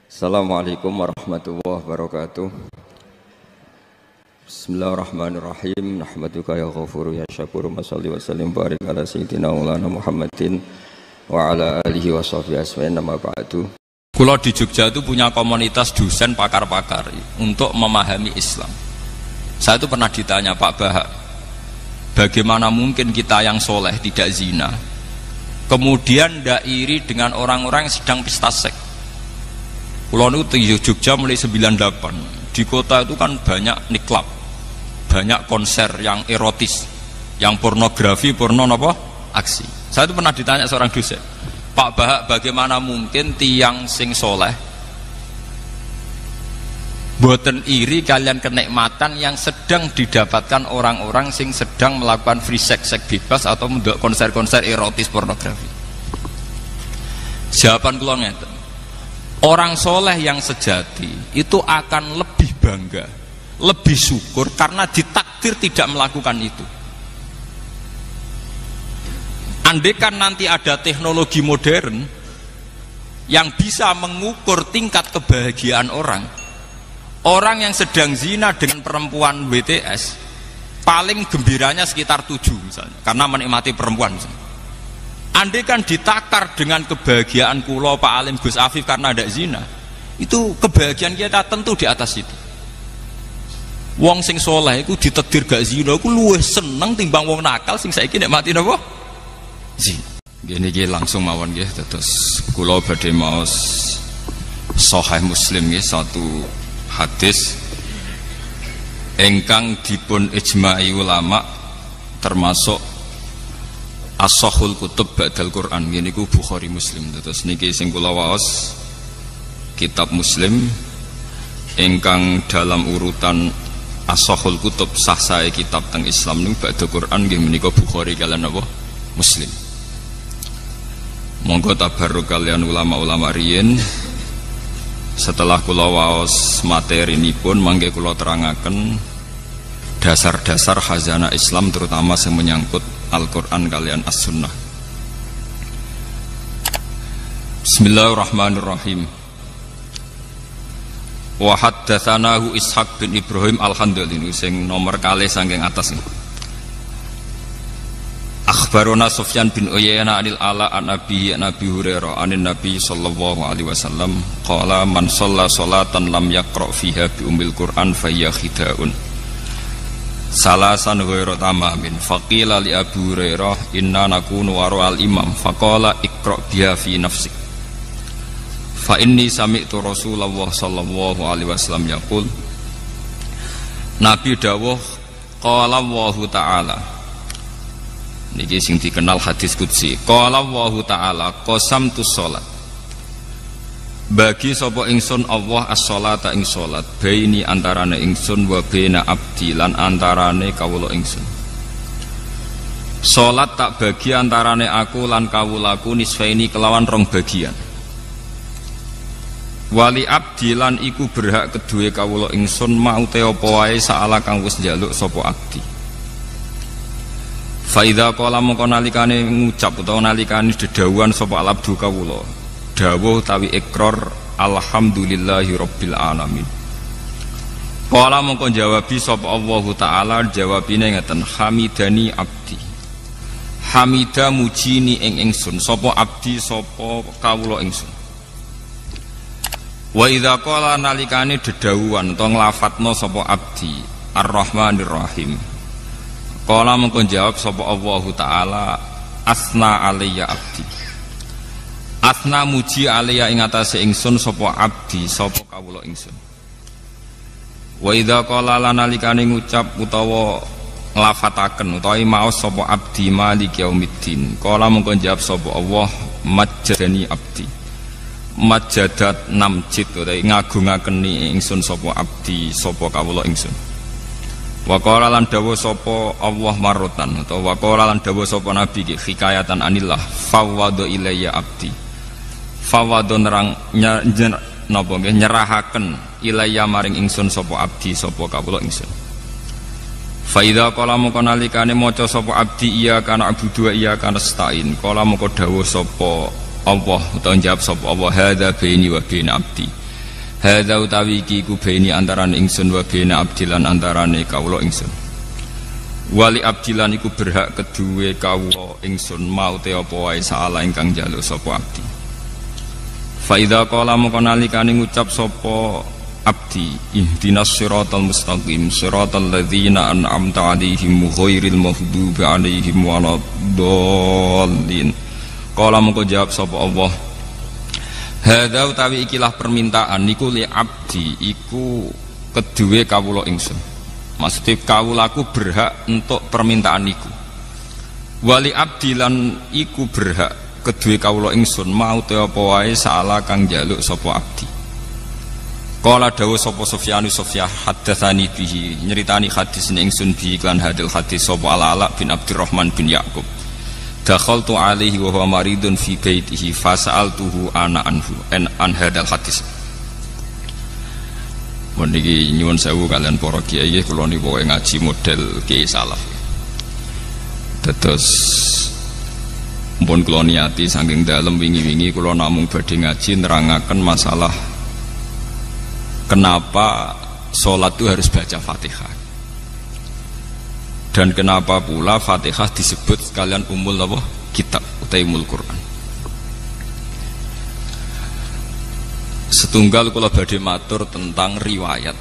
Assalamualaikum warahmatullahi wabarakatuh. Bismillahirrahmanirrahim. Nahmaduka ya ghafuru ya syakuru. Mashalli wa sallim barik ala sayyidina maulana Muhammadin wa ala alihi wa sahbihi asma'in nama ba'du. Kula di Jogja itu punya komunitas dosen pakar-pakar untuk memahami Islam. Saya itu pernah ditanya, Pak Bahak, bagaimana mungkin kita yang soleh tidak zina, kemudian tidak iri dengan orang-orang yang sedang pesta seks? Kula itu di Jogja mulai 98. Di kota itu kan banyak niklab, banyak konser yang erotis, yang pornografi, aksi. Saya itu pernah ditanya seorang dosen, Pak Bahak, bagaimana mungkin tiang sing soleh boten iri kalian kenikmatan yang sedang didapatkan orang-orang sing sedang melakukan free sex bebas atau konser-konser erotis pornografi? Jawaban kula ngeten, orang soleh yang sejati itu akan lebih bangga, lebih syukur karena ditakdir tidak melakukan itu. Andaikan nanti ada teknologi modern yang bisa mengukur tingkat kebahagiaan orang yang sedang zina dengan perempuan WTS paling gembiranya sekitar 7 misalnya, karena menikmati perempuan misalnya. Andaikan ditakar dengan kebahagiaan kula Pak Alim Gus Afif karena ada zina, itu kebahagiaan kita tentu di atas itu. Wong sing soleh itu ditakdir gak zina, aku luwih seneng timbang wong nakal sing saiki nikmati napa? Zina. Gini langsung mawon nggih, terus kula badhe maos Sahih Muslim nggih, satu hadis ingkang dipun ijma'i ulama termasuk as-sahul kutub ba'dal Quran, gini ku Bukhari Muslim. Terus niki sing kula waos kitab Muslim ingkang dalam urutan as-sahul kutub sah sae kitab teng Islam niku ba'dal Quran nggih menika Bukhari kalian apa Muslim. Monggo tabarruk kalian ulama-ulama riyin. Setelah kula waos materi nipun mangke kula terangaken dasar-dasar khazanah Islam terutama yang menyangkut Al-Quran kalian As-Sunnah. Bismillahirrahmanirrahim. Wa haddatsanahu Ishaq bin Ibrahim Al-Handali sing nomor kalih saking atas. Akhbarona Sufyan bin Uyainah anil Ala an Nabi Hurairah anin Nabi sallallahu alaihi wasallam qala man shalla sholatan lam yaqra fiha bi ummil Qur'an fa hiya khidaun salasan ghairu tamamin faqila li Abu Hurairah inna nakunu wara al imam faqala iqra biha fi nafsik fa inni sami'tu Rasulullah sallallahu alaihi wasallam yaqul, Nabi dawuh qala Allahu ta'ala, niki sing dikenal hadis qudsi, qala Allahu ta'ala qasamtu sholat, bagi sapa ingsun Allah as-sholata ing sholat, baini antarane ingsun wa baina abdi lan antarane kawula ingsun. Sholat tak bagi antarane aku lan kawulaku nisfaini kelawan rong bagian. Wali abdi lan iku berhak kedue kawula ingsun mau te apa wae saala kang wis njaluk sapa abdi. Fa idza qala mongko nalikane ngucap utawa nalikane dedawuhan sapa abdu kawula, dawuh utawi ikrar alhamdulillahi rabbil alamin. Qala mongko jawabi sapa Allah taala, jawabine ngeten, hamidani abdi. Hamida mujini ing ingsun sapa abdi sapa kawula ingsun. Wa idza qala nalikane dedawuhan utawa nglafatna sapa abdi arrahmanir rahim. Qala mongko jawab sapa Allah taala asna alayya abdi. Asna muji alayya ing atase ingsun sapa abdi sapa kawula ingsun. Wa idza qala lanalikane ngucap utawa nglafataken utawa maos sapa abdi maliki yaumiddin. Qala mongko jawab sapa Allah majjadani abdi. Majjadat namjid utawa ngagungaken ingsun sapa abdi sapa kawula ingsun. Wa qala lan dawuh sapa Allah marutan utawa wa qala lan dawuh sapa nabi hikayatan anillah fawwadu ilayya abdi. Fawwadu nyerahaken ilayya maring ingsun sapa abdi sapa kawula ingsun. Fa idza qala mongko nalikane maca sapa abdi iya kana abudu iya kana stain. Qala mongko dawuh sapa Allah utawa jawab sapa Allah hadza baini wa baina abdi. Hadza utawi iki ku baini antarane ingsun wa baina abdilan antarane kawula ingsun. Wali abdilan iku berhak kedue kawula ingsun mau te apa wae saala ingkang njaluk sapa abdi. Fa idza qala moko nalikane ngucap sapa abdi ihdinas siratal mustaqim siratal ladzina an'amta 'alaihim ghairil maghdubi 'alaihim waladdallin. Qala moko jawab sapa Allah, hadza utawi ikilah permintaan niku li abdi iku kedue kawula ingsun. Maksudnya kawulaku berhak untuk permintaan niku. Wali abdi lan iku berhak kedue kawula ingsun mau te apa wae saala kang njaluk sapa abdi. Qala dawuh sapa Sufyan haddatsani bihi nyeritani hadis ning ingsun bi iklan hadil hadis sapa Ala bin Abdurrahman bin Yaqub. Dakhaltu alaihi wa huwa maridun fi baitihi fasa'altuhu ana anhu an hadal hadis. Meniki nyuwun sewu kalian para kiai kula niku ngaji model kiai salaf. Terus mpun kula niati saking dalem wingi-wingi kula namung badhe ngaji nerangaken masalah kenapa sholat itu harus baca Fatihah. Dan kenapa pula Fatihah disebut sekalian umul apa? Kitab utai umul Quran. Setunggal kula badhe matur tentang riwayat.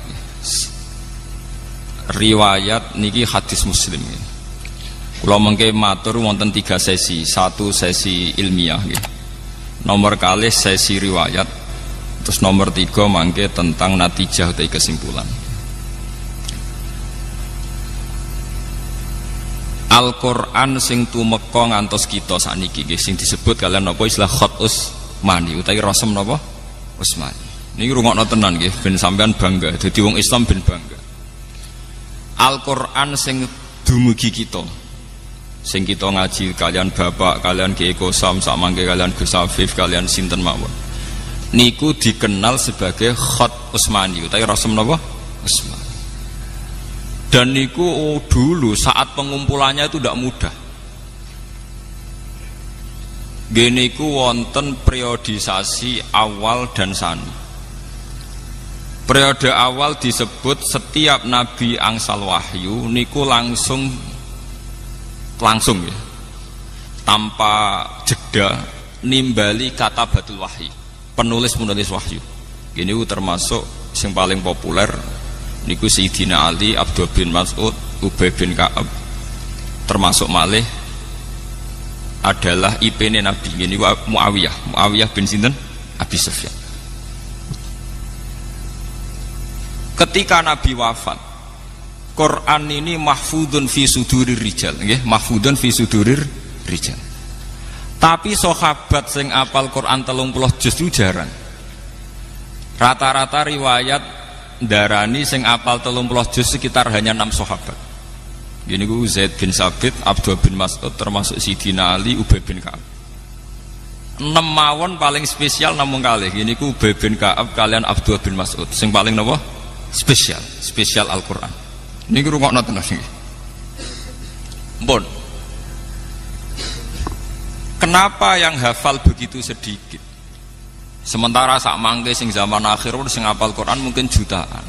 Riwayat niki hadis Muslim. Kula mengke matur wonten 3 sesi. 1 sesi ilmiah nggih. Nomor kalih sesi riwayat. Terus nomor 3 mangke tentang natijah utai kesimpulan. Al-Qur'an sing tumeka ngantos kita sakniki nggih sing disebut kalian napa istilah khat Utsmani utawi rasem napa Utsmani. Niki rungokno tenan nggih ben sampean bangga dadi wong Islam ben bangga. Al-Qur'an sing dumugi kita. Sing kita ngaji kalian bapak, kalian Kiai Kosam, samangke kalian Gus Afif, kalian sinten mawon. Niku dikenal sebagai khat Utsmani utawi rasem napa Utsmani. Dan niku dulu saat pengumpulannya itu tidak mudah. Geniku wonten periodisasi awal dan sani. Periode awal disebut setiap nabi angsal wahyu niku langsung ya, tanpa jeda nimbali kata batul wahyu, penulis wahyu. Geniku termasuk yang paling populer. Niku Sayyidina Ali, Abdul bin Mas'ud, Ubay bin Ka'ab, termasuk malih adalah IP-ne Nabi. Ini Muawiyah bin sinten? Abi Sufyan. Ketika Nabi wafat, Quran ini mahfudun fi sudurir rijal, nggih, mahfudun fi sudurir rijal. Tapi sahabat sing apal Quran 30 juz itu jarang. Rata-rata riwayat darani sing apal 30 juz sekitar hanya 6 sahabat. Gini ku Zaid bin Sabit, Abdul bin Mas'ud, termasuk Sidina Ali, Ubay bin Ka'ab. 6 mawon paling spesial namung kalih. Gini ku Ubay bin Ka'ab kalian Abdul bin Mas'ud. Sing paling napa? Spesial Al-Qur'an. Niki rungokno tenan iki. Mpun. Kenapa yang hafal begitu sedikit? Sementara sak mangke sing zaman akhir sing hafal Quran mungkin jutaan.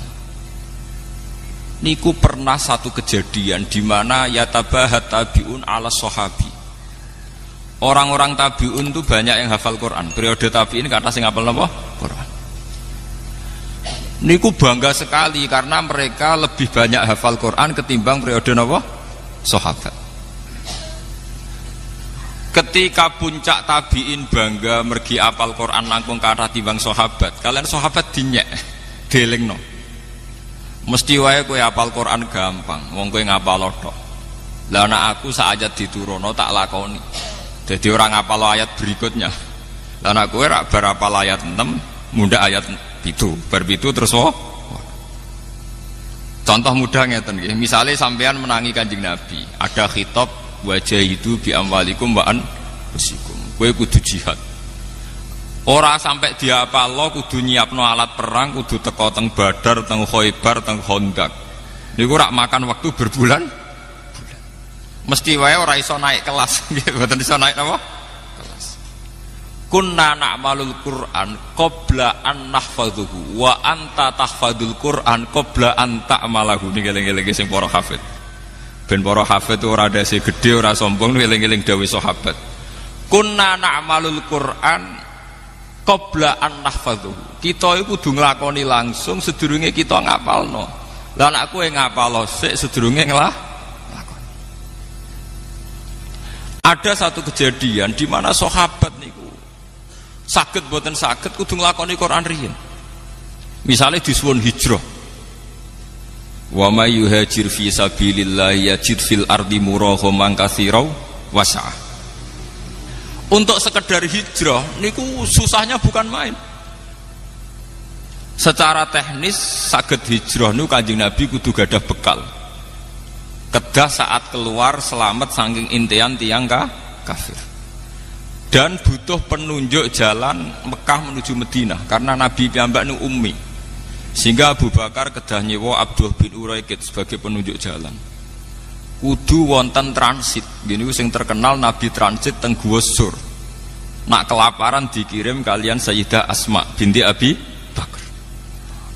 Niku pernah satu kejadian di mana yatabahat tabiun ala sahabi. Orang-orang tabiun itu banyak yang hafal Quran. Periode tabiin kata sing hafal napa? Quran. Niku bangga sekali karena mereka lebih banyak hafal Quran ketimbang periode napa? Sahabat. Ketika puncak tabiin bangga mergi apal Quran langkung kata timbang sahabat, kalian sahabat dinyek, delingno. Mesti wae kowe apal Quran gampang, wong kowe ngapal tok. Lah nek aku sak ayat diturono tak lakoni. Jadi orang apal ayat berikutnya. Lah nek kowe rak bar apal ayat 6, mundhak ayat 7, bar 7 terus contoh mudah ngeten nggih. Misale sampean menangi Kanjeng Nabi, ada khitab wajah itu bi amwalikum wa anfusikum. Kowe kudu jihad. Ora sampai diapalo kudu nyiapno alat perang, kudu teko teng Badar, teng Khaibar, teng Khandaq. Niku rak makan waktu berbulan. Mesti wae ora iso naik kelas, nggih, mboten iso naik apa? Kelas. kunna na'malul Qur'an qabla an nahfadhuhu wa anta tahfadul Qur'an qabla an ta'malahu. Niki eling-eling sing para hafid. Ben para hafid ora dase gedhe ora sombong eling-eling dawuh sahabat. Kunna na'malul Qur'an qabla an nahfadhuhu. Kita iku kudu nglakoni langsung sedurunge kita ngapalno. Lah nek kowe ngapalo sik sedurunge nglakoni. Ada satu kejadian di mana sahabat niku saged boten saged kudu nglakoni Quran riyin. Misale disuwun hijrah. Wa may yuhajir fi sabilillah yajid fil ardi muraghaman katsira wasa'ah. Untuk sekedar hijrah niku susahnya bukan main. Secara teknis saged hijrah niku Kanjeng Nabi kudu gadah bekal. Kedah saat keluar selamat saking intian tiang kafir. Dan butuh penunjuk jalan Mekah menuju Madinah karena Nabi piyambak nu ummi. Sehingga Abu Bakar kedah nyewa Abdullah bin Uraikid sebagai penunjuk jalan. Kudu wonten transit. Gini sing terkenal Nabi transit teng Gua Sur. Nak kelaparan dikirim kalian Sayyidah Asma binti Abi Bakar.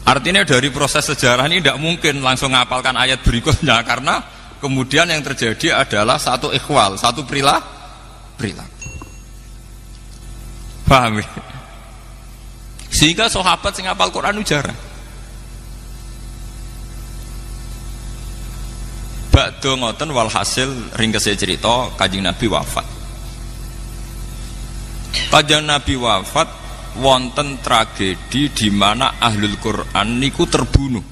Artinya dari proses sejarah ini tidak mungkin langsung ngapalkan ayat berikutnya karena kemudian yang terjadi adalah satu ikhwal, satu perilaku. Paham ya? Sehingga sahabat sing hafal Quran jarang. Bakdo ngoten walhasil ringkese cerita Kanjeng Nabi wafat. Kanjeng Nabi wafat wonten tragedi di mana ahlul Quran niku terbunuh.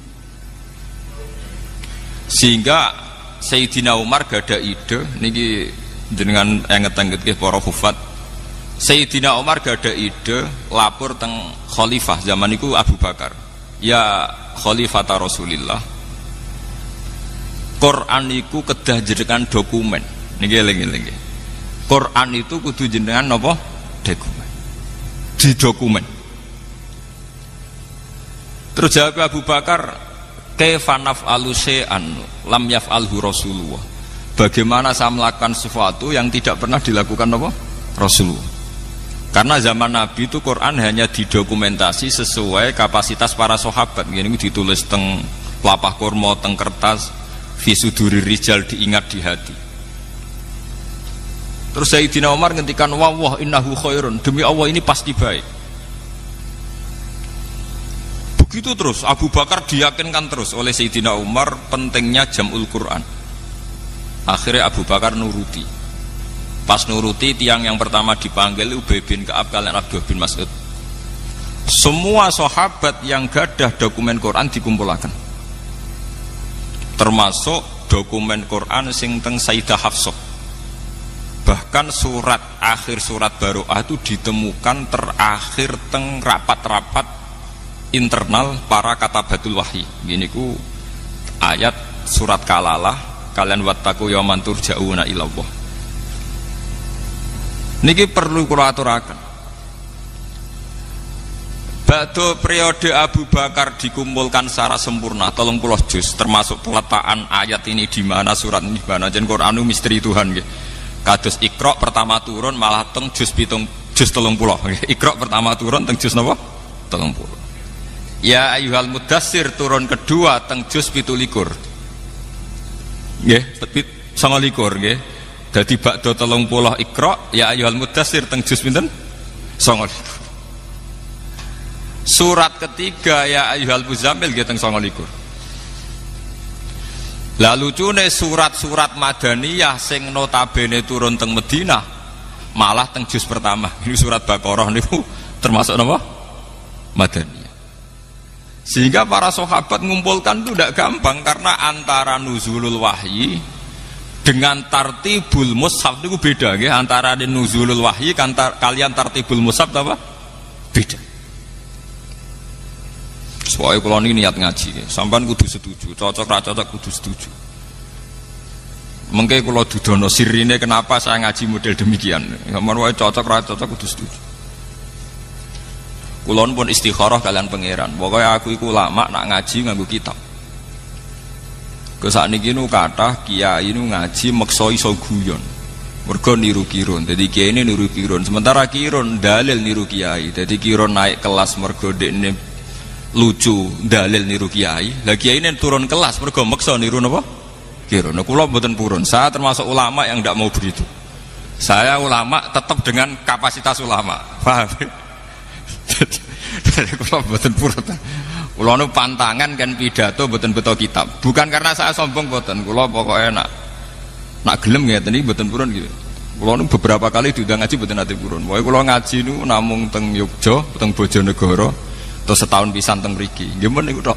Sehingga Sayyidina Umar gada ide niki jenengan enget-enget nggih para hufat. Sayyidina Umar gada ide lapor teng khalifah zaman itu Abu Bakar. Ya khalifata Rasulillah. Quran iku kedah jenengan dokumen. Niki eling-eling. Quran itu kudu jenengan napa? Dokumen. Di dokumen. Terus jawab Abu Bakar, kaifa naf'alu syai'an lam yaf'alhu Rasulullah. Bagaimana saya melakukan sesuatu yang tidak pernah dilakukan apa? Rasulullah. Karena zaman Nabi itu Quran hanya didokumentasi sesuai kapasitas para sahabat. Ini ditulis teng pelapah kurma, teng kertas, fi suduri rijal, diingat di hati. Terus Sayyidina Umar ngendikan wah innahu khairun, demi Allah ini pasti baik. Begitu terus Abu Bakar diyakinkan terus oleh Sayyidina Umar pentingnya jam'ul Quran. Akhirnya Abu Bakar nuruti. Pas nuruti, tiang yang pertama dipanggil Ubay bin Ka'ab kalian Abdullah bin Mas'ud. Semua sahabat yang gadah dokumen Quran dikumpulkan, termasuk dokumen Quran sing teng Sayyidah Hafsah. Bahkan akhir surat Baroah itu ditemukan terakhir teng rapat-rapat internal para katabatul wahyi. Gini ku ayat surat Kalalah, kalian wattaqu yauman turja'una ilallah. Niki perlu kula aturaken. Ba'da periode Abu Bakar dikumpulkan secara sempurna 30 juz termasuk peletakan ayat ini di mana, surat ini di mana. Jen Qur'anu misteri Tuhan nggih. Kados Iqra pertama turun malah teng juz 30 nggih. Iqra pertama turun teng juz napa? 30. Ya ayyuhal mudassir turun kedua teng juz 17. Nggih, 29 nggih. Dadi ba'da 30 Iqra ya ayyuhal mudassir teng juz pinten? 29. Surat ketiga ya ayyuhal muzammil nggih teng 29. Lah lucune surat-surat Madaniyah sing notabene turun teng Madinah malah teng juz pertama. Ini surat Baqarah niku termasuk napa? Madaniyah. Sehingga para sahabat ngumpulkan itu tidak gampang karena antara nuzulul wahyi dengan tartibul mushaf itu beda ya. Antara nuzulul wahyi kalian tartibul mushaf apa? Beda. Soalnya kalau ini niat ngaji, sampean kudu setuju, cocok ra cocok kudu setuju. Mengke kalau dudono sirine kenapa saya ngaji model demikian? Sampean wae cocok ra cocok kudu setuju. Kulon pun istikharah kalian pangeran. Pokoknya aku iku lama nak ngaji nganggo kitab. Ke sakniki nu kathah kiai nu ngaji meksa iso guyon. Mergo niru kirun. Jadi kiai ini niru kirun. Sementara kirun dalil niru kiai. Jadi kirun naik kelas mergo dekne lucu dalil niru kiai. Lah kiai ini turun kelas mergo maksa niru napa? Kirun. Nah, kula mboten purun. Saya termasuk ulama yang tidak mau begitu. Saya ulama tetap dengan kapasitas ulama. Paham? Jadi kula mboten purun. Kula nu pantangan kan pidato mboten beto kitab. Bukan karena saya sombong mboten. Kula pokoknya nak gelem ngeten iki mboten purun gitu. Kula nu beberapa kali diundang ngaji mboten ate purun. Pokoke kula ngaji nu namung teng Yogya, teng Bojonegoro, terus setahun pisan teng mriki. Nggih men niku tok.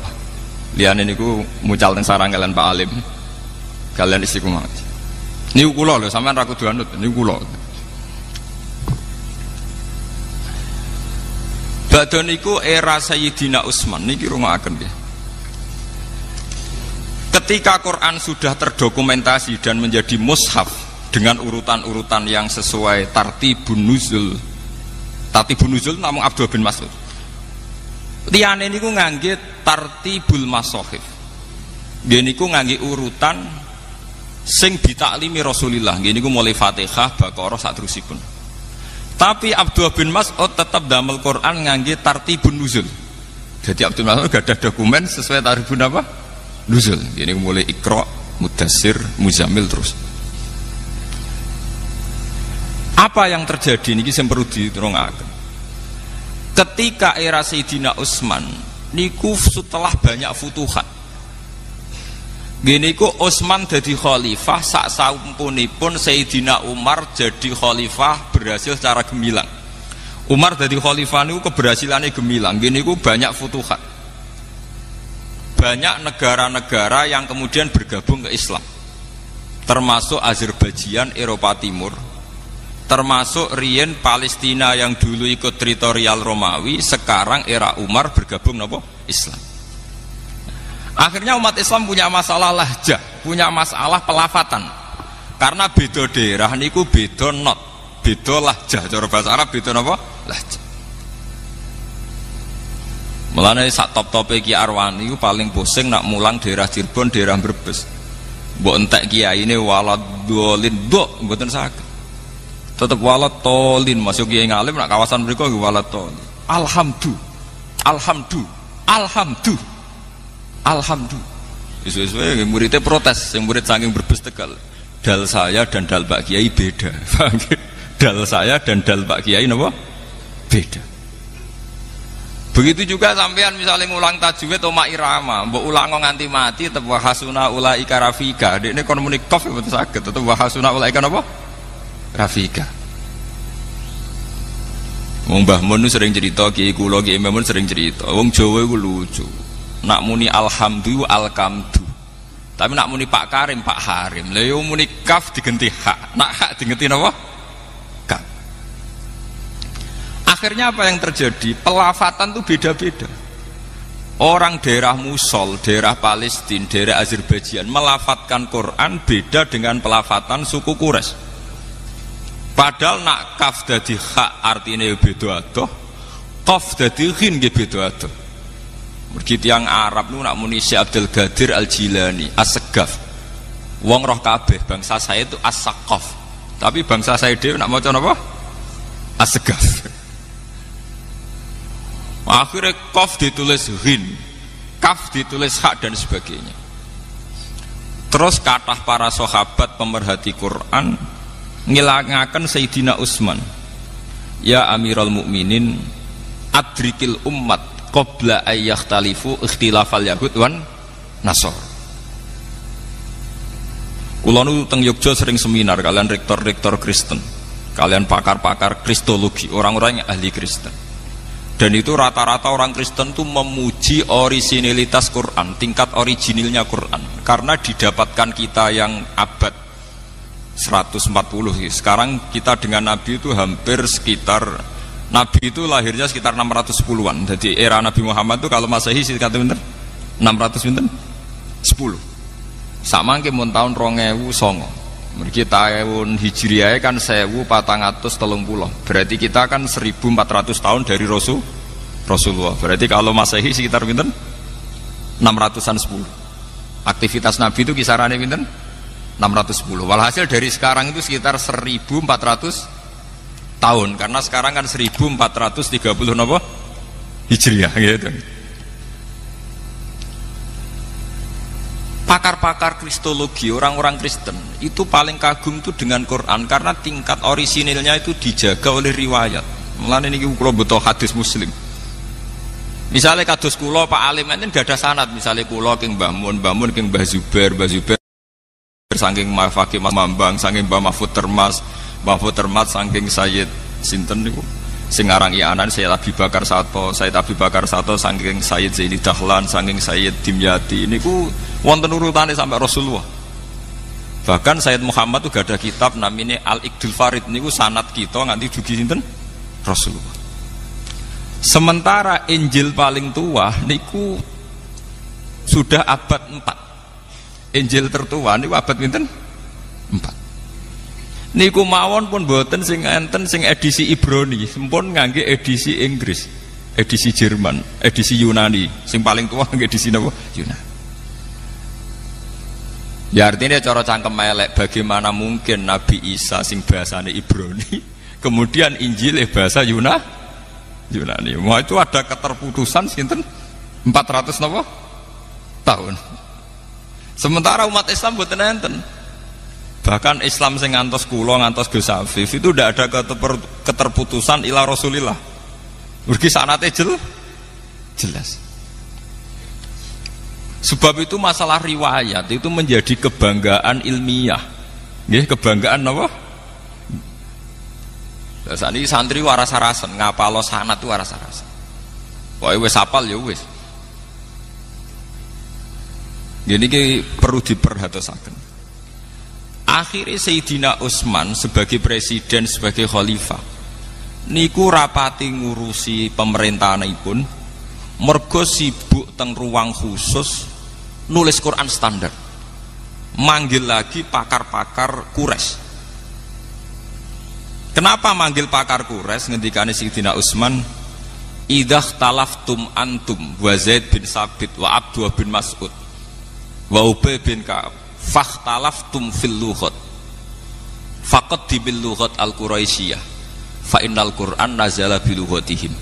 Liyane niku mucal teng sarang kalian Pak Alim. Kalian istiku ngaji. Niku kula lho, sampean ra kudu anut, niku kula. Badhe niku era Sayyidina Utsman niki rungokaken nggih. Ketika Quran sudah terdokumentasi dan menjadi mushaf dengan urutan-urutan yang sesuai tartibun nuzul. Tartibun nuzul namung Abdul bin Mas'ud. Liyane niku ngangge tartibul masahif. Nggih niku ngangge urutan sing ditaklimi Rasulullah. Nggih niku mulai Fatihah, Baqarah saterusipun. Tapi Abdul bin Mas'ud tetap damel Quran ngangge tartibun nuzul. Jadi Abdul Mas'ud gak ada dokumen sesuai tartibun apa? Nuzul. Ini mulai Iqra, Mudassir, Muzammil terus. Apa yang terjadi niki sing perlu diterangkan. Ketika era Sayyidina Utsman niku setelah banyak futuhat. Gini ku Utsman jadi khalifah sak sampunipun Sayyidina Umar jadi khalifah berhasil secara gemilang. Umar jadi khalifah niku keberhasilannya gemilang. Gini ku banyak futuhat. Banyak negara-negara yang kemudian bergabung ke Islam, termasuk Azerbaijan, Eropa Timur, termasuk Rien Palestina yang dulu ikut teritorial Romawi, sekarang era Umar bergabung nopo Islam. Akhirnya umat Islam punya masalah lahjah, punya masalah pelafatan, karena beda daerah niku beda not, beda lahjah, cara bahasa Arab beda nopo lahjah. Mulane sak top-tope Ki Arwani itu paling pusing nak mulang daerah Cirebon, daerah Brebes. Mbok entek kiyaine waladolin mbok mboten saged. Tetep waladolin masuk kiai ngalim nak kawasan mriku waladolin. Alhamdulillah. Isu-isuwe muridnya protes, yang murid saking Brebes Tegal. Dal saya dan dal Pak Kiai beda. Dal saya dan dal Pak Kiai napa? Beda. Begitu juga sampean misalnya ngulang tajwid oma irama, mbok ulang nganti mati tetep wahasuna ulaika rafika. Dekne kon muni qaf mboten saged, tetep wahasuna ulaika napa? Rafika. Wong Mbah Mun sering cerita, Kiai kula Kiai Mun sering cerita. Wong Jawa iku lucu. Nak muni alhamdulillah alkamdu. Tapi nak muni Pak Karim Pak Harim. Lah yo muni kaf digenti hak. Nak hak digenti napa? Akhirnya apa yang terjadi? Pelafatan itu beda-beda. Orang daerah Musol, daerah Palestina, daerah Azerbaijan melafatkan Quran beda dengan pelafatan suku Quraisy. Padahal nak kaf dadi hak artinya beda adoh, qaf dadi ghin nggih beda adoh. Mergi tiyang Arab nu nak muni Syekh Abdul Qadir Al-Jilani, As-Segaf. Wong roh kabeh bangsa saya itu As-Saqaf. Tapi bangsa saya dhewe nak maca napa? As-Segaf. Akhirnya qaf ditulis ghin, kaf ditulis hak dan sebagainya. Terus kathah para sahabat pemerhati Quran ngilangaken Sayyidina Utsman, ya Amirul Mukminin adrikil ummat qabla ayyakhtalifu ikhtilafal yahud wan nasor. Kula nu teng Yogya sering seminar kalian rektor-rektor Kristen, kalian pakar-pakar kristologi, orang-orang yang ahli Kristen. Dan itu rata-rata orang Kristen itu memuji orisinilitas Quran, tingkat originilnya Quran, karena didapatkan kita yang abad 140. Sekarang kita dengan Nabi itu hampir sekitar, Nabi itu lahirnya sekitar 610-an. Jadi era Nabi Muhammad itu kalau Masehi sekitar 600 10. Sama mungkin tahun 2009. Mergi tahun Hijriah kan 1430. Berarti kita kan 1400 tahun dari Rasulullah. Berarti kalau Masehi sekitar pinten? 600-an 10. Aktivitas Nabi itu kisarannya pinten? 610. Walhasil dari sekarang itu sekitar 1400 tahun, karena sekarang kan 1430 napa Hijriah gitu. Pakar-pakar kristologi, orang-orang Kristen itu paling kagum itu dengan Quran karena tingkat orisinilnya itu dijaga oleh riwayat. Mulane niki kula butuh hadis Muslim. Misalnya kados kula Pak Alim enten gak ada sanad, misalnya kula king Mbah Mun, Mbah Mun king Mbah Zubair saking Mbah Fakih Mas Mambang, saking Mbah Mahfud Termas saking Sayyid sinten niku sing aran Ianan Sayyid Abi Bakar Sato saking Sayyid Zaini Dahlan, saking Sayyid Dimyati niku wonten urutane sampai Rasulullah. Bahkan Sayyid Muhammad tuh gak ada kitab namanya Al-Iqdul Farid niku sanad kita nganti dugi sinten Rasulullah. Sementara Injil paling tua niku sudah abad 4. Injil tertua niku abad pinten? 4. Niku mawon pun boten sing enten sing edisi Ibrani, sampun ngangge edisi Inggris, edisi Jerman, edisi Yunani. Sing paling tua ngangge edisi napa? Yunani. Ya artinya cara cangkem elek, bagaimana mungkin Nabi Isa sing bahasane Ibrani kemudian Injil bahasa Yunani. Wah itu ada keterputusan sinten 400 napa tahun. Sementara umat Islam boten enten. Bahkan Islam sing ngantos kula ngantos Gus Afif itu tidak ada keterputusan ila Rasulillah. Mergi sanate jelas. Sebab itu masalah riwayat itu menjadi kebanggaan ilmiah. Nggih, kebanggaan napa? Saat ini santri waras-arasan ngapalo sanad itu waras-arasan. Wah wis hafal ya wis. Jadi perlu diperhatosaken. Akhirnya Sayyidina Utsman sebagai presiden, sebagai khalifah niku rapati ngurusi pemerintahanipun mergo sibuk teng ruang khusus nulis Quran standar. Manggil lagi pakar-pakar Quraisy. Kenapa manggil pakar Quraisy? Ngendikane Sayyidina Utsman, "Idzah talaftum antum wa Zaid bin Sabit wa Abdullah bin Mas'ud wa Ubay bin Ka'ab fakhtalaftum fil lughat faqad bil lughat al-Quraisyiyah fa innal Qur'an nazala bi lughatihim."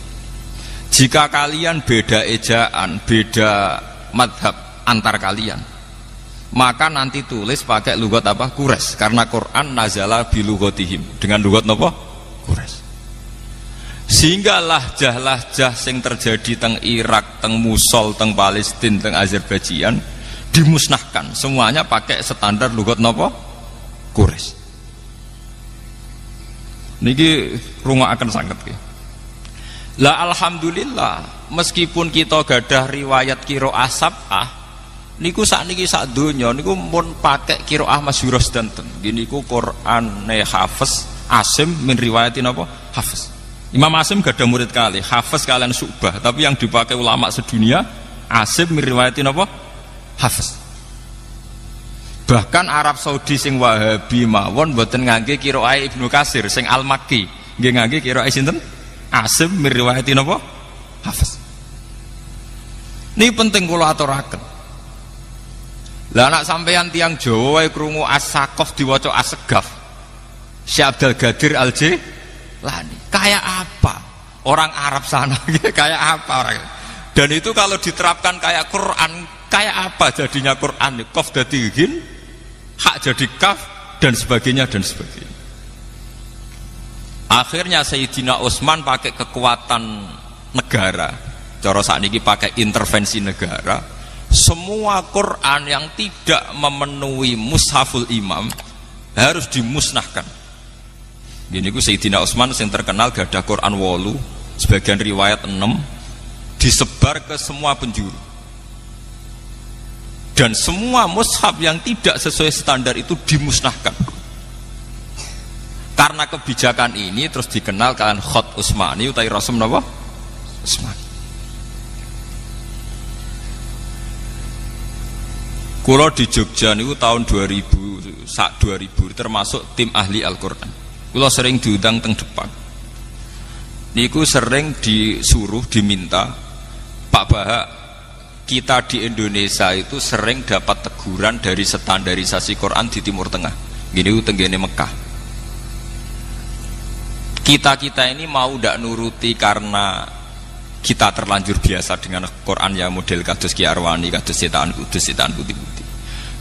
Jika kalian beda ejaan, beda madhab antar kalian, maka nanti tulis pakai lugat apa? Quraisy, karena Quran nazala bi lughatihim, dengan lugat napa? Quraisy. Sehingga lahjah-lahjah sing terjadi teng Irak, teng Mosul, teng Palestina, teng Azerbaijan dimusnahkan, semuanya pakai standar lugat napa? Quraisy. Niki rungokaken sanget nggih. Lah alhamdulillah meskipun kita gadah riwayat qiraah sab'ah niku sakniki sak donya niku mun pakai qiraah masyhurah sedanten. Gini niku Qur'ane Hafiz Asim min riwayatin apa? Hafiz. Imam Asim gak ada murid kali, Hafiz kalian Syu'bah, tapi yang dipakai ulama sedunia Asim min riwayatin apa? Hafiz. Bahkan Arab Saudi sing Wahabi mawon mboten ngangge qiraah Ibnu Katsir sing Al-Makki, nggih ngangge qiraah sinten? Asim min riwayatin apa? Hafiz. Ini penting kula aturaken. Lah anak sampeyan tiang Jawa wae krungu As-Saqaf diwaca As-Segaf. Syekh Abdul Qadir Al-Jilani. Kayak apa? Orang Arab sana kayak apa orang? Dan itu kalau diterapkan kayak Quran, kayak apa jadinya Quran? Qaf dadi ghin, hak jadi kaf dan sebagainya dan sebagainya. Akhirnya Sayyidina Utsman pakai kekuatan negara. Cara sakniki pakai intervensi negara. Semua Quran yang tidak memenuhi mushaful imam harus dimusnahkan. Gini ku Sayyidina Utsman yang terkenal gak ada Quran 8, sebagian riwayat 6, disebar ke semua penjuru. Dan semua mushaf yang tidak sesuai standar itu dimusnahkan. Karena kebijakan ini terus dikenal kalian Khat Utsmani utai Rasul napa? Utsmani. Kulo di Jogja niku tahun 2000 termasuk tim ahli Al-Qur'an. Kulo sering diundang teng depan. Niku sering disuruh diminta Pak Bahak kita di Indonesia itu sering dapat teguran dari standarisasi Quran di Timur Tengah. Gini tenggene Mekah. Kita ini mau ndak nuruti karena kita terlanjur biasa dengan Quran ya model kados Ki Arwani, kados Cetakan Kudus, Cetakan Putih-Putih.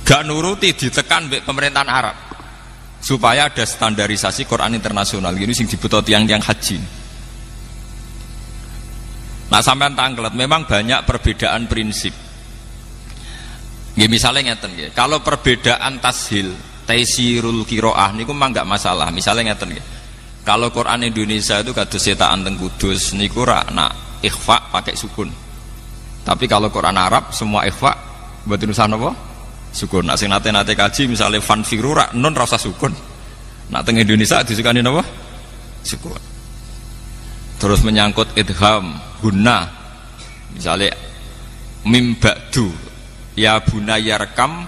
Gak nuruti ditekan mbek pemerintahan Arab supaya ada standarisasi Quran internasional. Gini sing dibutuh tiang-tiang haji. Nah sampean tanglet memang banyak perbedaan prinsip. Nggih misalnya ngeten nggih. Kalau perbedaan tashil, taisirul qiraah niku mah enggak masalah. Misalnya ngeten nggih. Kalau Quran Indonesia itu kados Cetakan teng Kudus niku ra nak ikhfa pakai sukun. Tapi kalau Quran Arab semua ikhfa mboten usah napa? Sukun. Nek sing nate kaji misalnya fanfiru ra nun ra usah sukun. Nak teng Indonesia disukani napa? Sukun. Terus menyangkut idgham, guna. Misalnya mim ba'du ya bunayya rekam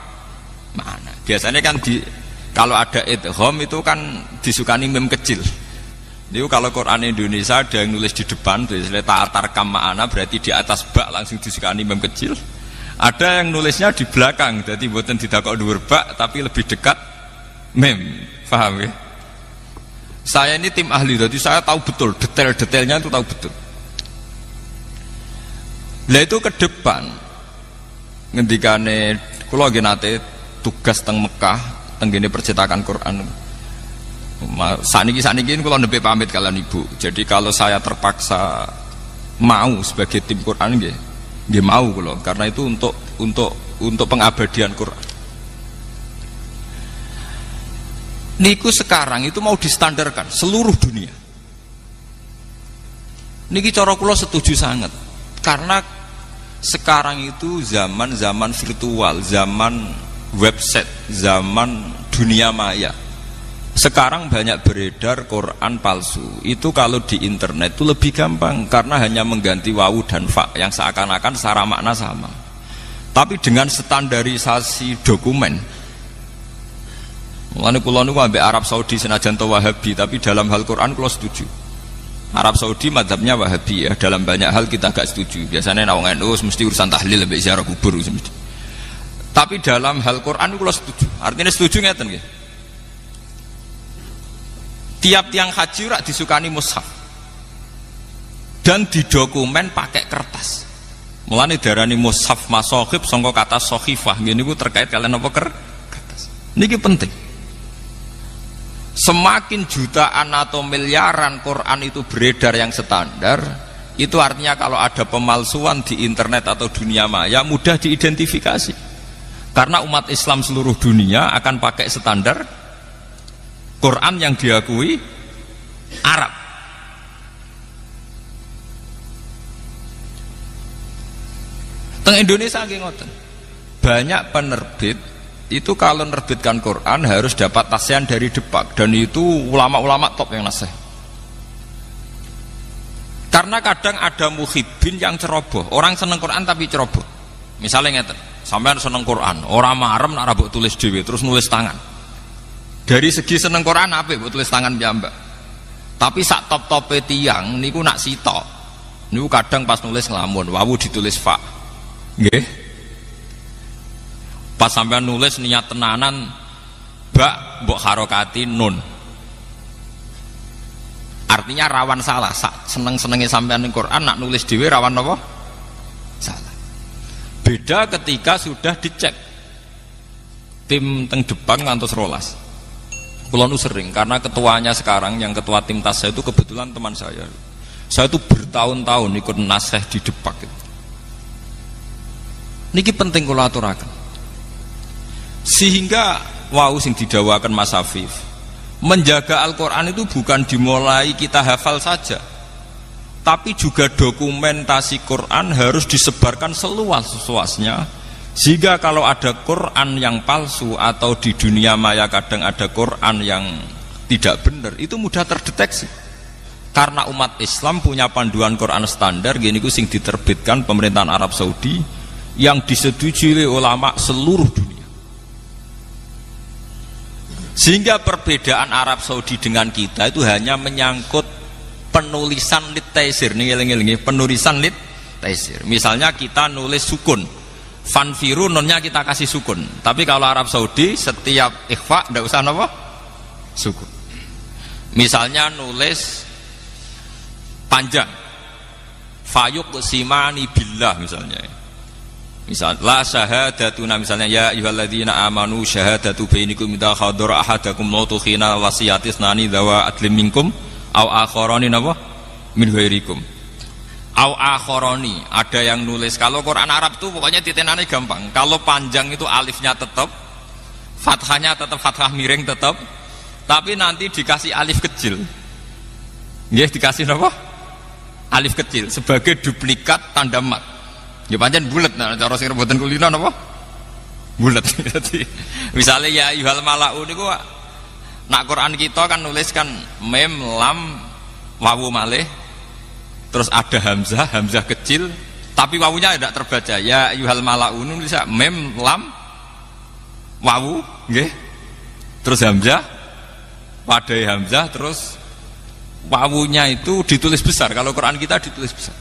mana? Biasanya kan kalau ada idgham itu kan disukani mim kecil. Itu kalau Quran Indonesia ada yang nulis di depan, tulisnya ta'atarkam ma'ana berarti di atas bak langsung disukani mem kecil. Ada yang nulisnya di belakang, jadi buatan didakok dhuwur bak tapi lebih dekat mem. Paham ya? Saya ini tim ahli, jadi saya tahu betul detail-detailnya itu tahu betul. Lah itu ke depan ngendikane kula nggih nate tugas teng Mekah, teng ngene percetakan Quran. Saniki kula nembe pamit kalian ibu. Jadi kalau saya terpaksa mau sebagai tim Quran nggih mau kula karena itu untuk pengabadian Quran. Niku sekarang itu mau distandarkan seluruh dunia. Niki cara kula setuju sangat. Karena sekarang itu zaman virtual, zaman website, zaman dunia maya. Sekarang banyak beredar Quran palsu. Itu kalau di internet itu lebih gampang karena hanya mengganti wawu dan fa yang seakan-akan secara makna sama. Tapi dengan standarisasi dokumen. Mulane kula niku ambek Arab Saudi senajan to Wahabi, tapi dalam hal Quran kula setuju. Arab Saudi mazhabnya Wahabi ya, dalam banyak hal kita agak setuju. Biasanya nek wong NU mesti urusan tahlil ambek ziarah kubur mesti. Tapi dalam hal Quran kula setuju. Artinya setuju ngeten nggih. Tiap tiang haji rak disukani mushaf dan didokumen pakai kertas. Mulane darani mushaf masohib sangka kata sohifah. Ngene niku terkait kalian apa kertas. Niki penting. Semakin jutaan atau miliaran Quran itu beredar yang standar, itu artinya kalau ada pemalsuan di internet atau dunia maya mudah diidentifikasi. Karena umat Islam seluruh dunia akan pakai standar Quran yang diakui Arab. Teng Indonesia nggih ngoten. Banyak penerbit itu kalau menerbitkan Quran harus dapat tasyan dari Depak dan itu ulama-ulama top yang nasih. Karena kadang ada muhibbin yang ceroboh. Orang seneng Quran tapi ceroboh. Misalnya ngeten, sampean seneng Quran, orang marem nak rabuk tulis dhewe terus nulis tangan. Dari segi seneng Quran apik mbok tulis tangan piyambak. Tapi sak top-tope tiyang niku nak sitok. Niku kadang pas nulis nglamun, wawu ditulis fa. Nggih. Pas sampean nulis niat tenanan bak mbok harokati nun. Artinya rawan salah. Sak seneng-senenge sampean ning Quran nak nulis dhewe rawan apa? Salah. Beda ketika sudah dicek. Tim teng depan ngantos rolas. Kulo nu sering karena ketuanya sekarang yang ketua tim tas saya itu kebetulan teman saya. Saya itu bertahun-tahun ikut nasih di Depak. Niki penting kula aturaken. Sehingga wau sing didawakan Mas Afif, menjaga Al-Qur'an itu bukan dimulai kita hafal saja. Tapi juga dokumentasi Quran harus disebarkan seluas-luasnya. Sehingga kalau ada Quran yang palsu atau di dunia maya kadang ada Quran yang tidak benar, itu mudah terdeteksi. Karena umat Islam punya panduan Quran standar, gini ku sing diterbitkan pemerintahan Arab Saudi yang disetujui oleh ulama seluruh dunia. Sehingga perbedaan Arab Saudi dengan kita itu hanya menyangkut penulisan lit taisir, penulisan lit taisir. Misalnya kita nulis sukun, fanfiru nonnya kita kasih sukun. Tapi kalau Arab Saudi setiap ikhfa ndak usah apa? Sukun. Misalnya nulis panjang, fayuq simani billah misalnya. Misal la syahadatuna misalnya ya ayyuhalladzina amanu syahadatu bainakum idza hadara ahadakum mautu khina wasiyatis nani dawa adlim minkum au akharani napa min ghairikum. Au akharani, ada yang nulis. Kalau Quran Arab tuh pokoknya titenane gampang. Kalau panjang itu alifnya tetap, fathahnya tetap fathah miring tetap, tapi nanti dikasih alif kecil. Nggih, dikasih apa? Alif kecil sebagai duplikat tanda mat. Ya pancen bulet, nah cara sing rebutan kulino napa? Bulet. Jadi misalnya ya ayyuhal mala'u niku nak Quran kita kan nuliskan mem lam wawu malih, terus ada hamzah, hamzah kecil, tapi wawunya tidak terbaca. Ya ayyuhal mala'u nulis mem lam wawu, nggih. Terus hamzah, wadai hamzah, terus wawunya itu ditulis besar. Kalau Quran kita ditulis besar.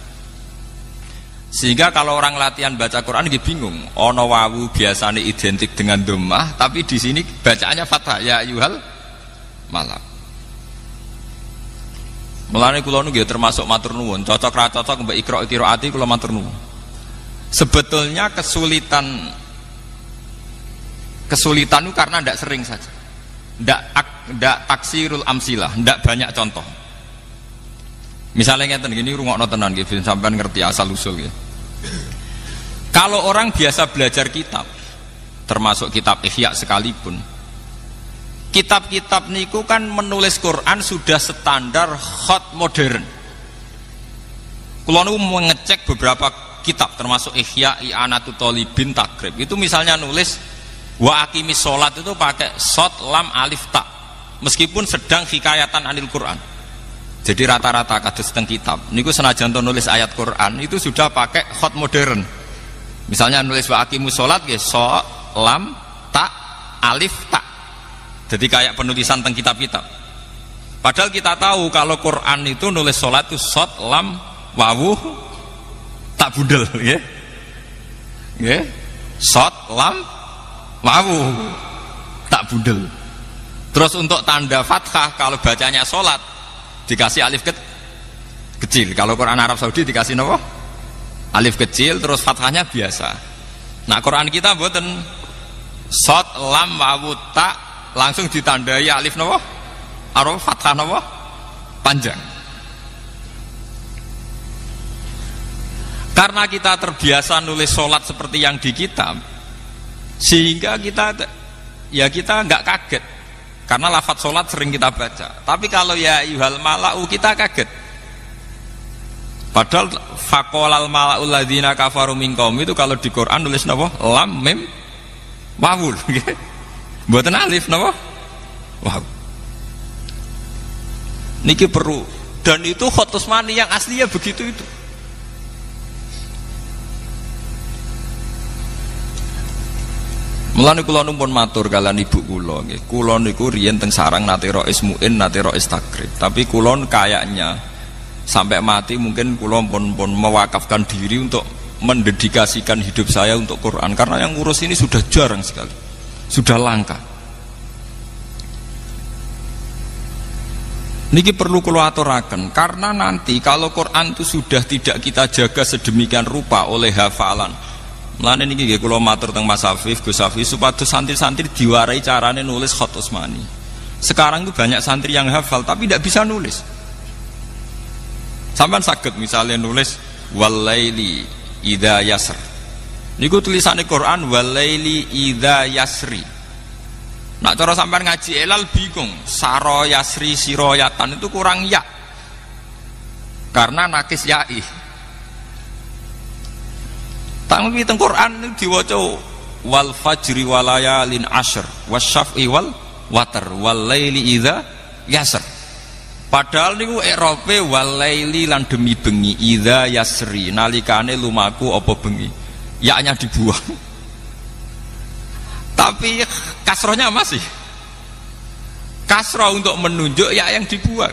Sehingga kalau orang latihan baca Quran dia bingung. Ono wawu biasanya identik dengan dhammah, tapi di sini bacaannya fathah. Ya ayyuhal mala'u. Mulane kula niku termasuk matur nuwun, cocok ra cocok mbek Iqra qiraati kula matur nuwun. Sebetulnya kesulitan itu karena ndak sering saja. Ndak taksirul amsilah, ndak banyak contoh. Misalnya ngeten gini rungokno tenan nggih ben sampean ngerti asal usul nggih. Kalau orang biasa belajar kitab, termasuk kitab Ihya sekalipun, kitab-kitab niku kan menulis Quran sudah standar khat modern. Kula niku mengecek beberapa kitab termasuk Ihya, I'anatul Thalibin, Takrib. Itu misalnya nulis wa aqimis sholat itu pakai shad lam alif ta. Meskipun sedang hikayatan anil Quran. Jadi rata-rata kados teng kitab niku senajan to nulis ayat Quran itu sudah pakai khat modern. Misalnya nulis wa aqimus sholat nggih shad lam ta alif ta. Jadi kayak penulisan teng kitab-kitab. Padahal kita tahu kalau Quran itu nulis sholat itu shad lam wawu tak budel, nggih. Nggih. Shad lam wawu tak budel. Terus untuk tanda fathah kalau bacanya sholat dikasih alif kecil. Kalau Quran Arab Saudi dikasih apa? Alif kecil terus fathahnya biasa. Nah Quran kita mboten shad lam wawu ta langsung ditandai alif napa? Arab fathah napa? Panjang. Karena kita terbiasa nulis sholat seperti yang di kitab, sehingga kita nggak kaget. Karena lafadz sholat sering kita baca. Tapi kalau ya ayyuhal mala'u kita kaget. Padahal faqolal mala'ul ladzina kafaru min qaum itu kalau di Quran nulis napa? Lam mim wawul. Mboten alif napa? Waw. Niki perlu, dan itu khat Utsmani yang aslinya begitu itu. Mulane kula numpun matur kalian ibu kula nggih. Kula niku riyen teng sarang nate rois muin, nate rois takrib. Tapi kula kayaknya sampai mati mungkin kula pun mewakafkan diri untuk mendedikasikan hidup saya untuk Quran karena yang ngurus ini sudah jarang sekali. Sudah langka. Niki perlu kula aturaken karena nanti kalau Quran itu sudah tidak kita jaga sedemikian rupa oleh hafalan. Mulane niki nggih kula matur teng Mas Afif, Gus Afif supados santri-santri diwarai carane nulis khat Utsmani. Sekarang itu banyak santri yang hafal tapi tidak bisa nulis. Sampeyan saged misalnya nulis walaili idza yasr. Niku tulisane Quran walaili idza yasri. Nak cara sampean ngaji elal bingung, saro yasri siroyatan itu kurang ya. Karena nakis ya'i. Tapi teng Quran itu diwaca wal fajri walayalin ashr wasyaf'i wal watar wal laili idza yasr. Padahal niku i'rabe wal laili lan demi bengi idza yasri nalikane lumaku apa bengi. Ya-nya dibuang. Tapi kasrohnya masih. Kasroh untuk menunjuk ya yang dibuang.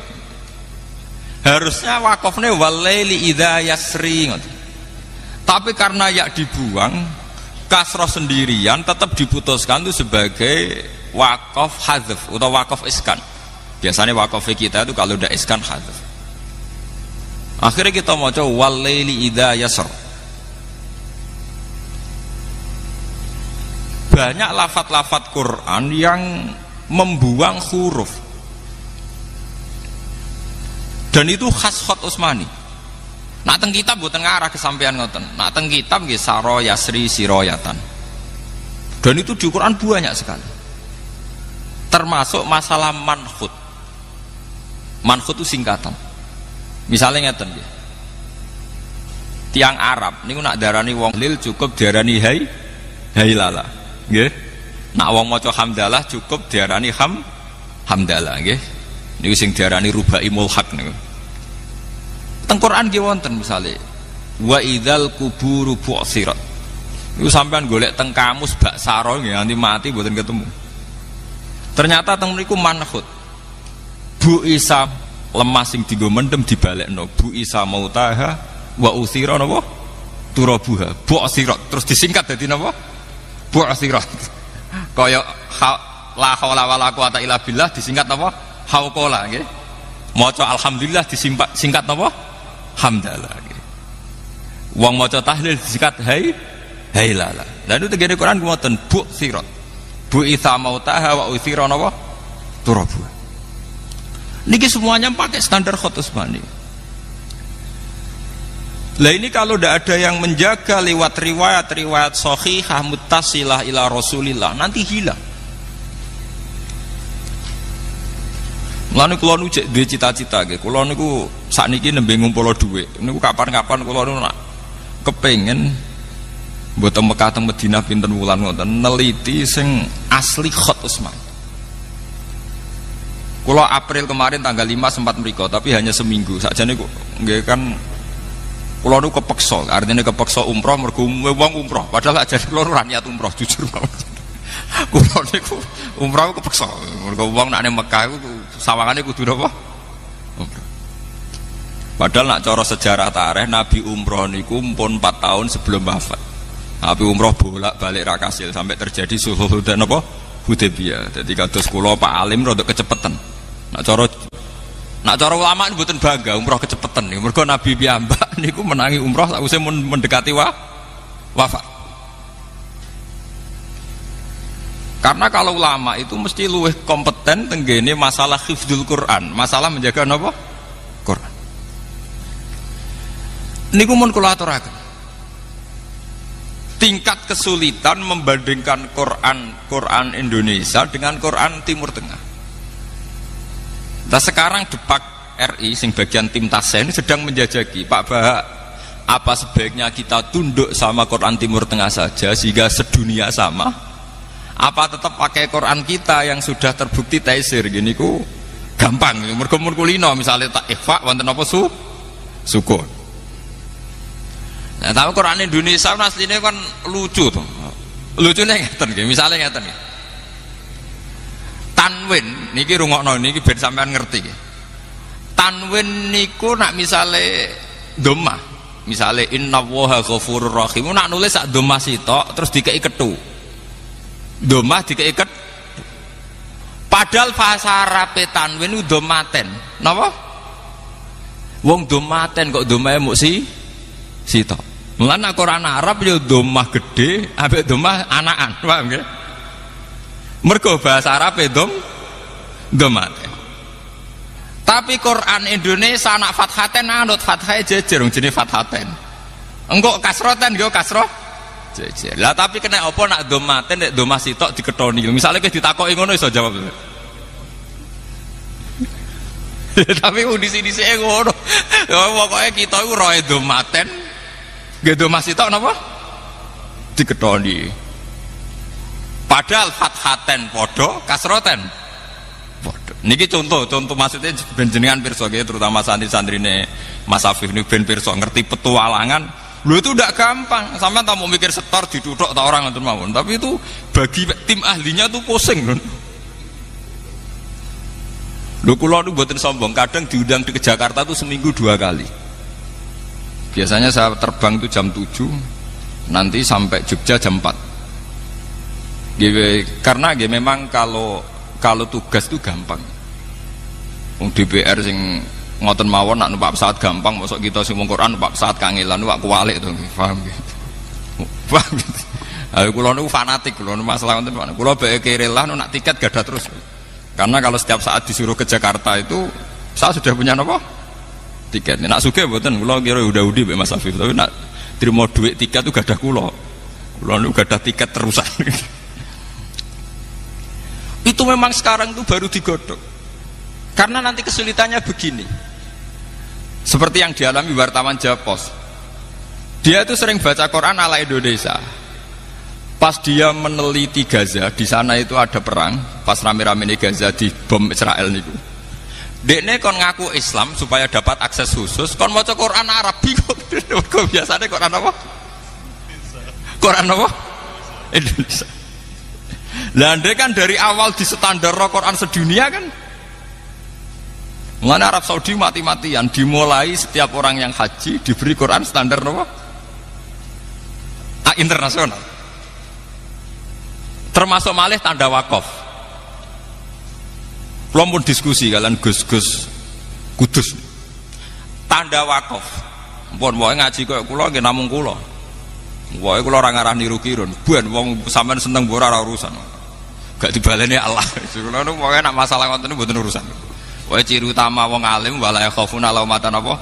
Harusnya wakofnya wal laili idza yasri. Tapi karena ya dibuang, kasroh sendirian tetap diputuskan itu sebagai wakaf hadzf atau wakaf iskan. Biasanya wakaf kita itu kalau udah iskan hadzf. Akhirnya kita mau coba wal-laili idza yasr. Banyak lafat-lafat Quran yang membuang huruf. Dan itu khas Khat Utsmani. Nak teng kitab mboten ngarah kesampean ngoten. Nak teng kitab nggih saro yasri siroyatan. Dan itu di Quran banyak sekali. Termasuk masalah manhut. Manhut itu singkatan. Misalnya ngeten nggih. Tiang Arab niku nak darani wong lil cukup diarani hailala. Nggih. Nak wong maca hamdalah cukup diarani hamdalah nggih. Niku sing diarani rubai mulhaq niku. Teng Quran nggih wonten misale wa idzal kuburu bu'sirat. Niku sampean golek teng kamus bak saro nggih nganti mati mboten ketemu. Ternyata teng mriku manhut. Bu Isa lemah sing dienggo mendem dibalekno. Bu Isa mautaha wa utsira napa? Turabuha. Bu'sirat terus disingkat dadi napa? Bu'sirat. Kaya la haula wala quwata illa billah disingkat napa? Hauqala nggih. Maca alhamdulillah disingkat napa? Hamdalah. Wong maca tahlil disingkat hailala. Lah itu tegene Quran ngoten bu sirat. Bu itsa mautaha wa utsira napa? Turabu. Niki semuanya pakai standar Khat Utsmani. Lah ini kalau tidak ada yang menjaga lewat riwayat-riwayat sahihah muttasilah ila Rasulillah nanti hilang. Mulane kula nu duwe cita-cita nggih. Kula niku sakniki nembe ngumpul dhuwit. Niku kapan-kapan kula nu nak kepengin mboten Mekah teng Madinah pinten wulan ngoten neliti sing asli Khat Utsmani. Kula April kemarin tanggal 5 sempat mriko tapi hanya seminggu. Sakjane kok nggih kan kula nu kepeksa, artinya kepeksa umroh mergo wong umroh. Padahal ajane kula ora niat umroh jujur mawon. Kula niku umroh kepeksa. Mergo wong nek nang Mekah iku sawangane kudu napa? Umroh. Padahal nak cara sejarah tarikh Nabi umroh niku pun 4 tahun sebelum wafat. Nabi umroh bolak-balik ra kasil sampai terjadi sulhul Hudaybiyah. Dadi kados kula Pak Alim rada kecepetan. Nak cara ulama mboten bangga umroh kecepetan niku. Mergo Nabi piyambak niku menangi umroh sakwise mendekati wafat. Karena kalau ulama itu mesti luwih kompeten tenggene masalah hifdzul Quran, masalah menjaga napa? Quran. Niku mun kula aturaken. Tingkat kesulitan membandingkan Quran Indonesia dengan Quran Timur Tengah. Nah sekarang Depak RI sing bagian tim Tasen sedang menjajaki Pak Bahak, apa sebaiknya kita tunduk sama Quran Timur Tengah saja sehingga sedunia sama? Apa tetap pakai Quran kita yang sudah terbukti taisir gini ku gampang mergo kulino misalnya tak ikhfa wonten apa sukun. Nah, tapi Quran Indonesia aslinya kan lucu tuh. Lucunya ngeten nggih, misale ngeten nggih. Tanwin niki rungokno niki ben sampean ngerti nggih. Tanwin niku nak misale dhammah, misale innallaha ghafurur rahim nak nulis sak dhammah sitok terus dikei kethu. Domah dikeiket padahal bahasa Arab tanwin itu domaten napa? Wong domaten kok domahe muk sitok. Mulane Quran Arab ya domah gede ambek domah anakan, paham nggih? Mergo bahasa Arab domaten. Tapi Quran Indonesia anak fathaten anut fathahe jejer wong jenenge fathaten. Engko kasroten yo kasroh jejer. Lah tapi kena apa nak domaten nek domah sitok diketoni. Misale kowe ditakoki ngono iso jawab. Tapi disi-disike ngono. Ya pokoke kita iku roe domaten. Nggih domah sitok napa? Diketoni. Padahal fathaten padha, kasroten padha. Niki contoh maksudnya ben jenengan pirsa nggih terutama santri-santrine Mas Afif niku ben pirsa ngerti petualangan. Lu itu tidak gampang, sampai tak mau mikir setor diduduk tak orang nonton mawon. Tapi itu bagi tim ahlinya tuh pusing kan. Lu kula nu mboten sombong, kadang diundang di Jakarta tuh seminggu 2 kali. Biasanya saya terbang itu jam 7, nanti sampai Jogja jam 4. Karena memang kalau tugas itu gampang. DPR sing ngoten mawon nak numpak pesawat gampang, mosok kita sing wong Quran numpak pesawat kangelan numpak kuwalik to, paham gitu. Paham gitu. Ayo kula niku fanatik kula masalah ngoten. Kula bae kerelah nak tiket gadah terus. Karena kalau setiap saat disuruh ke Jakarta itu saya sudah punya apa? Tiket. Nak sugih mboten kula kira udah-udi mbek Mas Afif, tapi nak trimo duit tiket itu gadah kula. Kula niku gadah tiket terusan. Itu memang sekarang itu baru digodok. Karena nanti kesulitannya begini. Seperti yang dialami wartawan Japos. Dia itu sering baca Quran ala Indonesia. Pas dia meneliti Gaza, di sana itu ada perang, pas rame-rame Gaza di bom Israel niku. Dekne kon ngaku Islam supaya dapat akses khusus, kon maca Quran Arab bingung. Kok biasanya Quran apa? Quran apa? Indonesia. Lah kan dari awal di standar Quran sedunia kan. Mengenai Arab Saudi mati-matian dimulai setiap orang yang haji diberi Quran standar apa? Internasional. Termasuk malih tanda wakaf. Belum pun diskusi kalian Gus Kudus. Tanda wakaf. Pun wae ngaji koyo kula nggih namung kula. Wae kula ora ngarah niru kirun. Ben wong sampean seneng ora urusan. Gak dibaleni Allah. Kula nu pokoke nek masalah ngoten mboten urusan. Wae ciri utama wong alim wala yakhafuna laumatan apa?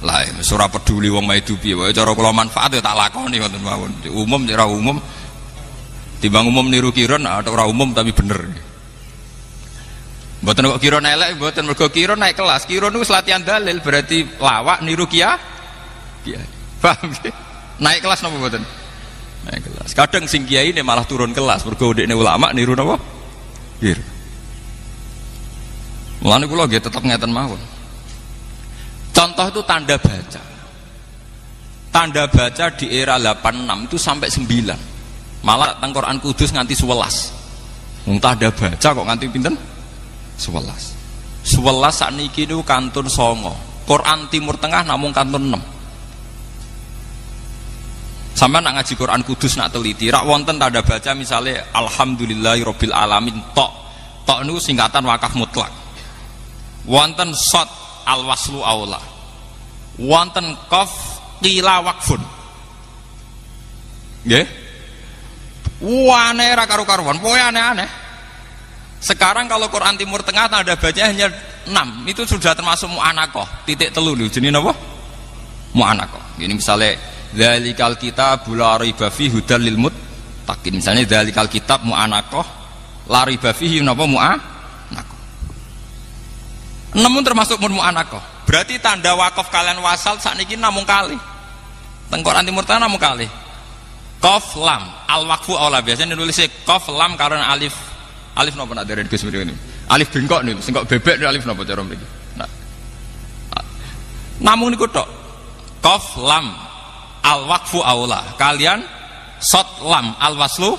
Lah ora peduli wong maidu piye wae cara kula manfaat ya tak lakoni ngoten mawon. Umum ora umum. Timbang umum niru kiron atau ora umum tapi bener. Mboten kok kiron elek, mboten mergo kiron naik kelas. Kiron niku latihan dalil berarti lawak niru kiai. Paham nggih? Naik kelas napa mboten? Naik kelas. Kadang sing kiai ini malah turun kelas mergo dekne ulama niru napa? Kiron. Mulane kula nggih tetep ngeten mawon. Contoh itu tanda baca. Tanda baca di era 86 itu sampai 9. Malah teng Quran Kudus nganti 11. Wong tanda baca kok nganti pinten? 11. 11 sakniki niku kantun 9. Quran Timur Tengah namung kantun 6. Sampeyan nak ngaji Quran Kudus nak teliti, rak wonten tanda baca misalnya alhamdulillahirabbil alamin tok. Tok niku singkatan wakaf mutlak. Wonten shot al-waslu aula. Wonten qaf qila waqfun. Nggih? Aneh ra karu-karuan, pokoknya aneh-aneh. Sekarang kalau Quran Timur Tengah tanda baca hanya 6, itu sudah termasuk mu'anakoh. Titik telu lho, jenis apa? Mu'anakoh. Ini misalnya dzalikal kitabul la raiba fihi hudal lil muttaqin. Misalnya dzalikal kitab mu'anakoh la raiba fihi napa mu'anakoh. 6 termasuk mu'anakoh. Berarti tanda wakaf kalian wasal sakniki namung kali. Teng Quran Timur Tengah namung kali. Qaf lam al waqfu aula biasanya nulisnya qaf lam karena alif napa nak dereng Gus mriki. Alif bengkok niku sing kok bebek niku alif napa cara mriki. Nah. Namung niku tok. Qaf lam al waqfu aula. Kalian shot lam al waslu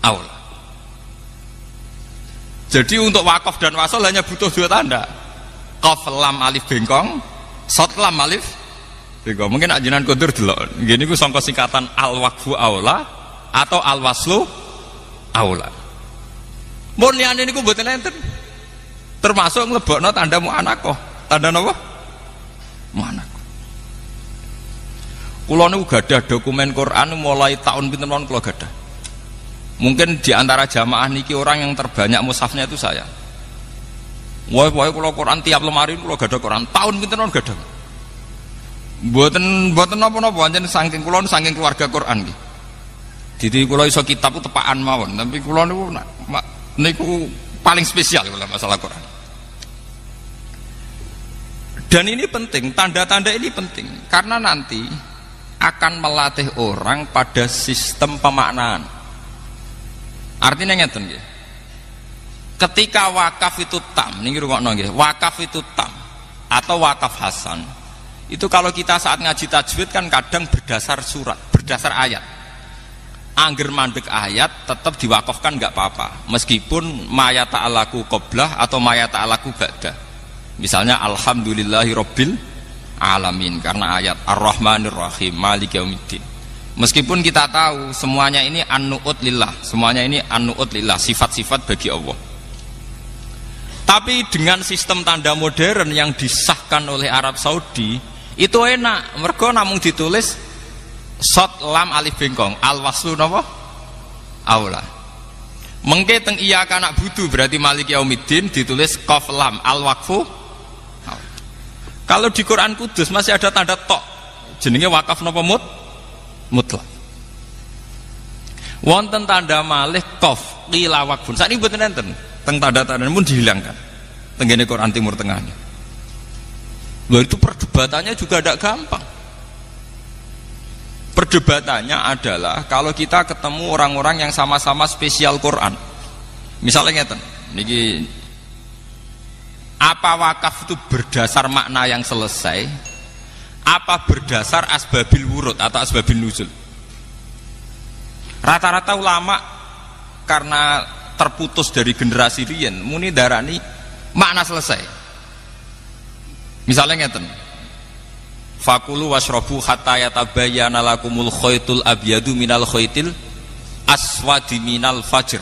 aula. Jadi untuk wakaf dan wasal hanya butuh 2 tanda. Qaf lam alif bengkong, shot lam alif. Mungkin ajinan kodur delok. Gini ku sangka singkatan al-waqfu aula atau al-waslu aula. Mun liyane niku mboten enten. Termasuk nglebokno tanda mu'anakoh. Tanda napa? Mu'anakoh. Kula niku gadah dokumen Quran mulai tahun pinten mawon kula gadah. Mungkin di antara jamaah niki orang yang terbanyak mushafnya itu saya. Wae kula Quran tiap lemari kula gadah Quran tahun pinten mawon gadah. Mboten napa-napa pancen saking kula saking keluarga Quran nggih. Dadi kula iso kitab ku tepakan mawon, tapi kula niku paling spesial kula masalah Quran. Dan ini penting, tanda-tanda ini penting karena nanti akan melatih orang pada sistem pemaknaan. Artinya ngeten nggih. Ketika wakaf itu tam, niki rungokno nggih, wakaf itu tam atau wakaf hasan. Itu kalau kita saat ngaji tajwid kan kadang berdasar surat, berdasar ayat. Angger mandek ayat tetap diwakafkan nggak apa-apa, meskipun maya ta'alaku qoblah atau maya ta'alaku ba'dah. Misalnya alhamdulillahirabbil alamin, karena ayat Ar-Rahmanir Rahim Maliki Yaumiddin. Meskipun kita tahu semuanya ini an-nu'ut lillah, semuanya ini an-nu'ut lillah, sifat-sifat bagi Allah. Tapi dengan sistem tanda modern yang disahkan oleh Arab Saudi itu enak, mergo namung ditulis shot lam alif bengkong al waslu napa aula. Mengke teng iya kana budu berarti Maliki Yaumiddin ditulis qaf lam al waqfu. Kalau di Quran Kudus masih ada tanda tok, jenenge wakaf napa mutlak. Wonten tanda malih qaf qila waqfun. Sakniki mboten enten. Teng tanda-tanda pun dihilangkan. Tenggene Quran Timur Tengahnya. Loh, itu perdebatannya juga tidak gampang. Perdebatannya adalah kalau kita ketemu orang-orang yang sama-sama spesial Quran. Misalnya ngeten, niki apa wakaf itu berdasar makna yang selesai, apa berdasar asbabil wurud atau asbabil nuzul. Rata-rata ulama karena terputus dari generasi riyen muni darani makna selesai. Misalnya ngeten, fakulu washrobu hatta yatabayyana lakumul khaytul abyadu minal khaytil aswadi minal fajr.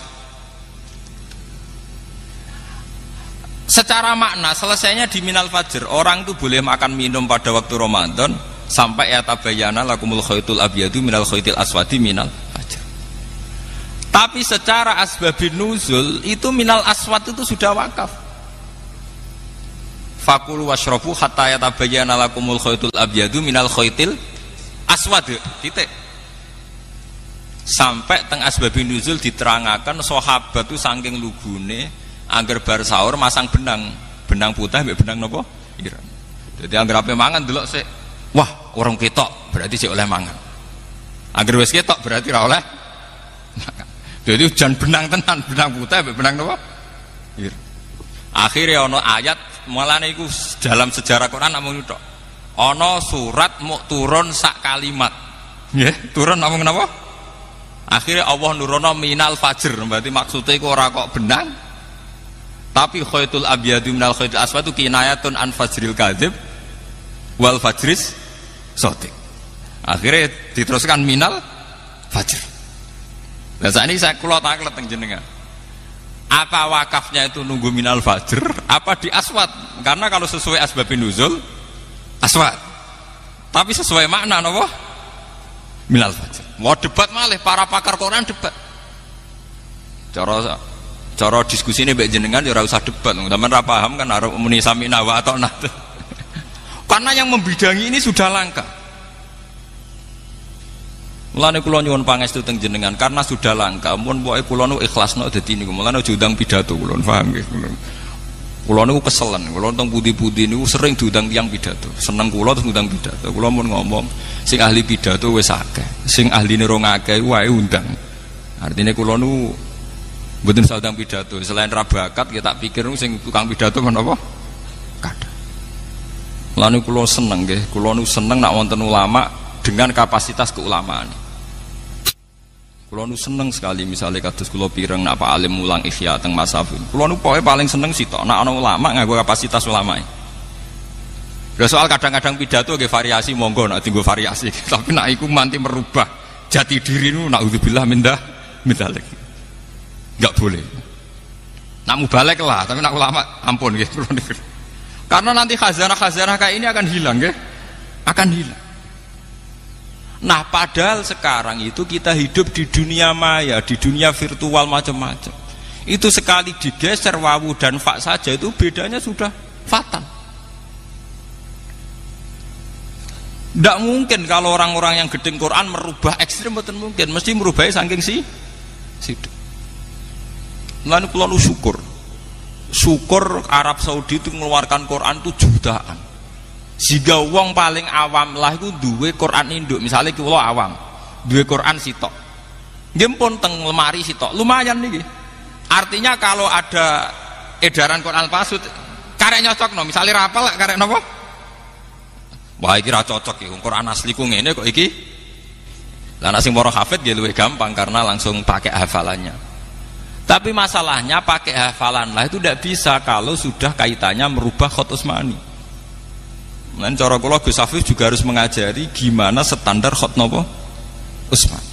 Secara makna selesainya di minal fajr. Orang itu boleh makan minum pada waktu Ramadan sampai yatabayyana lakumul khaytul abyadu minal khaytil aswadi minal fajr. Tapi secara asbabin nuzul itu minal aswad itu sudah wakaf. Fakulu washrobu hatta yatabayyana lakumul khaytul abyadu minal khaytil aswad titik. Sampai teng asbabin nuzul diterangakan sahabat itu saking lugune angger bar sahur masang benang putih mbek benang napa ireng. Dadi angger ape mangan delok sik, wah orang ketok berarti sik oleh mangan. Angger wis ketok berarti ora oleh makan. Jadi hujan benang tenan, benang putih mbek benang napa ireng. Akhirnya ono ayat mulane iku dalam sejarah Quran namung tok. Ono surat mau turun sak kalimat. Nggih, turun namung napa? Akhirnya Allah nurono minal fajr, berarti maksudnya iku ora kok benang. Tapi khaytul abyadu minal khaytil aswad itu kinayatun an fajril kadzib wal fajris shadiq. Akhirnya diteruskan minal fajr. Lah sakniki saya kula taklet teng jenengan. Apa wakafnya itu nunggu minal fajr apa di aswad? Karena kalau sesuai asbabin nuzul aswad, tapi sesuai makna napa minal fajr. Mau debat malih para pakar Quran debat. Cara diskusi ini mbek jenengan ya ora usah debat, sampean ora paham kan arep muni samina wa ata'na. Karena yang membidangi ini sudah langka. Mulane kula nyuwun pangestu teng jenengan karena sudah langka, mun pokoke kula nu ikhlasno dadi niku. Mulane aja ndang pidato kula, paham nggih. Kula niku keselen, kula teng pundi-pundi niku sering diundang tiyang pidato. Seneng kula terus ngundang pidato. Kula mun ngomong, sing ahli pidato wis akeh, sing ahline rong akeh wae undang. Artine kula nu mboten saudang pidato. Selain ra bakat kita pikir sing tukang pidato menapa? Kadang. Mulane kula seneng nggih, kula nu seneng nek wonten ulama dengan kapasitas keulamaan. Kulo nu seneng sekali misalnya kados kulo pireng nak Pak Alim mulang Ihya teng Masafin. Kulo nu pokoke paling seneng sitok nak ana ulama nganggo kapasitas ulama. Lha soal kadang-kadang pidato nggih variasi monggo nak dienggo variasi. Tapi nak iku manti merubah jati diri nu naudzubillah mindah lagi. Enggak boleh. Nak mubalek lah, tapi nak ulama ampun nggih. Karena nanti khazanah-khazanah kayak ini akan hilang nggih. Akan hilang. Nah padahal sekarang itu kita hidup di dunia maya, di dunia virtual macam-macam. Itu sekali digeser wawu dan fa saja itu bedanya sudah fatal. Tidak mungkin kalau orang-orang yang gedeng Quran merubah ekstrim, betul mungkin. Mesti merubahnya saking situ. Lalu kalau syukur Arab Saudi itu mengeluarkan Quran itu jutaan. Jika wong paling awam lah itu duwe Quran induk, misalnya kula awam duwe Quran sitok, nggih pun teng lemari sitok lumayan niki. Artinya kalau ada edaran Quran palsu karek nyocok no, misalnya rapal karek napa, wah iki ra cocok iki Quran asli ku ngene kok iki. Lah nek sing para hafid nggih luwih gampang karena langsung pakai hafalannya. Tapi masalahnya pakai hafalan lah itu tidak bisa kalau sudah kaitannya merubah khot usmani. Nah, cara kula Gus Afif juga harus mengajari gimana standar khot napa Utsman.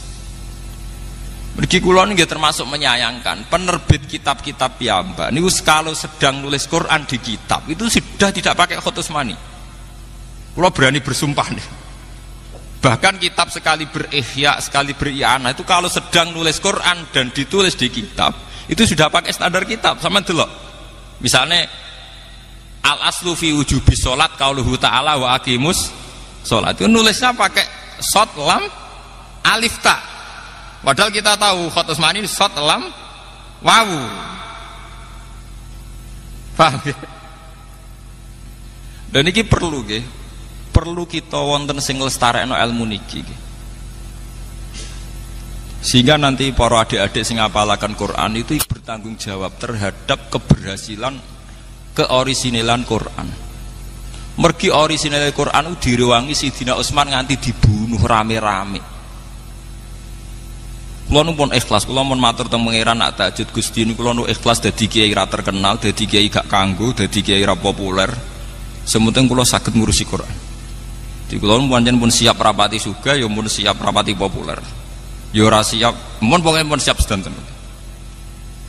Mergi kula nggih termasuk menyayangkan penerbit kitab-kitab piyambak niku kalau sedang nulis Quran di kitab itu sudah tidak pakai khot Utsmani. Kula berani bersumpah nih. Bahkan kitab sekali berihya, sekali beri'anah itu kalau sedang nulis Quran dan ditulis di kitab itu sudah pakai standar kitab. Sama delok. Misalnya al aslu fi wujubi sholat qauluhu ta'ala wa aqimus sholat itu nulisnya pakai shot lam alif ta, padahal kita tahu khot Utsmani shot lam wawu. Paham ya? Dan ini perlu nggih, perlu kita wonten sing lestarekno ilmu niki nggih. Sehingga nanti para adik-adik sing ngapalaken Quran itu bertanggung jawab terhadap keberhasilan keorisinalan Quran. Mergi orisinal Quran direwangi Sidina Utsman nganti dibunuh rame-rame. Kula nu pun ikhlas, kula mun matur teng pangeran nak tahajud Gusti niku kula nu ikhlas dadi kiai ra terkenal, dadi kiai gak kanggo, dadi kiai ra populer. Sementing kula saged ngurusi Quran. Di kula pancen pun siap rapati sugih ya mun siap rapati populer. Ya ora siap, mun pokoke pun siap sedanten.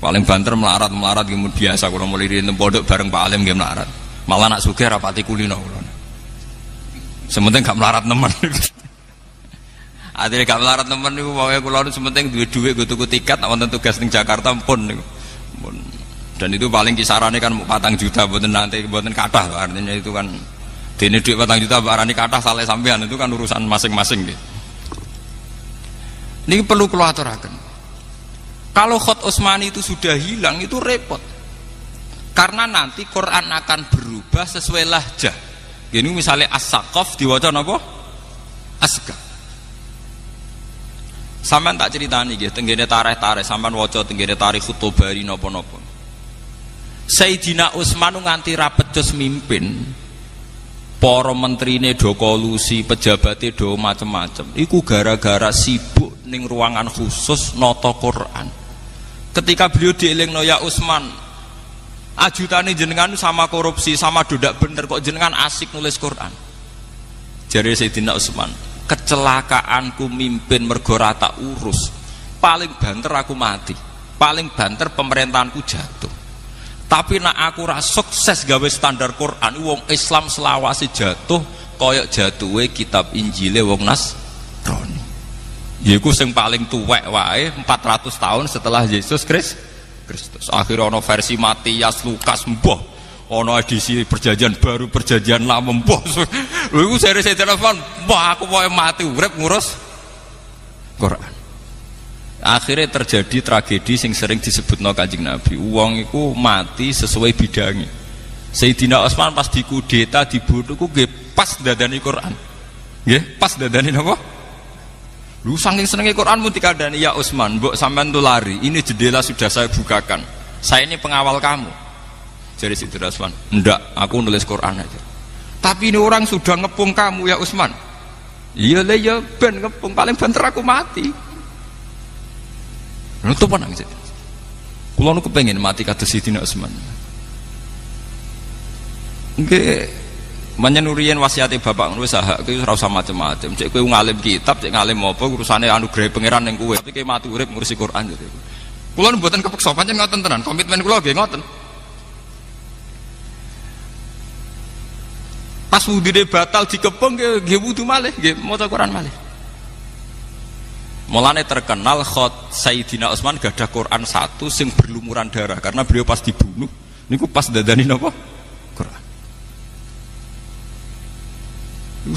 Paling banter melarat gimana biasa kalau mulai di pondok bareng Pak Alim game melarat. Malah nak sugih rapati kulino. Sementing gak melarat teman. Akhirnya gak melarat teman niku pokoke kula sementing duwe-duwe go tuku tiket wonten tugas ning Jakarta pun niku. Dan itu paling kisarannya kan 4 juta mboten nanti mboten kathah artinya itu kan dene dhuwit 4 juta barani kathah saleh sampean itu kan urusan masing-masing nggih. Niki perlu kula aturaken. Kalau khot Utsmani itu sudah hilang itu repot. Karena nanti Quran akan berubah sesuai lahjah. Ini misalnya as-saqaf diwaca napa? Asqa. Sampeyan tak critani nggih tenggene tarikh-tarikh sampeyan waca tenggene tarikh Khutobari napa-napa. Sayyidina Utsman nganti ra pecus mimpin. Para menterine do kolusi, pejabate do macem-macem. Iku gara-gara sibuk ning ruangan khusus nata Quran. Ketika beliau dielingno ya Utsman, ajutane jenengan sama korupsi, sama dodak bener kok jenengan asik nulis Quran. Jare Sayyidina Utsman, kecelakaanku mimpin mergo ra tak urus. Paling banter aku mati. Paling banter pemerintahanku jatuh. Tapi nak aku ra sukses gawe standar Quran, wong Islam selawase jatuh koyok jatuhe kitab Injile wong Nasrani. Yaiku sing paling tuwek wae 400 tahun setelah Yesus Kristus. Akhirnya ana versi Matias, Lukas, mbah. Ana edisi perjanjian baru, perjanjian lama, mbah. Lha iku seri telepon, mbah aku pokoke mati urip ngurus Quran. Akhirnya terjadi tragedi sing sering disebutno Kanjeng Nabi. Wong iku mati sesuai bidangi. Sayyidina Utsman pas dikudeta dibunuh ku nggih pas dadani Quran. Nggih, pas dadani napa? Lu saking senengnya Quran pun dikandani ya Utsman, mbok sampean tuh lari, ini jendela sudah saya bukakan. Saya ini pengawal kamu. Jadi Sayyidina Utsman, ndak, aku nulis Quran aja. Tapi ini orang sudah ngepung kamu ya Utsman. Iya lah ya ben ngepung, paling banter aku mati. Nutup nangis. Kula nu kepengin mati kados Sayyidina Utsman. Nggih. Menyenurian wasiate bapak ngono wis hak kuwi ora usah macem-macem. Cek kowe ngalim kitab, cek ngalim apa urusane anugerah pangeran ning kowe. Tapi kowe mati urip ngurusi Quran gitu. Kula mboten kepeksa pancen ngoten tenan. Komitmen kula nggih ngoten. Pas wudune batal dikepung nggih wudu malih, nggih maca Quran malih. Mulane terkenal khot Sayyidina Utsman gadah Quran 1 sing berlumuran darah karena beliau pas dibunuh niku pas dadani napa? Quran.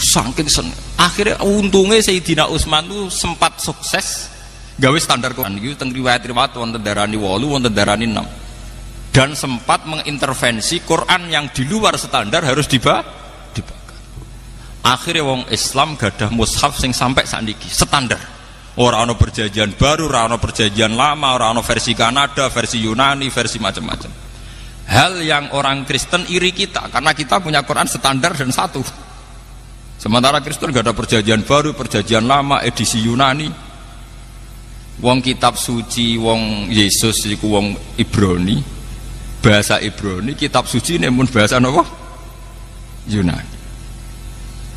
Saking seneng. Akhirnya untungnya Sayyidina Utsman itu sempat sukses gawe standar Quran iki teng riwayat-riwayat wonten darani 8 wonten darani 6 dan sempat mengintervensi Quran yang di luar standar harus dibakar. Akhirnya wong Islam gadah mushaf sing sampai sakniki standar. Ora ana perjanjian baru, ora ana perjanjian lama, ora ana versi Kanada, versi Yunani, versi macam-macam. Hal yang orang Kristen iri kita karena kita punya Quran standar dan satu. Sementara Kristen gak ada perjanjian baru, perjanjian lama, edisi Yunani. Wong kitab suci, wong Yesus iku wong Ibrani, bahasa Ibrani, kitab suci ini mun bahasa apa? Yunani.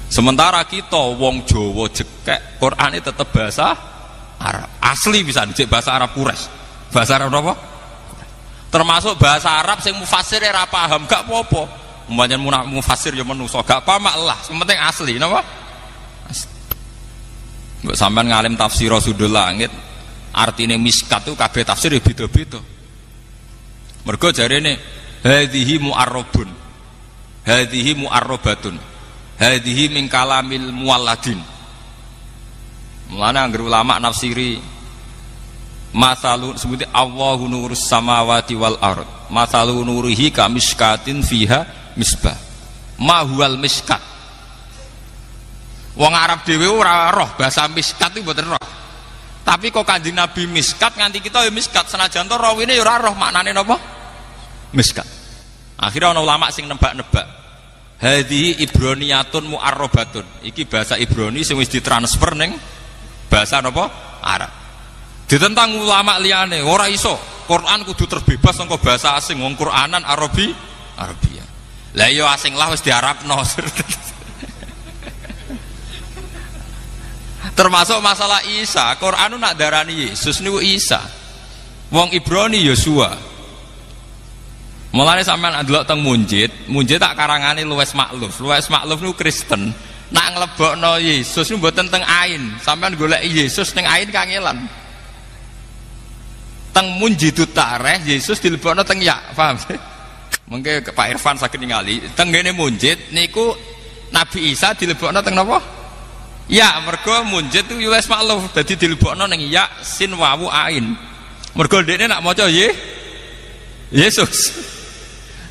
Sementara kita wong Jawa jekek, Qur'ane tetep bahasa Arab. Asli bisa dicek bahasa Arab Quraisy. Bahasa Arab apa? Termasuk bahasa Arab sing mufassir ora paham, gak apa-apa. Umpamane mufassir ya manusa, gak paham lah, sing penting asli, napa? Mbok sampean ngalim tafsir Sudul Langit, artine miskat itu kabeh tafsir ya beda-beda. Mergo jarene hadhihi mu'arrabun. Hadhihi mu'arrabatun. Hadhihi min kalamil mualladin. Mulane anggere ulama nafsiri masalun sebuti Allahu nurus samawati wal ard. Masalun nurihi kamiskatin fiha misbah. Ma huwal miskat. Wong Arab dhewe ora roh bahasa miskat itu mboten roh. Tapi kok Kanjeng Nabi miskat nganti kita ya miskat senajan to rawine ya ora roh maknane napa? Miskat. Akhirnya ana ulama sing nebak-nebak. Hadhihi ibroniyatun mu'arrabatun. Iki bahasa Ibrani sing wis ditransfer ning bahasa napa? Arab. Ditentang ulama liyane, ora iso. Quran kudu terbebas saka bahasa asing, wong Quranan Arabia. Lah ya asing lah wis diarabno. Termasuk masalah Isa, Quran nak darani Yesus niku Isa. Wong Ibrani Yosua. Mulane sampean ndelok teng Munjid tak karangane Luwes Makluf. Luwes Makluf niku Kristen. Nak nglebokno Yesus niku mboten teng Ain. Sampean golek Yesus ning Ain kangelan. Teng Munjidut Tareh Yesus dilebokno teng Ya, paham? Mengke Pak Irfan saged ningali, teng ngene Munjid niku Nabi Isa dilebokno teng napa? Ya, mergo Munjid itu Luwes Makluf, dadi dilebokno ning Ya sin wawu Ain. Mergo dekne nak maca Yesus.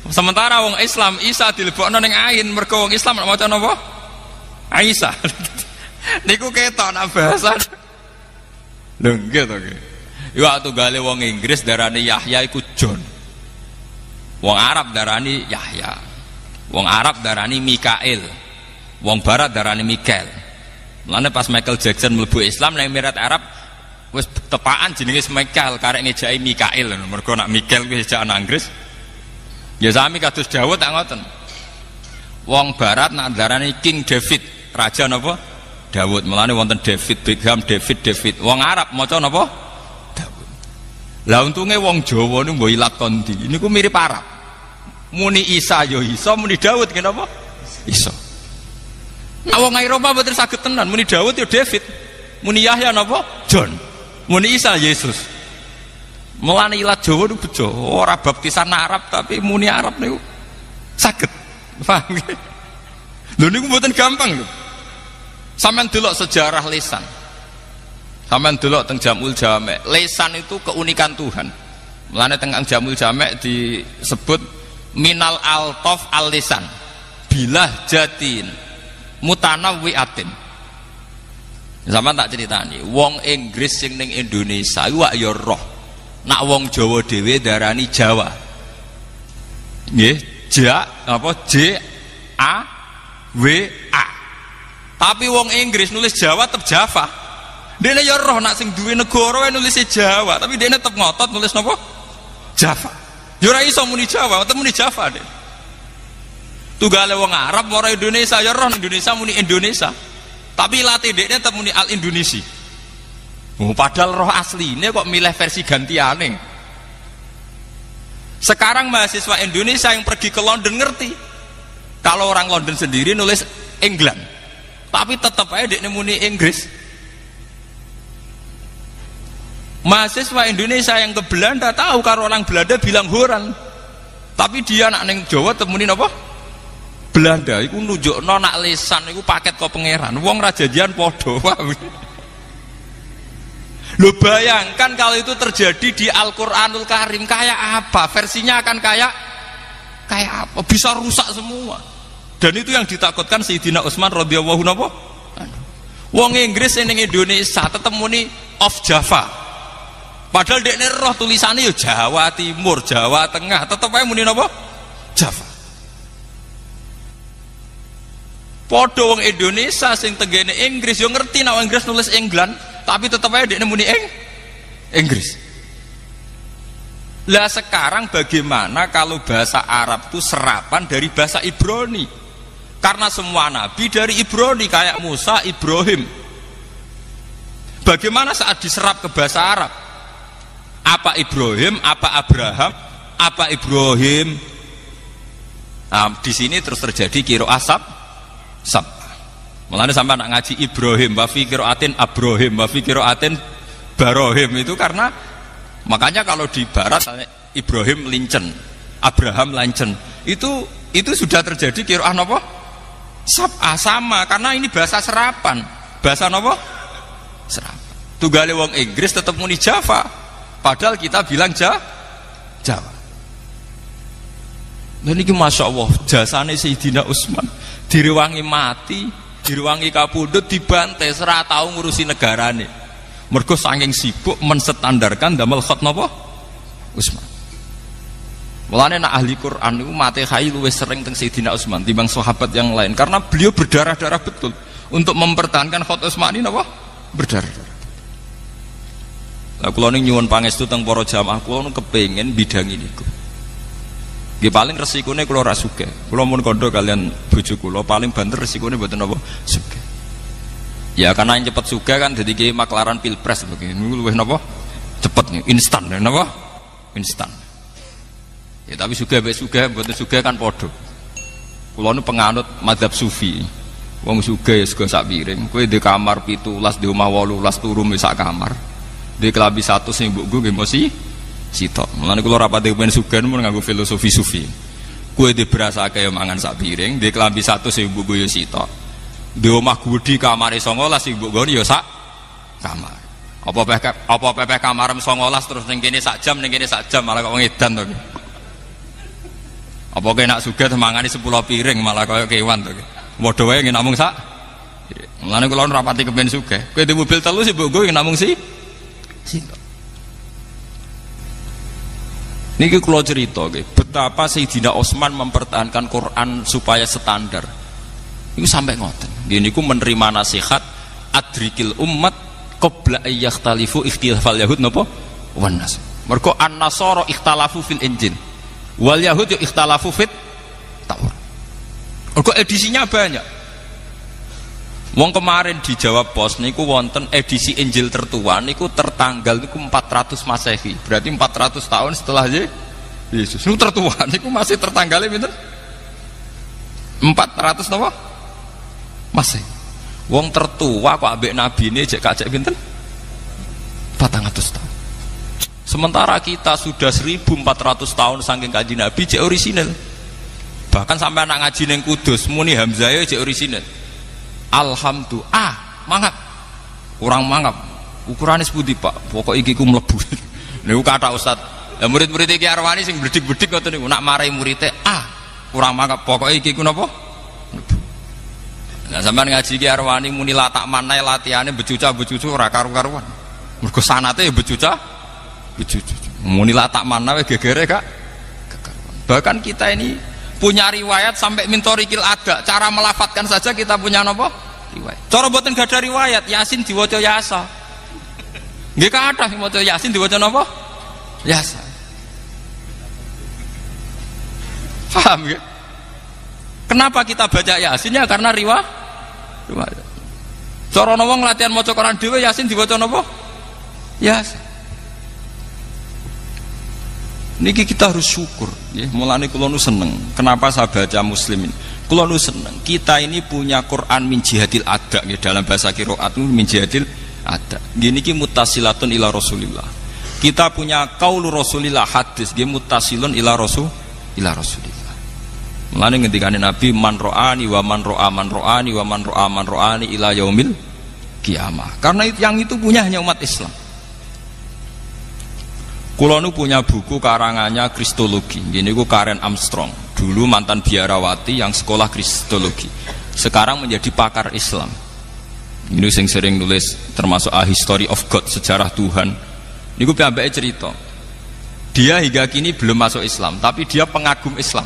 Sementara wong Islam Isa dilebokno ning Ain, mergo wong Islam nak maca napa? Aisyah. Niku ketok nak bahasa. Lho nggih to nggih. Yo waktu gale wong Inggris darani Yahya iku John. Wong Arab darani Yahya. Wong Arab darani Mikail. Wong Barat darani Mikael. Mulane pas Michael Jackson mlebu Islam nang Emirat Arab wis tepaan jenenge Mikael karek ngejaki Mikail mergo nak Mikael kuwi ejakan Inggris. Ya sami kados Dawud tak ngoten. Wong Barat nak darani King David, raja napa? Dawud. Mulane wonten David Beckham, David. Wong Arab maca napa? Dawud. Lah untunge wong Jawa niku mbok ilat kondi. Niku mirip Arab. Muni Isa ya Isa, muni Dawud kenapa? Isa. Nah wong Eropa mboten saged tenan, muni Dawud ya David. Muni Yahya napa? John. Muni Isa Yesus. Mulane ilat Jawa niku bejo, ora baptisan Arab tapi muni Arab niku saged. Paham nggih? Lho niku mboten gampang lho. Sampeyan delok sejarah lisan. Sampeyan delok teng Jamul Jamek. Lisan itu keunikan Tuhan. Mulane teng Jamul Jamek disebut minal altaf al-lisan. Bilah jatin mutanawwi'atin. Sampeyan tak critani, wong Inggris sing ning Indonesia iku wak ya roh. Nak wong Jawa dhewe darani Jawa. Nggih. J A W A. Tapi wong Inggris nulis Jawa tetep Java. Dene ya roh nak sing duwe negara wae nulis Jawa, tapi dene tetep ngotot nulis napa? Java. Ya ora iso muni Jawa, tetep muni Java deh. Tunggale wong Arab ora Indonesia ya roh Indonesia muni Indonesia. Tapi latih dekne tetep muni Al Indonesi. Padahal roh asline kok milih versi gantiane. Sekarang mahasiswa Indonesia yang pergi ke London ngerti kalau orang London sendiri nulis England, tapi tetap aja dia muni Inggris. Mahasiswa Indonesia yang ke Belanda tahu kalau orang Belanda bilang Horan, tapi dia nak neng Jawa temuni apa? Belanda. Iku nunjukno nak lisan, iku paket kok pangeran. Wong rajajian podo. Lo bayangkan kalau itu terjadi di Al-Quranul Karim, kayak apa? Versinya akan kayak apa? Bisa rusak semua. Dan itu yang ditakutkan Sayyidina Utsman radhiyallahu anhu. Wong Inggris ning Indonesia tetep muni of Java. Padahal dekne roh tulisannya ya Jawa Timur, Jawa Tengah, tetep ae muni napa? Java. Padha wong Indonesia sing tenggene Inggris yo ngerti nek Inggris nulis England, tapi tetep aja dia muni Inggris. Lah sekarang bagaimana kalau bahasa Arab itu serapan dari bahasa Ibrani? Karena semua nabi dari Ibrani, kayak Musa, Ibrahim. Bagaimana saat diserap ke bahasa Arab? Apa Ibrahim, apa Abraham, apa Ibrahim? Nah, di sini terus terjadi qiraah sab. Mulane sampai anak ngaji Ibrahim, wa fi qiraatin Abrahim, wa fi qiraatin Barohim, itu karena makanya kalau di barat Ibrahim lincen, Abraham lancen, itu sudah terjadi qiraah napa? Sab'ah, sama, karena ini bahasa serapan. Bahasa napa? Serapan. Tunggale wong Inggris tetap muni Java, padahal kita bilang Jawa. Dan ini masya Allah jasane Sayyidina Utsman, direwangi mati, direwangi kapundhut, dibantai, ora tau ngurusi negarane. Mergo saking sibuk menstandarkan damel khat napa? Utsman. Mulane nak ahli Quran niku mate khai luwih sering teng Sayyidina Utsman timbang sahabat yang lain, karena beliau berdarah-darah betul untuk mempertahankan khat Utsmani napa? Berdarah-darah. Lah kula ning nyuwun pangestu teng para jamaah kula kepengin bidangi niku. Nggih paling resikone kula ora sugih. Kula mun kandha kalian bojo kula paling banter resikone mboten napa? Sugih. Ya karena yang cepet sugih kan dadi ki maklaran pilpres begini niku luwih napa? Cepet nih, instan napa? Instan. Ya tapi sugih mbek sugih mboten sugih kan padha. Kula nu penganut mazhab sufi. Wong sugih ya sego sak piring. Kowe di kamar 17, di omah 18 turu sak kamar. Di kelabi 1 sing mbokku nggih mesti sitok. Mulane kula rapati ben sugih mun nganggo filosofi sufi. Kowe di berasake ya mangan sak piring, di kelabi 1 sing mbokku ya sitok. Di omah gudi kamare 19 sing mbokku ya sak kamar. Apa pepeh kamar 19 terus ning kene sak jam, ning kene sak jam malah kok ngedan to. Apa kowe nak sugih mangani 10 piring malah kaya kewan to. Padha wae nggih namung sak. Mulane kula rapati kepen sugih. Kowe di mobil 3 sing mbokku nggih namung niki kula cerita betapa Sayyidina Utsman mempertahankan Quran supaya standar. Niku sampai ngoten. Niku menerima nasihat adrikil ummat qabla ayyakhtalifu ikhtilafal yahud napa? Wan nas. Mergo an-nasara ikhtalafu fil injil. Wal yahud ikhtalafu fit Taurat. Mergo edisinya banyak. Wong kemarin di Jawa Pos niku wonten edisi Injil tertua niku tertanggal niku 400 Masehi. Berarti 400 tahun setelah Yesus. Niku tertua niku masih tertanggalnya pinten? 400 napa? Masehi. Wong tertua kok ambek nabi ini jek kacek pinten? 400 tahun. Sementara kita sudah 1400 tahun saking kanjeng Nabi jek orisinal. Bahkan sampai anak ngaji ning Kudus muni Hamzah jek orisinal. Alhamdulillah, mangap. Kurang mangap. Ukurane sepundi, Pak? Pokok iki ku mlebu. Niku kata Ustaz. Lah murid-murid iki Arwani sing bledik-bledik ngoten niku nak marai murite, kurang mangap. Pokok iki ku napa? Mlebu. Lah sampean ngaji iki Arwani muni latak manai latihane becuca-becucu ora karu-karuan. Mergo sanate ya becuca. Muni latak manai gegere Kak. Bahkan kita ini punya riwayat sampai mintorikil ada, cara melafatkan saja kita punya nopo riwayat. Cara buatan gak ada riwayat, Yasin diwaca Yasa. Nggih kathah sing maca Yasin diwaca nopo? Yasa. Paham ya? Kenapa kita baca Yasin ya karena riwayat. Cara wong latihan maca Quran dhewe Yasin diwaca nopo? Yasa. Niki kita harus syukur, ya. Mulane kula nu seneng. Kenapa saya baca Muslimin? Kula nu seneng. Kita ini punya Quran min jihadil ada, ya. Dalam bahasa qiraat min jihadil ada. Gini ki muttasilatun ila Rasulillah. Kita punya qaulu Rasulillah hadis, dia muttasilun ila Rasulillah. Mulane ngendikane Nabi man ro'ani wa man ro'a man ro'ani wa man ro'a man ro'ani ila yaumil kiamah. Karena yang itu punya hanya umat Islam. Kulo nu punya buku karangannya Kristologi. Ini ku Karen Armstrong. Dulu mantan biarawati yang sekolah Kristologi. Sekarang menjadi pakar Islam. Ini sing sering nulis termasuk A History of God, sejarah Tuhan. Ini ku piyambake cerita. Dia hingga kini belum masuk Islam, tapi dia pengagum Islam.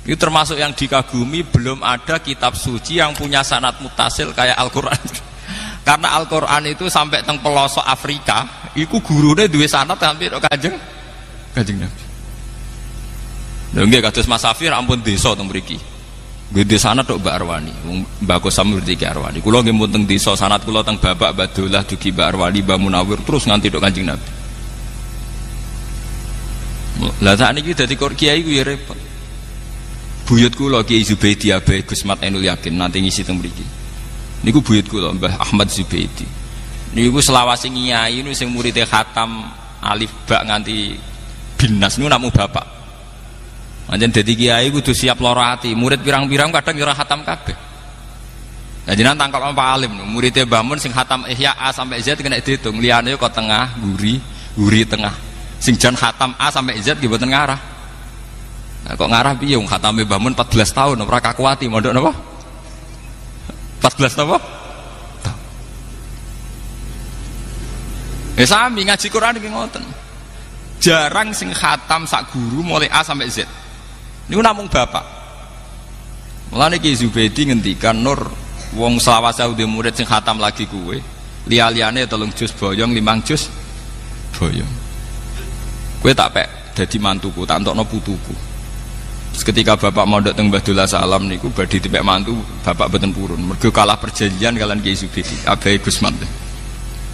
Itu termasuk yang dikagumi, belum ada kitab suci yang punya sanad mutasil kayak Al-Quran. Karena Al-Quran itu sampai teng pelosok Afrika, iku gurune duwe sanad hampir kanjeng Nabi. Lha nggih kados Mas Safir ampun desa teng mriki. Gede sanad tok Mbak Arwani, Mbak Kosam ngerti Ki Arwani. Kula nggih mun teng desa sanad kula teng Bapak Badullah dugi Mbak Arwani, Mbak Munawir terus nganti tok Kanjeng Nabi. Lah sakniki dadi kiai ku ya repot. Buyut kula Kiai Zubaidi Abai Gusmat Ainul Yakin nanti ngisi teng mriki. Niku buyut kula Mbah Ahmad Zubaidi. Niku selawase nyai niku sing muridé khatam alif ba nganti binas niku namung bapak. Pancen dadi kiai kudu siap lara ati, murid pirang-pirang kadang ora khatam kabeh. Lah jenengan tangkap Pak Alim muridé Mbah Mun sing khatam Ihya A sampai Z kena diitung, liyane kok tengah, guri tengah. Sing jan khatam A sampai Z nggih mboten ngarah. Nah, kok ngarah piye wong khatame Mbah Mun 14 tahun ora kakuati mondok napa? 14 napa? Sami ngaji Quran iki ngoten. Jarang sing khatam sak guru mulai A sampai Z. Niku namung bapak. Mulane Ki Zubaidi ngendikan Nur wong selawase udah murid sing khatam lagi kuwe. Liya-liyane 3 juz boyong 5 juz boyong. Kowe tak pek dadi mantuku, tak entokno putuku. Terus ketika bapak mondok teng Badullah Salam niku badhe dipek mantu, bapak boten purun. Mergo kalah perjanjian kalian Ki Zubaidi, Abai Gusmat.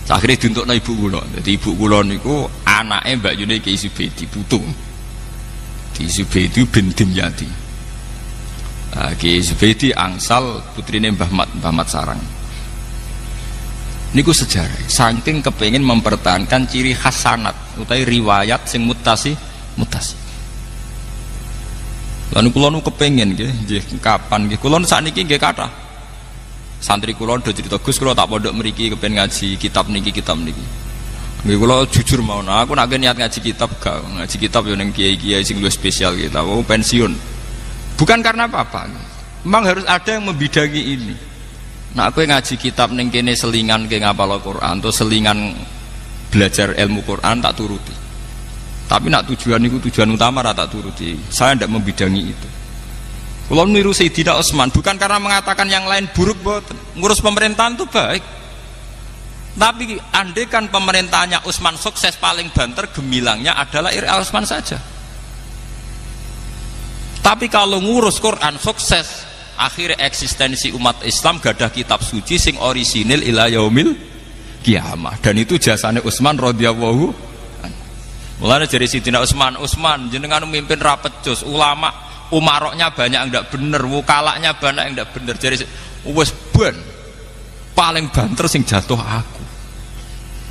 Akhirnya diuntukna ibu kula. Dadi ibu kula niku anake Mbak Yuni Ki Zubaidi putu. Ki Zubaidi bin Dimyati. Ki Zubaidi angsal putrine Mbah Mat Sarang. Niku sejarah. Saking kepengin mempertahankan ciri khas sanad utawi riwayat sing mutasi. Lan kula nu kepengin nggih kapan nggih kula sakniki nggih kathah. Santri kula do cerita Gus kula tak pondok mriki kepen ngaji kitab niki. Nggih kula jujur mawon aku nek niat ngaji kitab gak ngaji kitab yo ning kiai-kiai sing luwih spesial kita pensiun. Bukan karena apa-apa. Memang harus ada yang membidangi ini. Nah aku ngaji kitab ning kene selingan ke ngapal Quran atau selingan belajar ilmu Quran tak turuti. Tapi nak tujuan itu tujuan utama tak turuti. Saya tidak membidangi itu. Kalau niru Sayyidina Utsman bukan karena mengatakan yang lain buruk, boten. Ngurus pemerintahan itu baik. Tapi andaikan pemerintahnya Utsman sukses paling banter gemilangnya adalah Utsman saja. Tapi kalau ngurus Quran sukses, akhirnya eksistensi umat Islam gadah kitab suci sing orisinil ila yaumil kiamah. Dan itu jasane Utsman radhiyallahu anhu. Mulane dari Sayyidina Utsman jenengan memimpin rapet jos ulama umaroknya banyak yang tidak bener, wukalaknya banyak yang tidak bener. Jadi wes ben paling banter sing jatuh aku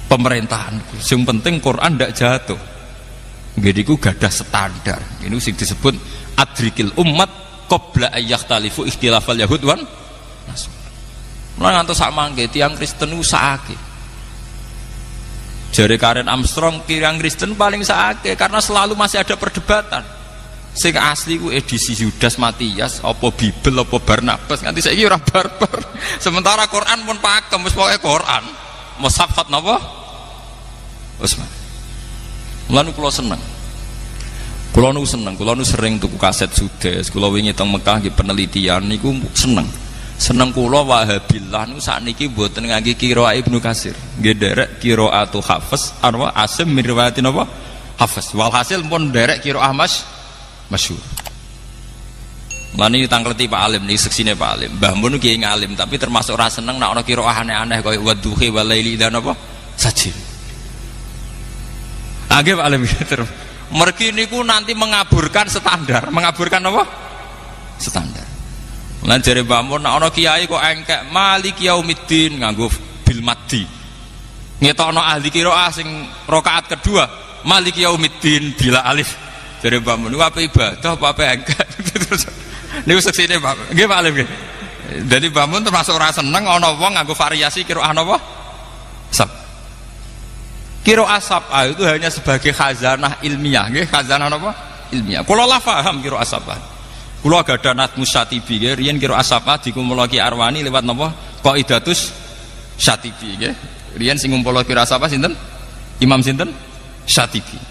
pemerintahanku. Sing penting Quran tidak jatuh. Gediku gadah standar. Ini sing disebut adrikil umat qabla ayyakhtalifu ikhtilafal yahud wan nasrani. Mulane ngantos sak mangke tiyang Kristen usahake. Jare Karen Armstrong tiyang Kristen paling sakake karena selalu masih ada perdebatan. Sing asli ku edisi Yudas Matias apa Bibel apa Barnabas nganti saiki ora barbar. Sementara Quran pun pakem wis pokoke Quran. Mushaf khat napa? Utsman. Mulane kula seneng. Kula nu seneng, kula nu sering tuku kaset Sudes. Kula wingi teng Mekah nggih penelitian niku seneng. Seneng kula Wahabillah niku sakniki mboten ngangge qiraah Ibnu Katsir. Nggih derek qiraatu Hafiz arwa Asim min riwayatin apa? Hafiz. Walhasil pun derek qiraah masyhur. Mane tangkleti Pak Alim niki seksine Pak Alim. Mbah Mun kiai ngalim tapi termasuk ora seneng nek ana qiraah aneh-aneh kaya wadduhi walaili dan apa? Sajil. Nggih Pak Alim terus. Mergi niku nanti mengaburkan standar. Mengaburkan apa? Standar. Lan jare Mbah Mun nek ana kiai kok engkek Maliki Yaumiddin nganggo bil maddi. Ngetokno ahli qiraah sing rakaat kedua Maliki Yaumiddin bila alif. Jare Mbah Mun niku apa ibadah apa engkek. Niku seksine Pak. Nggih Pak Alim nggih. Dadi Mbah Mun termasuk ora seneng ana wong nganggo variasi qiraah napa? Sab. Qiraah sab'ah itu hanya sebagai khazanah ilmiah, nggih, khazanah napa? Ilmiah. Kula la paham qiraah sab'ah. Kula gadah Nadmus Syatibi nggih, riyen qiraah sab'ah dikumpulna Ki Arwani lewat napa? Qaidatus Syatibi nggih. Riyen sing ngumpulna qiraah sab'ah sinten? Imam sinten? Syatibi.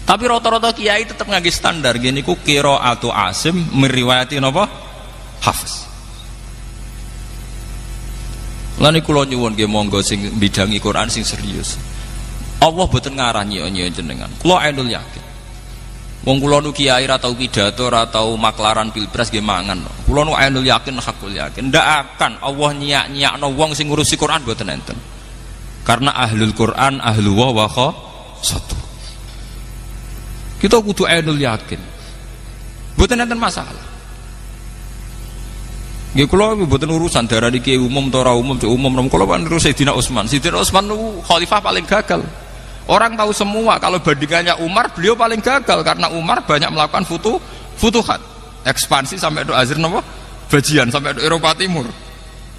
Tapi rata-rata kiai tetap ngangge standar gini ku qiraatu Asim meriwayati napa? Hafiz. Lan niku kula nyuwun nggih monggo sing bidangi Quran sing serius. Allah boten ngarah nyio-nyio jenengan. Kula Ainul Yakin. Wong kula nu kiai ra tau pidato, ra tau maklaran pilpres nggih mangan. Kula nu ainul yakin hakul yakin ndak akan Allah nyiak-nyiakno wong sing ngurusi Quran mboten enten. Karena ahlul Quran ahlu wa satu. Kita kudu ainul yakin. Mboten enten masalah. Nggih kula mboten urusan darani kiai umum ta ora umum, umum kula kan terus Sayyidina Utsman. Sayyidina Utsman niku khalifah paling gagal. Orang tahu semua kalau bandingannya Umar, beliau paling gagal karena Umar banyak melakukan futuhat, ekspansi sampai ke Azir napa? Bajian sampai ke Eropa Timur.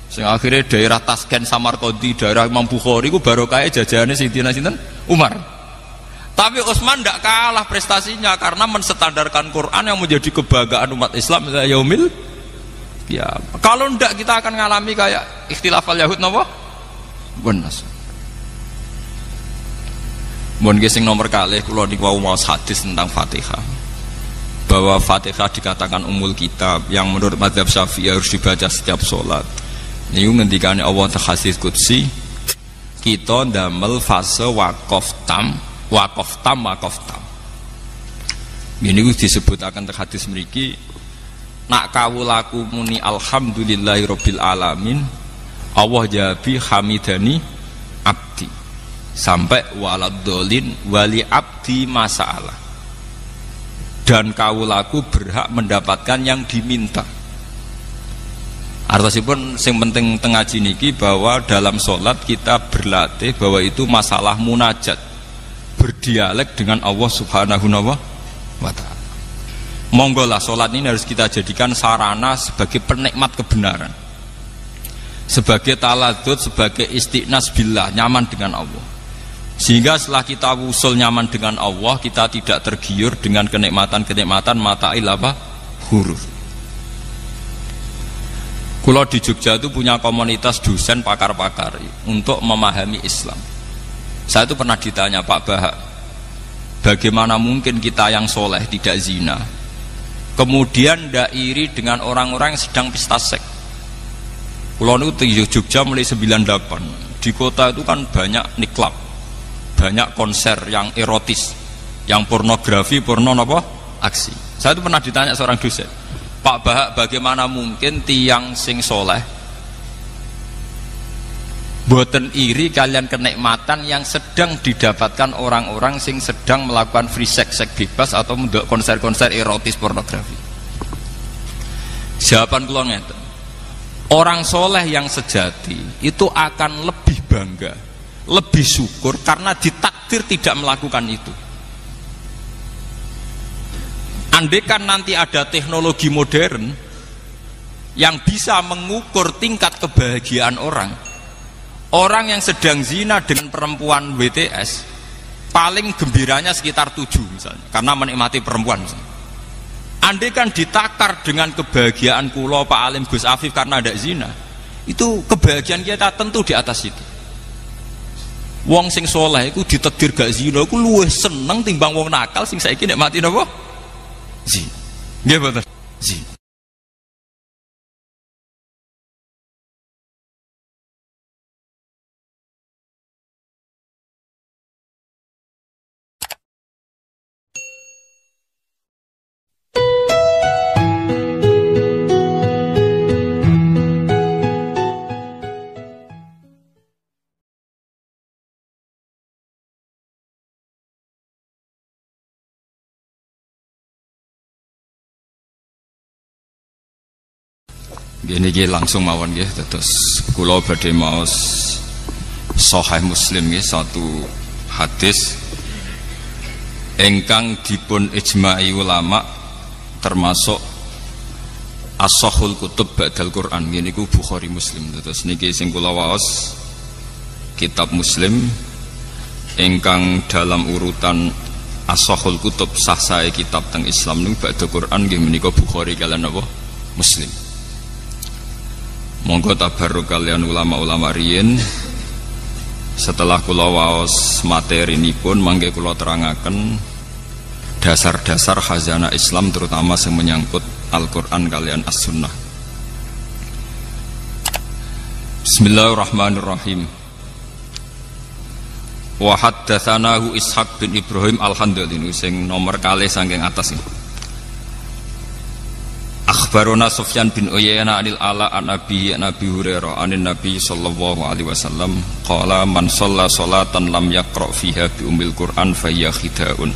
Sehingga akhirnya daerah Tasken, Samarkandi, daerah Imam Bukhari itu barokah jajahannya Sayyidina sinten? Umar. Tapi Utsman tidak kalah prestasinya karena menstandarkan Quran yang menjadi kebanggaan umat Islam ila yaumil qiyamah. Kalau tidak kita akan mengalami kayak ikhtilafal Yahud napa? Benas. Mohon gesing nomor kali kalau di mau hadis tentang Fatihah, bahwa Fatihah dikatakan umul kitab yang menurut mazhab Syafi'i harus dibaca setiap sholat. Ini ngendikane Allah hadis qudsi, kita ndamel fase waqaf tam. Ini disebutakan hadis mriki, nak kawulaku muni alhamdulillahirabbil alamin, Allah jabi hamidani abdi. Sampai waladolin wali abdi masalah, dan kawulaku berhak mendapatkan yang diminta. Artosipun sing penting tengaji niki bahwa dalam sholat kita berlatih bahwa itu masalah munajat, berdialek dengan Allah subhanahu wa ta'ala. Monggolah sholat ini harus kita jadikan sarana sebagai penikmat kebenaran, sebagai taladzud, sebagai istiqnas billah, nyaman dengan Allah. Sehingga setelah kita usul nyaman dengan Allah, kita tidak tergiur dengan kenikmatan-kenikmatan mata'il apa? Huruf. Kalau di Jogja itu punya komunitas dosen pakar-pakar untuk memahami Islam. Saya itu pernah ditanya, Pak Bahak, bagaimana mungkin kita yang soleh tidak zina, kemudian tidak iri dengan orang-orang yang sedang pesta seks? Kalau itu di Jogja mulai 98, di kota itu kan banyak niklab, banyak konser yang erotis, yang pornografi, aksi. Saya itu pernah ditanya seorang dosen, Pak Bahak, bagaimana mungkin tiang sing soleh boten iri kalian kenikmatan yang sedang didapatkan orang-orang sing sedang melakukan free sex bebas atau konser-konser erotis pornografi? Jawaban kula ngeten, orang soleh yang sejati itu akan lebih bangga, lebih syukur karena ditakdir tidak melakukan itu. Andaikan nanti ada teknologi modern yang bisa mengukur tingkat kebahagiaan orang yang sedang zina dengan perempuan WTS paling gembiranya sekitar 7 misalnya, karena menikmati perempuan misalnya. Andaikan ditakar dengan kebahagiaan kula Pak Alim Gus Afif karena ada zina, itu kebahagiaan kita tentu di atas itu. Wong sing soleh iku ditetir gak zina iku luwih seneng timbang wong nakal sing saiki nek mati napa? Zina. Nggih mboten? Zina. Gini langsung mawon nggih, terus kula badhe maos Sahih Muslim nggih, satu hadis ingkang dipun ijma'i ulama termasuk as-sahhul kutub ba'dal Quran. Ngene niku Bukhari Muslim. Terus niki sing kula waos kitab Muslim ingkang dalam urutan as-sahhul kutub sah sae kitab teng Islam niku ba'dal Quran nggih menika Bukhari kaliyan apa? Muslim. Monggo tabarruk kalian ulama-ulama riyin. Setelah kula waos materi nipun mangke kula terangaken dasar-dasar khazanah Islam terutama yang menyangkut Al-Qur'an kalian As-Sunnah. Bismillahirrahmanirrahim. Wa haddatsanahu Ishaq bin Ibrahim Al-Handali sing nomor kalih saking atas iki. Akhbarona Sufyan bin Uyainah anil Ala an Abi Hurairah anin Nabi sallallahu alaihi wasallam qala man shalla sholatan lam yaqra fiha bi ummil Qur'an fa hiya khidaun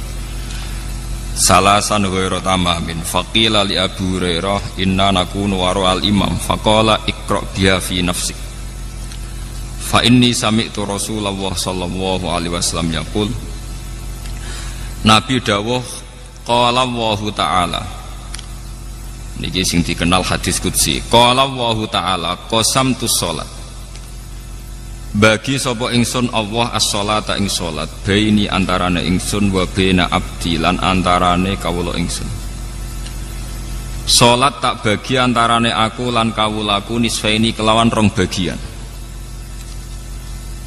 salasan ghairu tamamin faqila li Abu Hurairah inna nakunu wara al imam faqala iqra biha fi nafsik fa inni sami'tu Rasulullah sallallahu alaihi wasallam yaqul Nabi dawuh qala Allah taala niki sing dikenal hadis qudsi qala Allah taala qasamtus shalat bagi sapa ingsun Allah as-sholata ing salat baini antarane ingsun wa baina abdi lan antarane kawula ingsun salat tak bagi antarane aku lan kawulaku nisfaini kelawan rong bagian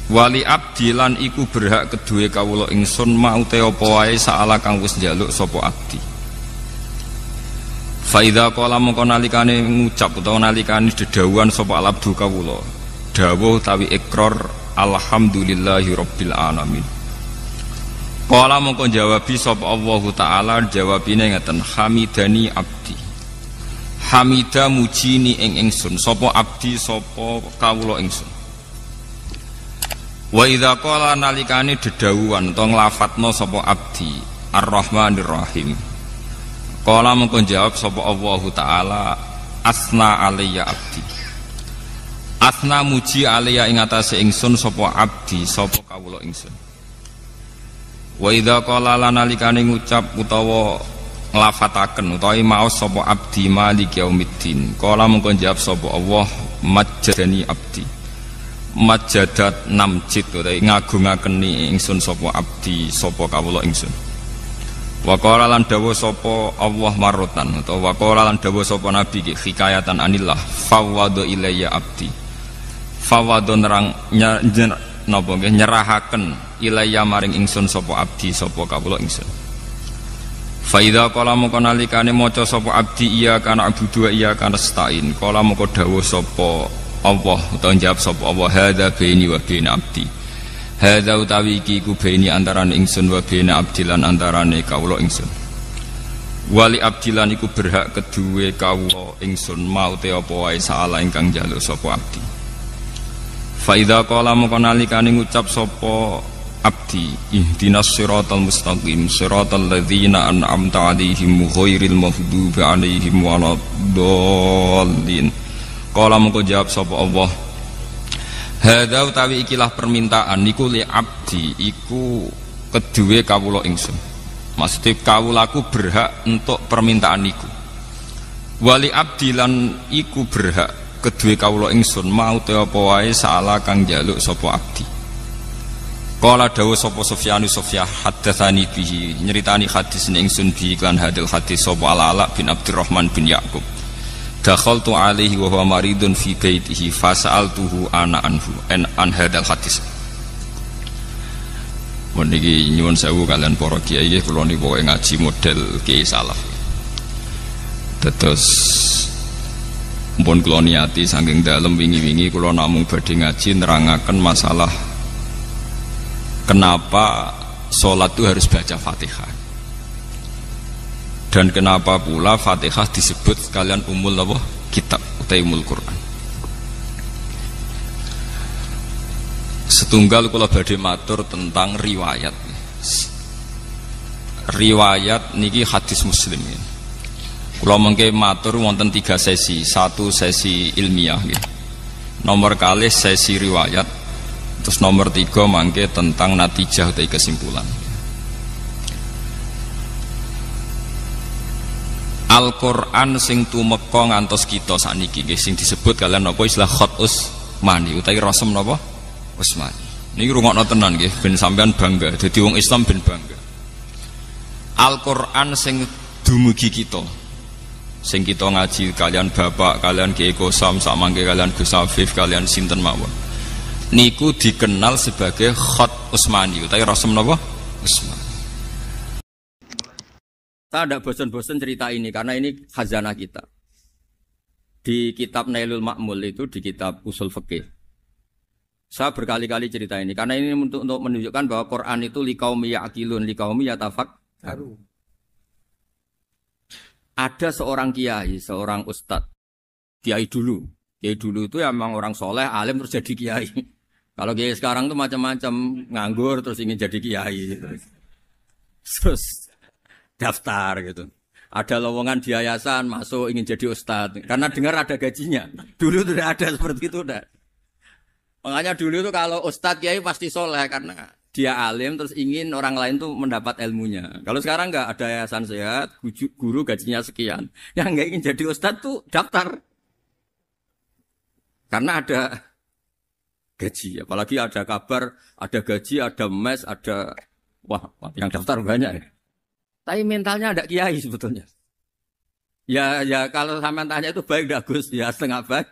wali abdi lan iku berhak kedue kawula ingsun mau te apa wae saala kang wis njaluk sapa abdi. Faidha qala mongko nalikane ngucap utawa nalikane dedawuhan sapa alabdu kawula dawuh tawi ikrar alhamdulillahi rabbil alamin. Qala mongko jawabi sapa Allah taala jawabine ngeten hamidani abdi. Hamida mujini ing ingsun sapa abdi sapa kawula ingsun. Wa idza qala nalikane dedawuhan utawa nglafatna sapa abdi Ar-Rahmanir Rahim. Qala mengko jawab sapa Allah taala asna alayya abdi. Asna muji alayya ing atase ingsun sapa abdi sapa kawula ingsun. Wa idza qala lanalikane ngucap utawa nglafataken utawa maos sapa abdi maliki yaumiddin. Qala mengko jawab sapa Allah majjadani abdi. Majjadat namjid utawa ngagungaken ingsun sapa abdi sapa kawula ingsun. Wa qala lan dawuh sapa Allah marrotan utawa wa qala lan dawuh sapa nabi ki hikayatan anillah fawwadu ilayya abdi fawwadu napa nggih nyerahaken ilayya maring ingsun sapa abdi sapa kawula ingsun fa idza qala moko nalikane maca sapa abdi iya kana abudu iya kana stain qala moko dawuh sapa Allah utawa jawab sapa Allah hadza baini wa baina abdi. Hadza utawi iki ku baini antarane ingsun wa baina abdilan antarane kawula ingsun. Wali abdilan iku berhak kedue kawula ingsun mau te apa wae saala ingkang njaluk sapa abdi. Fa idza qala moko nalikane ngucap sapa abdi ihdinas siratal mustaqim siratal ladzina an'amta 'alaihim ghairil maghdubi 'alaihim waladdallin. Qala moko jawab sapa Allah hadza utawi ikilah permintaan niku li abdi iku kedue kawula ingsun. Maksudnya kawulaku berhak untuk permintaan niku. Wali abdi lan iku berhak kedue kawula ingsun mau te apa wae saala kang njaluk sapa abdi. Qala dawuh sapa Sufyan haddatsani bihi nyeritani hadis ning ingsun bi iklan hadil hadis sapa Ala bin Abdurrahman bin Yaqub. Dakhaltu alaihi wa huwa maridun fi baitihi fasa'altuhu ana anhu an hadal hadis. Meniki nyuwun sewu kalian para kiai nggih kula niku ngaji model kiai salaf. Terus mpun kula niati saking dalem wingi-wingi kula namung badhe ngaji nerangaken masalah kenapa salat itu harus baca Fatihah. Dan kenapa pula Fatihah disebut sekalian umul apa? Kitab atau umul Quran. Setunggal kula badhe matur tentang riwayat. Riwayat niki hadis Muslim. Kula mengke matur wonten 3 sesi. 1 sesi ilmiah nggih. Nomor kalih sesi riwayat. Terus nomor 3 mangke tentang natijah atau kesimpulan. Al-Qur'an sing tumeka ngantos kita sakniki nggih sing disebut kalian napa istilah khat Utsmani utawi rasem napa Utsmani. Niki rungokno tenan nggih ben sampean bangga dadi wong Islam ben bangga. Al-Qur'an sing dumugi kita. Sing kita ngaji kalian bapak, kalian Kiai Kosam, samangke kalian Gus Afif, kalian sinten mawon. Niku dikenal sebagai khat Utsmani utawi rasem napa Utsmani. Saya tidak bosan-bosan cerita ini karena ini khazanah kita. Di kitab Nailul Ma'mul itu di kitab usul fikih. Saya berkali-kali cerita ini karena ini untuk menunjukkan bahwa Quran itu liqaumi ya'qilun, liqaumi yatafakkarun. Ada seorang kiai, seorang ustadz, kiai dulu. Kiai dulu itu emang orang soleh, alim terus jadi kiai. Kalau kiai sekarang tuh macam-macam, nganggur terus ingin jadi kiai. Terus daftar gitu. Ada lowongan di yayasan, masuk ingin jadi ustadz. Karena dengar ada gajinya. Dulu tidak ada seperti itu. Udah. Makanya dulu itu kalau ustadz kiai pasti soleh karena dia alim terus ingin orang lain tuh mendapat ilmunya. Kalau sekarang nggak ada yayasan sehat, guru gajinya sekian. Yang nggak ingin jadi ustadz tuh daftar. Karena ada gaji. Apalagi ada kabar, ada gaji, ada mes, ada... Wah, yang daftar banyak ya. Tapi mentalnya ada kiai sebetulnya. Ya kalau sampean tanya itu baik dah Gus, ya setengah baik.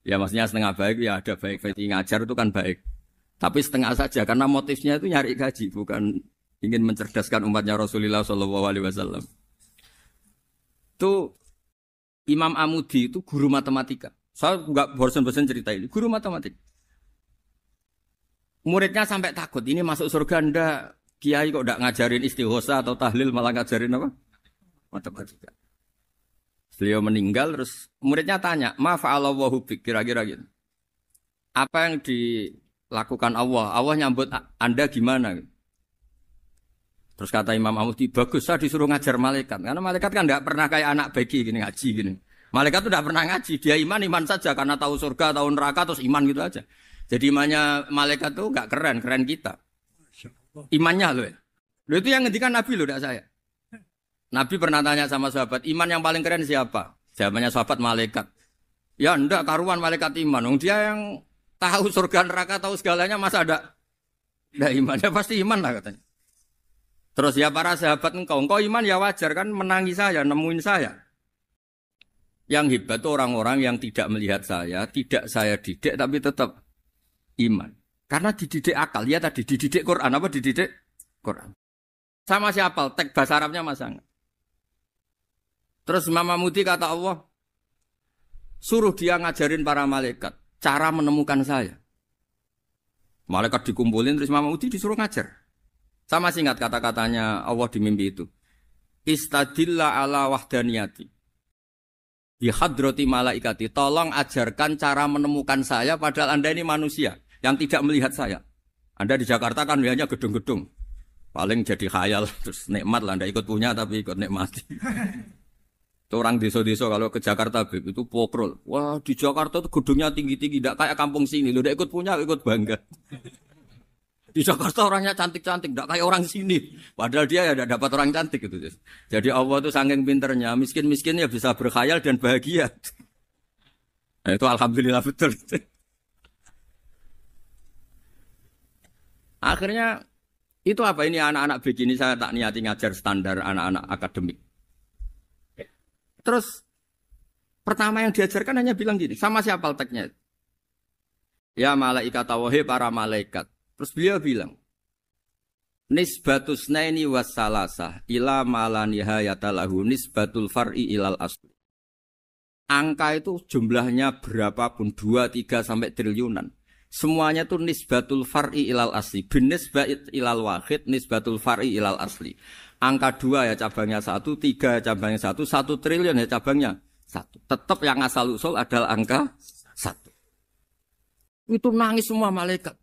Ya maksudnya setengah baik ya ada baik ngajar itu kan baik. Tapi setengah saja karena motifnya itu nyari gaji bukan ingin mencerdaskan umatnya Rasulullah SAW. Itu Imam Amudi itu guru matematika. Saya enggak bosan-bosan cerita ini, guru matematika. Muridnya sampai takut, ini masuk surga ndak? Kiai kok enggak ngajarin istighosa atau tahlil malah ngajarin apa? Matematika. Beliau meninggal terus muridnya tanya, "Ma fa'alallahu bik?" Kira-kira gitu. Apa yang dilakukan Allah? Allah nyambut Anda gimana? Terus kata Imam Amudi, "Bagus, saya disuruh ngajar malaikat." Karena malaikat kan enggak pernah kayak anak beki gini ngaji gini. Malaikat itu enggak pernah ngaji, dia iman saja karena tahu surga, tahu neraka terus iman gitu aja. Jadi imannya malaikat itu enggak keren kita. Imannya loh ya. Loh itu yang ngendikan Nabi loh, tidak saya. Nabi pernah tanya sama sahabat, iman yang paling keren siapa? Jawabannya sahabat malaikat. Ya enggak, karuan malaikat iman. Dia yang tahu surga neraka, tahu segalanya, masa ada imannya? Pasti iman lah katanya. Terus ya para sahabat engkau iman ya wajar kan menangi saya, nemuin saya. Yang hebat itu orang-orang yang tidak melihat saya, tidak saya didik tapi tetap iman. Karena dididik akal, ya tadi dididik Quran, apa dididik Quran. Sama siapa? Teks bahasa Arabnya masang. Terus Imam Amudi kata Allah, suruh dia ngajarin para malaikat cara menemukan saya. Malaikat dikumpulin terus Imam Amudi disuruh ngajar. Sama singkat kata-katanya Allah di mimpi itu. Istadilla ala wahdaniyati. Bihadrati malaikati. Tolong ajarkan cara menemukan saya padahal Anda ini manusia yang tidak melihat saya. Anda di Jakarta kan hanya gedung-gedung. Paling jadi khayal terus nikmat lah, Anda ikut punya tapi ikut nikmati. Itu orang desa-desa kalau ke Jakarta itu pokrol. Wah di Jakarta itu gedungnya tinggi-tinggi, tidak kayak kampung sini. Lu udah ikut punya, ikut bangga. Di Jakarta orangnya cantik-cantik, tidak kayak orang sini. Padahal dia ya tidak dapat orang cantik gitu. Jadi Allah itu saking pinternya, miskin-miskin ya bisa berkhayal dan bahagia. Nah, itu alhamdulillah betul. Akhirnya itu apa ini anak-anak begini saya tak niati ngajar standar anak-anak akademik. Terus pertama yang diajarkan hanya bilang gini, sama siapa teksnya? Ya malaikat wahi para malaikat. Terus beliau bilang, nisbatus naini wassalasah ila malanihayata lahu nisbatul far'i ilal asli. Angka itu jumlahnya berapapun 2, 3 sampai triliunan. Semuanya itu nisbatul far'i ilal asli. Binisbat ilal wahid nisbatul far'i ilal asli. Angka 2 ya cabangnya 1, 3 ya cabangnya 1, 1 triliun ya cabangnya 1. Tetap yang asal usul adalah angka 1. Itu nangis semua malaikat.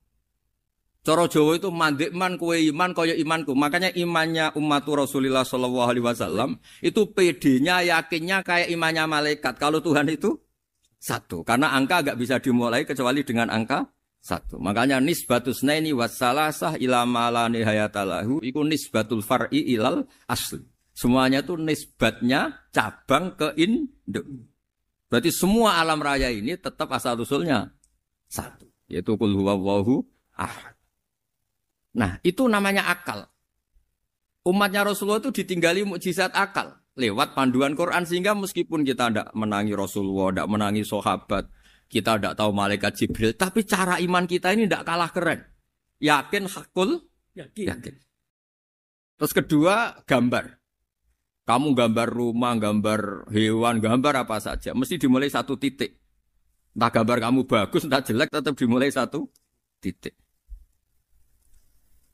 Cara Jawa itu mandekman kowe iman kaya imanku. Makanya imannya umat Rasulullah SAW itu PD-nya, yakinnya kayak imannya malaikat. Kalau Tuhan itu 1. Karena angka enggak bisa dimulai kecuali dengan angka 1. Makanya nisbatus naini wassalasah ila malani hayatalahu iku nisbatul far'i ilal asli. Semuanya itu nisbatnya cabang ke induk. Berarti semua alam raya ini tetap asal usulnya 1, yaitu qul huwallahu ahad. Nah, itu namanya akal. Umatnya Rasulullah itu ditinggali mukjizat akal lewat panduan Quran sehingga meskipun kita tidak menangi Rasulullah, tidak menangi sahabat, kita tidak tahu malaikat Jibril, tapi cara iman kita ini tidak kalah keren. Yakin, hakul, yakin. Terus kedua, gambar. Kamu gambar rumah, gambar hewan, gambar apa saja. Mesti dimulai 1 titik. Entah gambar kamu bagus, entah jelek, tetap dimulai satu titik.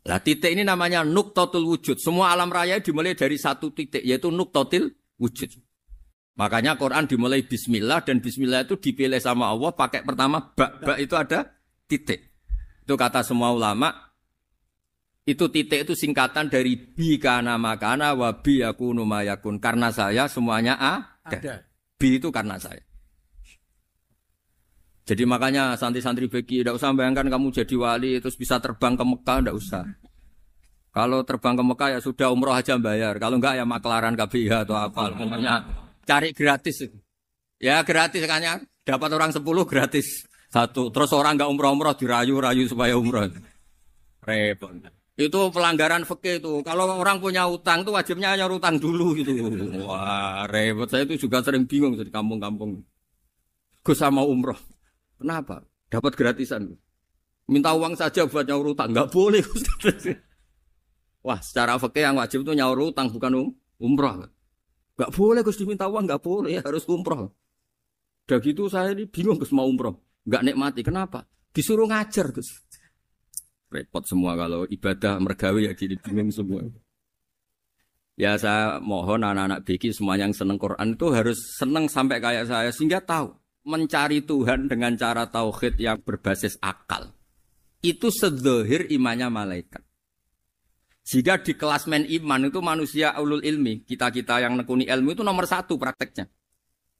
Lah titik ini namanya nuqtatul wujud. Semua alam raya dimulai dari satu titik, yaitu nuqtatil wujud. Makanya Quran dimulai bismillah, dan bismillah itu dipilih sama Allah pakai pertama ba itu ada titik. Itu kata semua ulama. Itu titik itu singkatan dari bi kana makana wa bi yakunu mayakun. Karena saya semuanya ada. Bi itu karena saya. Jadi makanya santri-santri beki tidak usah bayangkan kamu jadi wali terus bisa terbang ke Mekah, tidak usah. Kalau terbang ke Mekah ya sudah umroh aja bayar. Kalau enggak ya maklaran KBIH atau apa. Pokoknya cari gratis. Ya gratis kayaknya. Dapat orang 10 gratis. 1. Terus orang enggak umroh-umroh dirayu-rayu supaya umroh. Repot. Itu pelanggaran fikih itu. Kalau orang punya utang itu wajibnya hanya utang dulu gitu. Wah, repot. Saya itu juga sering bingung di kampung-kampung. Gus sama umroh. Kenapa? Dapat gratisan. Minta uang saja buat nyaur utang. Enggak boleh. Wah, secara fikih yang wajib itu nyaur utang bukan umroh. Enggak boleh Gus diminta uang, enggak boleh, harus umroh. Udah gitu saya ini bingung Gus mau umroh. Enggak nikmati. Kenapa? Disuruh ngajar Gus. Repot semua kalau ibadah mergawe ya gini bingung semua. Ya saya mohon anak-anak BK semua yang seneng Quran itu harus seneng sampai kayak saya sehingga tahu mencari Tuhan dengan cara tauhid yang berbasis akal. Itu sedzahir imannya malaikat. Jika di kelasmen iman itu manusia ulul ilmi, kita-kita yang nekuni ilmu itu nomor 1 prakteknya.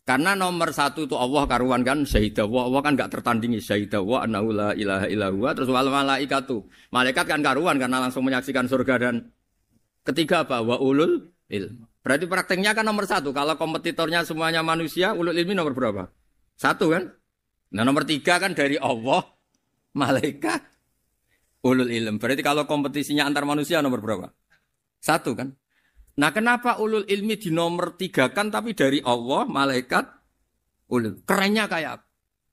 Karena nomor 1 itu Allah karuan kan syahidah wa, Allah kan enggak tertandingi syahidah wa annahu la ilaha illa huwa, terus wal malaikatu. Malaikat kan karuan karena langsung menyaksikan surga, dan ketiga apa? Wa ulul ilm. Berarti prakteknya kan nomor 1. Kalau kompetitornya semuanya manusia, ulul ilmi nomor berapa? 1 kan? Nah nomor 3 kan dari Allah, malaikat, ulul ilm. Berarti kalau kompetisinya antar manusia nomor berapa? 1 kan? Nah kenapa ulul ilmi di nomor 3 kan tapi dari Allah, malaikat, ulul. Kerennya kayak apa?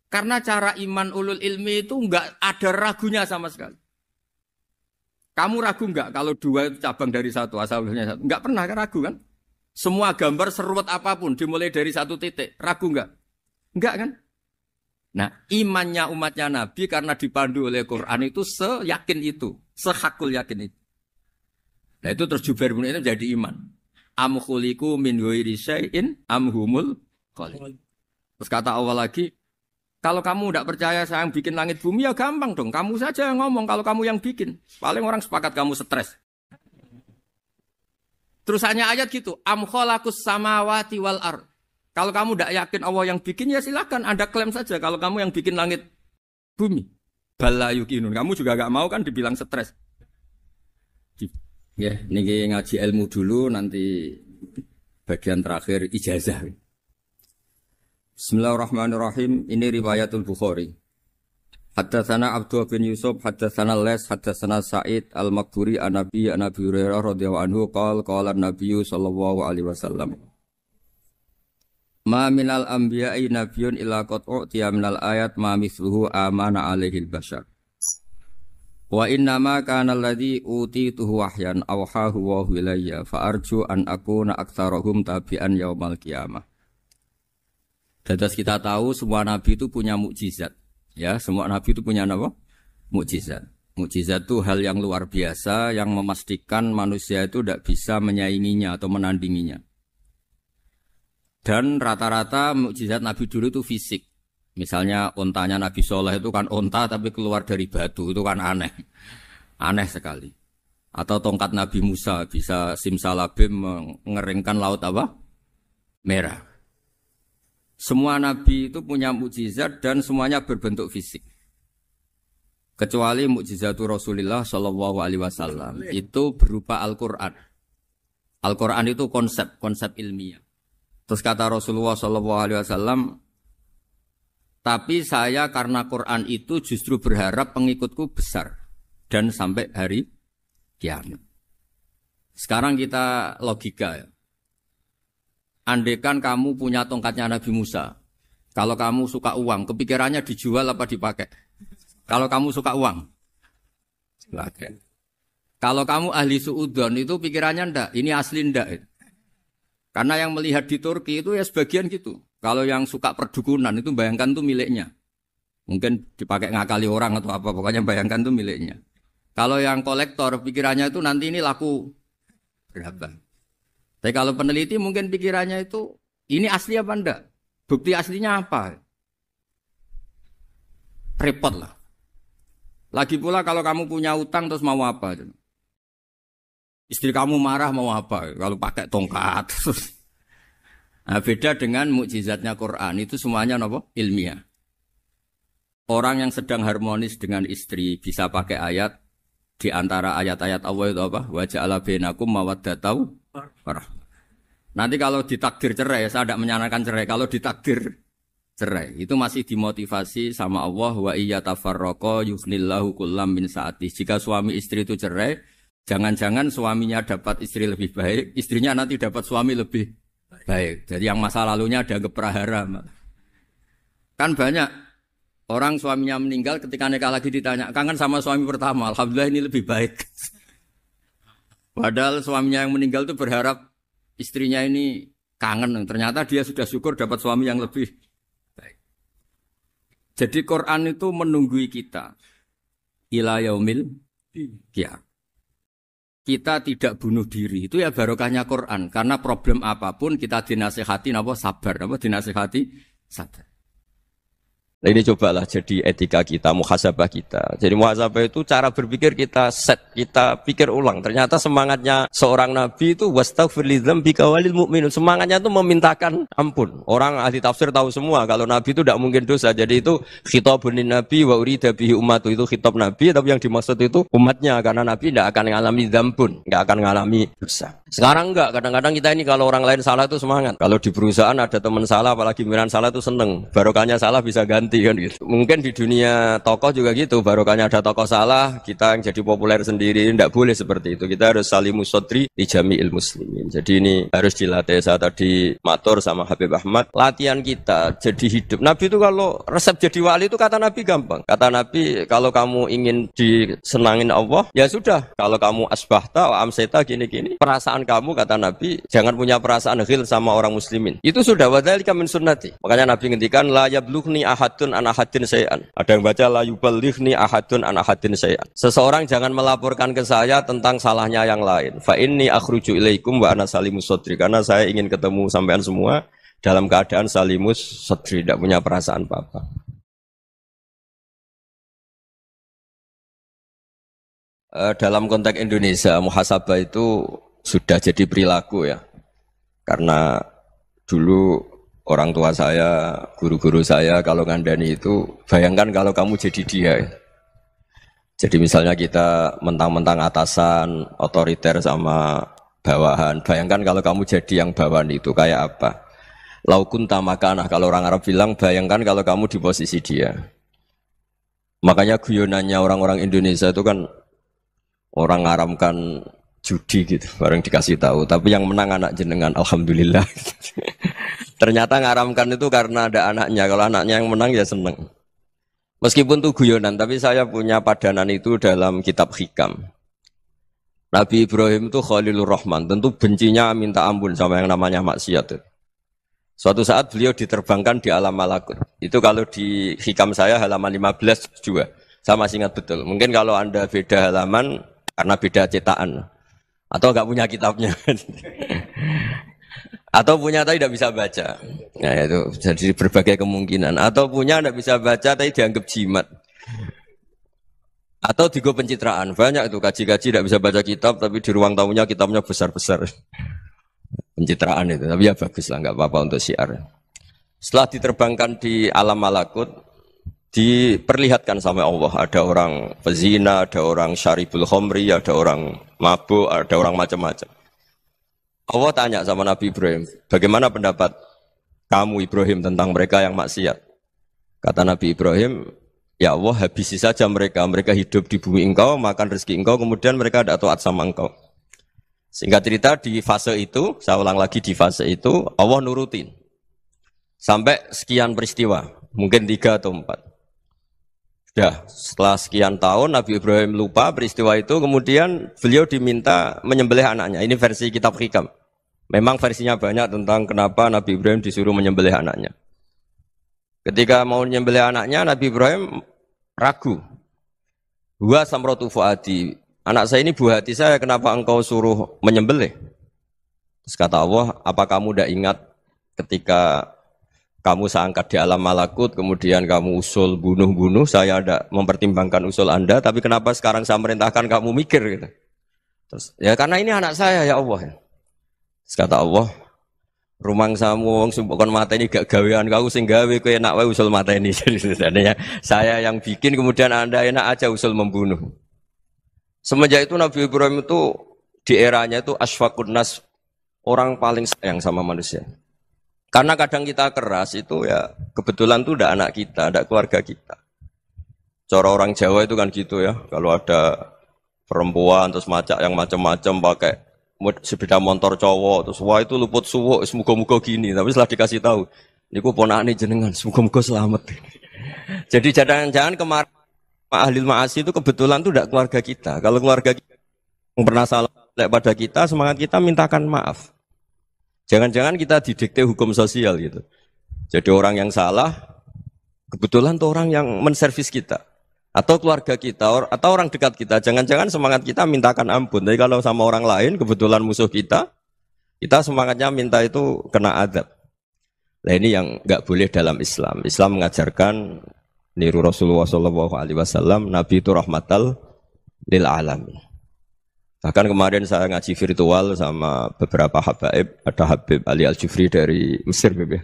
Karena cara iman ulul ilmi itu enggak ada ragunya sama sekali. Kamu ragu enggak kalau 2 itu cabang dari 1, asalnya 1? Enggak pernah ragu kan? Semua gambar seruat apapun dimulai dari 1 titik. Ragu enggak? Enggak kan? Nah imannya umatnya Nabi karena dipandu oleh Quran itu seyakin itu. Sehakul yakin itu. Nah itu terus Jubair bin Mut'im jadi iman. Am khuliqu min ghairi syai'in am humul khaliq. Terus kata Allah lagi, kalau kamu tidak percaya saya yang bikin langit bumi ya gampang dong. Kamu saja yang ngomong kalau kamu yang bikin. Paling orang sepakat kamu stres. Terus hanya ayat gitu. Am khalaqus samawati wal ard. Kalau kamu tidak yakin Allah yang bikin ya silakan Anda klaim saja kalau kamu yang bikin langit bumi. Bala yukinun. Kamu juga gak mau kan dibilang stres. Ya, ini ngaji ilmu dulu, nanti bagian terakhir ijazah. Bismillahirrahmanirrahim. Ini riwayatul Bukhari. Haddatsana Abdullah bin Yusuf, haddatsana Les, haddatsana Sa'id al-Maqburi an Nabi Hurairah radhiyallahu anhu qala an-nabiy sallallahu alaihi wasallam. Ma minal anbiya'i nabiyyun illa qad u'tiya minal ayat ma mithluhu amana alaihi al-bashar. Wa innama kana alladhi utituhu wahyan awhahu wa ilayya fa arju an akuna aktsarahum tabi'an yaumal qiyamah. Dados kita tahu semua nabi itu punya mukjizat. Ya, semua nabi itu punya apa? Mukjizat. Mukjizat itu hal yang luar biasa yang memastikan manusia itu tidak bisa menyainginya atau menandinginya. Dan rata-rata mukjizat nabi dulu itu fisik. Misalnya ontanya Nabi Soleh itu kan onta tapi keluar dari batu, itu kan aneh. Aneh sekali. Atau tongkat Nabi Musa bisa simsalabim mengeringkan laut apa? Merah. Semua Nabi itu punya mukjizat dan semuanya berbentuk fisik. Kecuali mukjizatul Rasulullah Shallallahu Alaihi Wasallam itu berupa Al-Quran. Al-Quran itu konsep ilmiah. Terus kata Rasulullah Shallallahu Alaihi Wasallam, tapi saya karena Quran itu justru berharap pengikutku besar dan sampai hari kiamat. Sekarang kita logika ya. Andaikan kamu punya tongkatnya Nabi Musa, kalau kamu suka uang, kepikirannya dijual apa dipakai? Kalau kamu suka uang, pakai. Kalau kamu ahli suudon itu pikirannya ndak, ini asli ndak. Karena yang melihat di Turki itu ya sebagian gitu. Kalau yang suka perdukunan itu bayangkan itu miliknya. Mungkin dipakai ngakali orang atau apa, pokoknya bayangkan itu miliknya. Kalau yang kolektor pikirannya itu nanti ini laku berapa. Tapi kalau peneliti mungkin pikirannya itu ini asli apa enggak? Bukti aslinya apa? Repot lah. Lagi pula kalau kamu punya utang terus mau apa? Istri kamu marah mau apa? Kalau pakai tongkat. Nah, beda dengan mukjizatnya Quran itu semuanya apa? Ilmiah. Orang yang sedang harmonis dengan istri bisa pakai ayat di antara ayat-ayat Allah itu apa? Wa ja'ala bainakum mawaddatau warahmah. Nanti kalau ditakdir cerai, saya tidak menyarankan cerai. Kalau ditakdir cerai, itu masih dimotivasi sama Allah wa iyyatafarraqa yughnillahu kullam min sa'ati. Jika suami istri itu cerai, jangan-jangan suaminya dapat istri lebih baik, istrinya nanti dapat suami lebih baik. Jadi yang masa lalunya ada keprahara. Kan banyak orang suaminya meninggal ketika nikah lagi ditanya, kangen sama suami pertama, alhamdulillah ini lebih baik. Padahal suaminya yang meninggal itu berharap istrinya ini kangen, ternyata dia sudah syukur dapat suami yang lebih baik. Jadi Quran itu menunggui kita ila yaumil qiyamah. Kita tidak bunuh diri, itu ya barokahnya Quran. Karena problem apapun kita dinasihati sabar, dinasihati sabar. Nah ini cobalah jadi etika kita, muhasabah kita. Jadi muhasabah itu cara berpikir kita set, kita pikir ulang. Ternyata semangatnya seorang nabi itu wastaghfir lidzambika walil mu'minun. Semangatnya itu memintakan ampun. Orang ahli tafsir tahu semua kalau nabi itu tidak mungkin dosa. Jadi itu khitabun nabi wa urida bihi ummatu, itu khitab nabi, tapi yang dimaksud itu umatnya, karena nabi tidak akan mengalami dzambun, tidak akan mengalami dosa. Sekarang enggak, kadang-kadang kita ini kalau orang lain salah itu semangat. Kalau di perusahaan ada teman salah, apalagi pimpinan salah itu seneng. Barokahnya salah bisa ganti kan gitu. Mungkin di dunia tokoh juga gitu, barokahnya ada tokoh salah, kita yang jadi populer sendiri, tidak boleh seperti itu. Kita harus salimus sodri di jami'il muslimin. Jadi ini harus dilatih. Saya tadi matur sama Habib Ahmad, latihan kita jadi hidup. Nabi itu kalau resep jadi wali itu kata Nabi gampang. Kata Nabi, kalau kamu ingin disenangin Allah, ya sudah. Kalau kamu asbahta wa amseta gini-gini, perasaan kamu, kata Nabi, jangan punya perasaan ghil sama orang muslimin. Itu sudah wadzalika min sunnati. Makanya Nabi ngendikan la yablughni ahadun an ahadin syai'an. Ada yang baca la yuballighni ahadun an ahadin syai'an. Seseorang jangan melaporkan ke saya tentang salahnya yang lain. Fa inni akhruju ilaikum wa ana salimus sadri. Karena saya ingin ketemu sampean semua dalam keadaan salimus sadri, tidak punya perasaan apa-apa. Dalam konteks Indonesia, muhasabah itu sudah jadi perilaku ya. Karena dulu orang tua saya, guru-guru saya kalau ngandani itu, bayangkan kalau kamu jadi dia. Jadi misalnya kita mentang-mentang atasan, otoriter sama bawahan. Bayangkan kalau kamu jadi yang bawahan itu kayak apa? Laukun tamakana, kalau orang Arab bilang, bayangkan kalau kamu di posisi dia. Makanya guyonannya orang-orang Indonesia itu kan orang ngaramkan judi gitu, bareng dikasih tahu. Tapi yang menang anak jenengan, alhamdulillah. Ternyata ngaramkan itu karena ada anaknya. Kalau anaknya yang menang ya seneng. Meskipun itu guyonan, tapi saya punya padanan itu dalam kitab Hikam. Nabi Ibrahim itu Khalilur Rahman, tentu bencinya minta ampun sama yang namanya maksiat. Suatu saat beliau diterbangkan di alam malakut. Itu kalau di Hikam saya halaman 15 juga. Saya masih ingat betul. Mungkin kalau Anda beda halaman karena beda cetakan. Atau enggak punya kitabnya. Atau punya tapi tidak bisa baca. Nah itu jadi berbagai kemungkinan. Atau punya tidak bisa baca tapi dianggap jimat. Atau digo pencitraan. Banyak itu kaji-kaji tidak bisa baca kitab tapi di ruang tamunya kitabnya besar-besar. Pencitraan itu. Tapi ya bagus lah, enggak apa-apa untuk syiar. Setelah diterbangkan di alam malakut, diperlihatkan sama Allah, ada orang pezina, ada orang syaribul khomri, ada orang mabuk, ada orang macam-macam. Allah tanya sama Nabi Ibrahim, bagaimana pendapat kamu Ibrahim tentang mereka yang maksiat? Kata Nabi Ibrahim, ya Allah habisi saja mereka, mereka hidup di bumi engkau, makan rezeki engkau, kemudian mereka tidak taat sama engkau. Singkat cerita di fase itu, saya ulang lagi di fase itu, Allah nurutin. Sampai sekian peristiwa, mungkin 3 atau 4. Sudah, setelah sekian tahun Nabi Ibrahim lupa peristiwa itu, kemudian beliau diminta menyembelih anaknya. Ini versi kitab Hikam. Memang versinya banyak tentang kenapa Nabi Ibrahim disuruh menyembelih anaknya. Ketika mau nyembelih anaknya, Nabi Ibrahim ragu. Wa samratu fuadi. Anak saya ini buah hati saya, kenapa engkau suruh menyembelih? Terus kata Allah, apa kamu tidak ingat ketika kamu saya angkat di alam malakut, kemudian kamu usul bunuh-bunuh, saya tidak mempertimbangkan usul Anda, tapi kenapa sekarang saya merintahkan kamu mikir gitu? Terus, ya karena ini anak saya ya Allah. Terus kata Allah, rumang samu wong sumpukon mata ini gak gawean kau sing gawe kowe enak wae usul mata ini. Jadi sebenarnya saya yang bikin kemudian Anda enak aja usul membunuh. Semenjak itu Nabi Ibrahim itu di eranya itu asfaqun nas, orang paling sayang sama manusia. Karena kadang kita keras itu ya kebetulan tuh udah anak kita, ada keluarga kita. Cara orang Jawa itu kan gitu ya, kalau ada perempuan terus macak yang macam-macam pakai sepeda motor cowok terus wah itu luput suwuk semoga-moga gini, tapi setelah dikasih tahu niku ponakane jenengan semoga-moga selamat. Jadi jangan-jangan kemarin ahli ma'asi itu kebetulan tuh tidak keluarga kita. Kalau keluarga kita yang pernah salah pada kita, semangat kita mintakan maaf. Jangan-jangan kita didikte hukum sosial gitu. Jadi orang yang salah kebetulan tuh orang yang menservis kita. Atau keluarga kita, atau orang dekat kita. Jangan-jangan semangat kita mintakan ampun. Tapi kalau sama orang lain, kebetulan musuh kita semangatnya minta itu kena adab. Nah ini yang nggak boleh dalam Islam. Islam mengajarkan niru Rasulullah SAW, Nabi itu rahmatal lil alamin. Bahkan kemarin saya ngaji virtual sama beberapa habaib. Ada Habib Ali Al-Jufri dari Mesir, ya.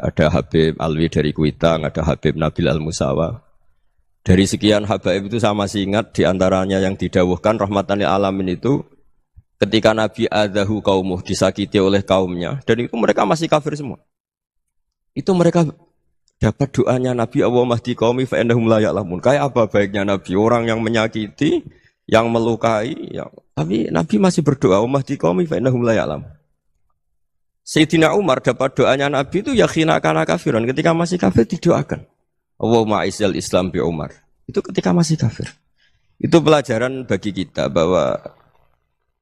Ada Habib Alwi dari Kuitang, ada Habib Nabil Al-Musawa. Dari sekian habaib itu saya masih ingat diantaranya yang didawuhkan rahmatan lil alamin itu ketika Nabi adahu kaumuh, disakiti oleh kaumnya, dan itu mereka masih kafir semua. Itu mereka dapat doanya Nabi Allahumma hdi qaumi fa innahum la ya'lamun. Kayak apa baiknya Nabi, orang yang menyakiti, yang melukai, tapi Nabi masih berdoa Allahumma hdi qaumi fa innahum la ya'lamun. Sayyidina Umar dapat doanya Nabi itu yakhina kana kafiran, ketika masih kafir didoakan. Allahumma a'izzal Islam bi Umar. Itu ketika masih kafir. Itu pelajaran bagi kita bahwa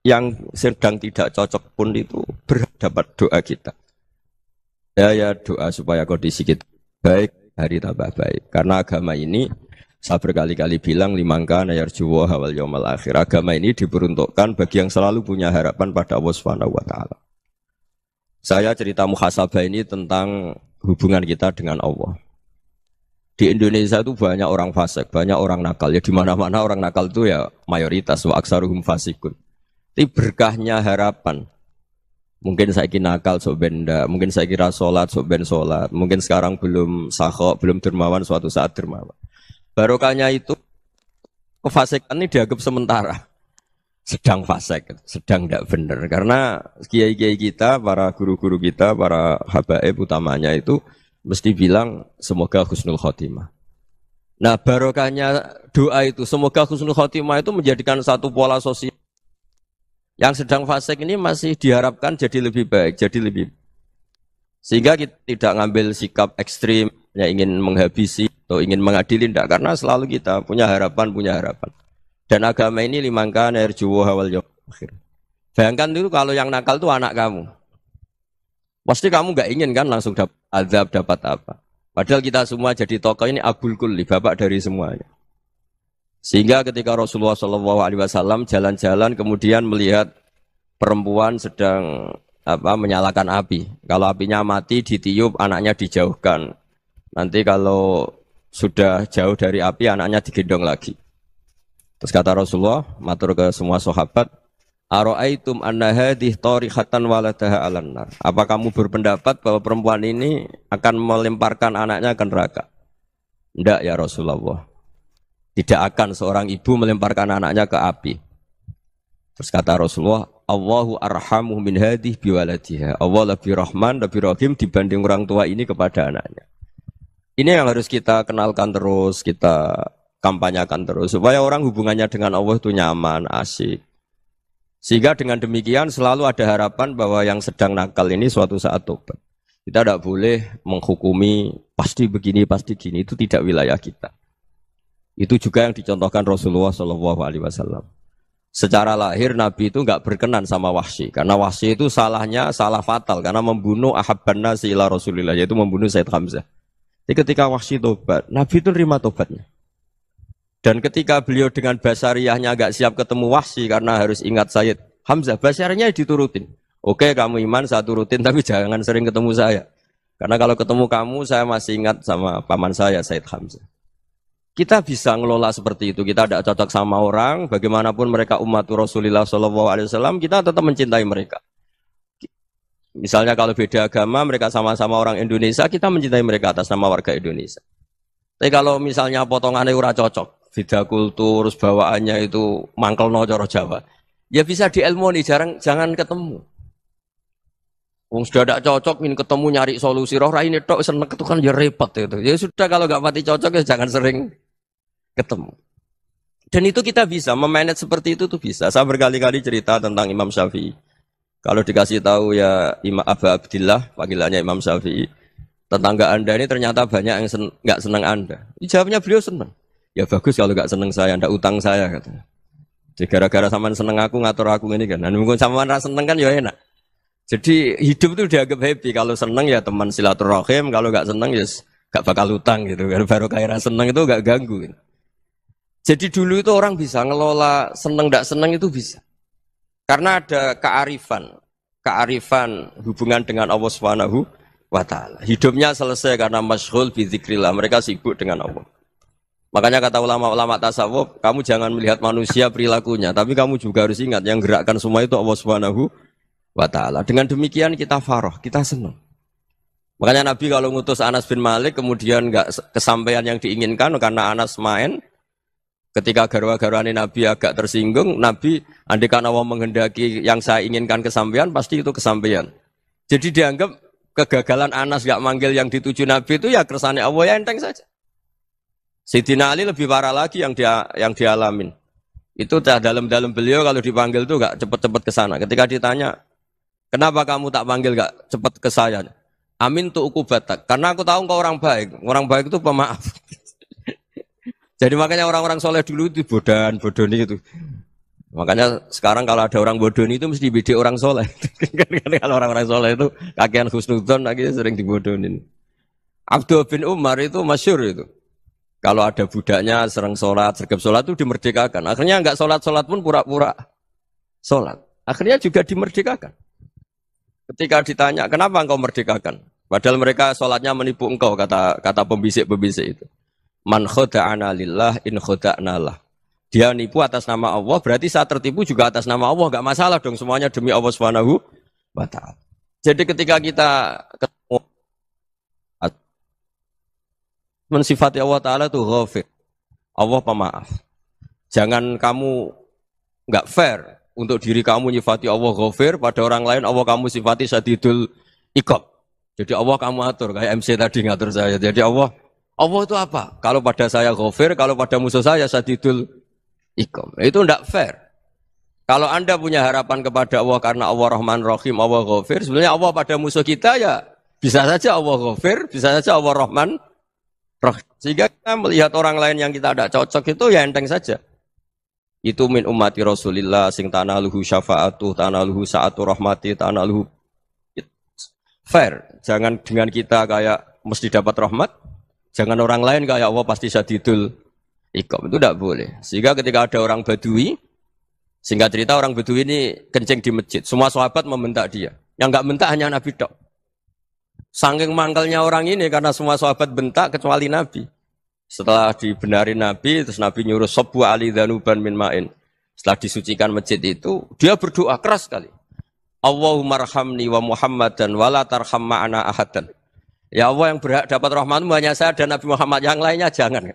yang sedang tidak cocok pun itu berdapat doa kita. Ya doa supaya kondisi kita baik, hari tambah baik. Karena agama ini saya berkali-kali bilang limangkana yarjuwa wal yaumal akhir. Agama ini diperuntukkan bagi yang selalu punya harapan pada Allah Subhanahu wa taala. Saya cerita muhasabah ini tentang hubungan kita dengan Allah. Di Indonesia itu banyak orang fasik, banyak orang nakal. Ya di mana-mana orang nakal itu ya mayoritas, wa aksaruhum fasikun. Tapi berkahnya harapan. Mungkin saya kira nakal sok benda, mungkin saya kira sholat sok ben sholat, mungkin sekarang belum sakhok, belum dermawan, suatu saat dermawan. Barokahnya itu kefasikan ini dianggap sementara. Sedang fasik, sedang tidak benar. Karena kiai-kiai kita, para guru-guru kita, para habaib utamanya itu mesti bilang semoga husnul khotimah. Nah barokahnya doa itu semoga husnul khotimah itu menjadikan satu pola sosial. Yang sedang fasik ini masih diharapkan jadi lebih baik, jadi lebih. Sehingga kita tidak ngambil sikap ekstrim, ya ingin menghabisi atau ingin mengadili, tidak. Karena selalu kita punya harapan. Dan agama ini limangkan yarjuwa wal yaumal akhir. Bayangkan itu kalau yang nakal itu anak kamu. Pasti kamu nggak ingin kan langsung dapat azab, dapat apa. Padahal kita semua jadi tokoh ini abul kulli, bapak dari semuanya. Sehingga ketika Rasulullah SAW jalan-jalan kemudian melihat perempuan sedang menyalakan api. Kalau apinya mati ditiup, anaknya dijauhkan. Nanti kalau sudah jauh dari api, anaknya digendong lagi. Terus kata Rasulullah, matur ke semua sahabat, Aro'aitum anna hadih tarihatan waladaha alan nar. Apa kamu berpendapat bahwa perempuan ini akan melemparkan anaknya ke neraka? Tidak ya Rasulullah. Tidak akan seorang ibu melemparkan anaknya ke api. Terus kata Rasulullah, Allahu arhamu min hadih biwaladiha. Allah lebih rahman, lebih rahim dibanding orang tua ini kepada anaknya. Ini yang harus kita kenalkan terus, kita kampanyakan terus. Supaya orang hubungannya dengan Allah itu nyaman, asik. Sehingga dengan demikian selalu ada harapan bahwa yang sedang nakal ini suatu saat tobat. Kita tidak boleh menghukumi pasti begini, pasti gini. Itu tidak wilayah kita. Itu juga yang dicontohkan Rasulullah SAW. Secara lahir Nabi itu nggak berkenan sama Wahsy. Karena Wahsy itu salahnya salah fatal. Karena membunuh ahabban nasi ila Rasulillah. Yaitu membunuh Sayyid Hamzah. Jadi ketika Wahsy tobat, Nabi itu nerima tobatnya. Dan ketika beliau dengan basariyahnya agak siap ketemu Wahsy karena harus ingat Sayyid Hamzah, basariyahnya diturutin. Oke, kamu iman, saya turutin, tapi jangan sering ketemu saya. Karena kalau ketemu kamu, saya masih ingat sama paman saya, Sayyid Hamzah. Kita bisa ngelola seperti itu. Kita tidak cocok sama orang, bagaimanapun mereka umat Rasulullah SAW, kita tetap mencintai mereka. Misalnya kalau beda agama, mereka sama-sama orang Indonesia, kita mencintai mereka atas nama warga Indonesia. Tapi kalau misalnya potongannya ora cocok, beda kultur, bawaannya itu mangkelno cara Jawa, ya bisa diilmoni, jangan ketemu. Wong sudah tidak cocok, ingin ketemu nyari solusi. Roh ini tok seneng itu kan ya repot itu. Ya sudah kalau nggak pati cocok ya jangan sering ketemu. Dan itu kita bisa memanage seperti itu tuh bisa. Saya berkali-kali cerita tentang Imam Syafi'i. Kalau dikasih tahu ya Imam Aba Abdillah, panggilannya Imam Syafi'i, tetangga Anda ini ternyata banyak yang nggak senang Anda. Jawabnya beliau senang. Ya bagus kalau nggak senang saya, ndak utang saya katanya. Jadi gara-gara sampean seneng aku ngatur aku ini kan. Nah, mungkin sampean ra seneng kan ya enak. Jadi hidup itu dianggap happy. Kalau seneng ya teman silaturahim, kalau nggak seneng ya nggak bakal utang gitu. Baru kayak seneng itu nggak ganggu. Gitu. Jadi dulu itu orang bisa ngelola seneng nggak seneng itu bisa. Karena ada kearifan hubungan dengan Allah Subhanahu wa Ta'ala. Hidupnya selesai karena masyghul bi dzikrillah. Mereka sibuk dengan Allah. Makanya kata ulama-ulama tasawuf, kamu jangan melihat manusia perilakunya, tapi kamu juga harus ingat yang gerakkan semua itu Allah Subhanahu wa Ta'ala. Dengan demikian kita faroh, kita senang. Makanya Nabi kalau ngutus Anas bin Malik kemudian enggak kesampaian yang diinginkan karena Anas main, ketika garwa-garwane Nabi agak tersinggung, Nabi andaikan Allah menghendaki yang saya inginkan kesampaian, pasti itu kesampaian. Jadi dianggap kegagalan Anas enggak manggil yang dituju Nabi itu ya kersane Allah, ya enteng saja. Sayyidina Ali lebih parah lagi yang dialamin. Itu dalam beliau kalau dipanggil itu enggak cepat-cepat ke sana. Ketika ditanya, kenapa kamu tak panggil gak cepat ke saya? Amin tu ukubatak. Karena aku tahu engkau orang baik. Orang baik itu pemaaf. Jadi makanya orang-orang soleh dulu itu bodoni itu. Makanya sekarang kalau ada orang bodoni itu mesti dibidik orang soleh. Kalau orang-orang soleh itu kakean husnudzon lagi sering dibodonin. Abdul bin Umar itu masyhur itu. Kalau ada budaknya sering sholat, sergap sholat itu dimerdekakan. Akhirnya enggak sholat pun pura-pura sholat. Akhirnya juga dimerdekakan. Ketika ditanya, kenapa engkau merdekakan? Padahal mereka sholatnya menipu engkau, kata pembisik-pembisik itu. Man khoda'ana lillah in khoda'na lah. Dia nipu atas nama Allah, berarti saat tertipu juga atas nama Allah. Enggak masalah dong, semuanya demi Allah Subhanahu wa Ta'ala. Jadi ketika kita ketemu mensifati Allah Ta'ala itu ghafir. Allah pemaaf. Jangan kamu enggak fair. Untuk diri kamu nyifati Allah ghafir, pada orang lain Allah kamu sifati syadidul iqab. Jadi Allah kamu atur, kayak MC tadi ngatur saya. Jadi Allah itu apa? Kalau pada saya ghafir, kalau pada musuh saya syadidul iqab. Itu tidak fair. Kalau Anda punya harapan kepada Allah karena Allah Rahman Rahim, Allah ghafir, sebenarnya Allah pada musuh kita ya bisa saja Allah ghafir, bisa saja Allah Rahman Rahim. Sehingga kita melihat orang lain yang kita tidak cocok itu ya enteng saja. Itu min ummati Rasulillah sing tanaluhu syafa'atu, tanaluhu sa'atu rahmati, tanaluhu fair. Jangan dengan kita kayak mesti dapat rahmat, jangan orang lain kayak Allah pasti syadidul iqab. Itu tidak boleh. Sehingga ketika ada orang Badui, singkat cerita orang Badui ini kencing di masjid, semua sahabat membentak dia. Yang enggak bentak hanya Nabi tok. Saking mangkelnya orang ini karena semua sahabat bentak kecuali Nabi. Setelah dibenarin Nabi, terus Nabi nyuruh Sobu Ali Dhanuban min ma'in. Setelah disucikan masjid itu, dia berdoa keras sekali. Allahumma arhamni wa Muhammadan wa la tarham ma'ana ahadan. Ya Allah yang berhak dapat rahmatmu hanya saya dan Nabi Muhammad, yang lainnya jangan.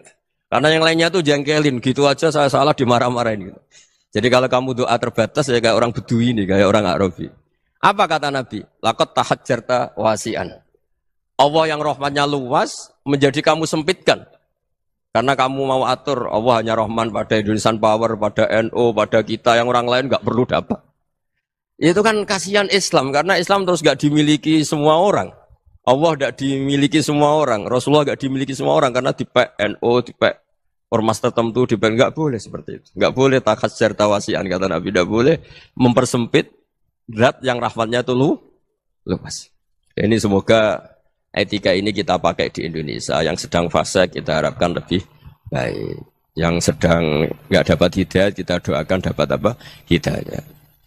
Karena yang lainnya itu jengkelin, gitu aja saya salah dimarah-marahin. Gitu. Jadi kalau kamu doa terbatas ya kayak orang Bedui ini, kayak orang Arabi. Apa kata Nabi? Laqad tahajjarta wasi'an. Allah yang rahmatnya luas menjadi kamu sempitkan. Karena kamu mau atur, Allah hanya Rahman pada Indonesian Power, pada NU, pada kita, yang orang lain nggak perlu dapat. Itu kan kasihan Islam, karena Islam terus nggak dimiliki semua orang. Allah nggak dimiliki semua orang, Rasulullah nggak dimiliki semua orang, karena dipek NU, dipek ormas tertentu, dipek nggak boleh seperti itu. Nggak boleh takhasyar tawasian, kata Nabi, nggak boleh mempersempit zat yang rahmatnya itu luas. Ini semoga etika ini kita pakai di Indonesia. Yang sedang fase kita harapkan lebih baik. Yang sedang nggak dapat hidayah kita doakan dapat apa? Hidayah.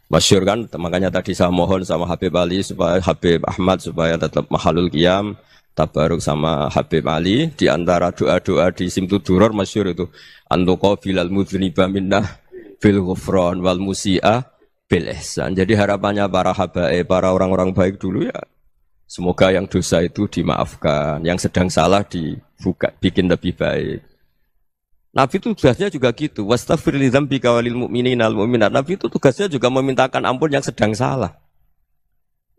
Masyhur kan, makanya tadi saya mohon sama Habib Ali supaya Habib Ahmad supaya tetap mahalul qiyam, tabaruk sama Habib Ali di antara doa-doa di Simtud Duror masyhur itu antuqabilal mudhniba minna bil ghufran wal musi'a bil ihsan. Jadi harapannya para habaib, para orang-orang baik dulu ya semoga yang dosa itu dimaafkan, yang sedang salah dibuka, bikin lebih baik. Nabi itu tugasnya juga gitu. Wastaghfir li dzambika walil mu'minina wal mu'minat. Nabi itu tugasnya juga memintakan ampun yang sedang salah.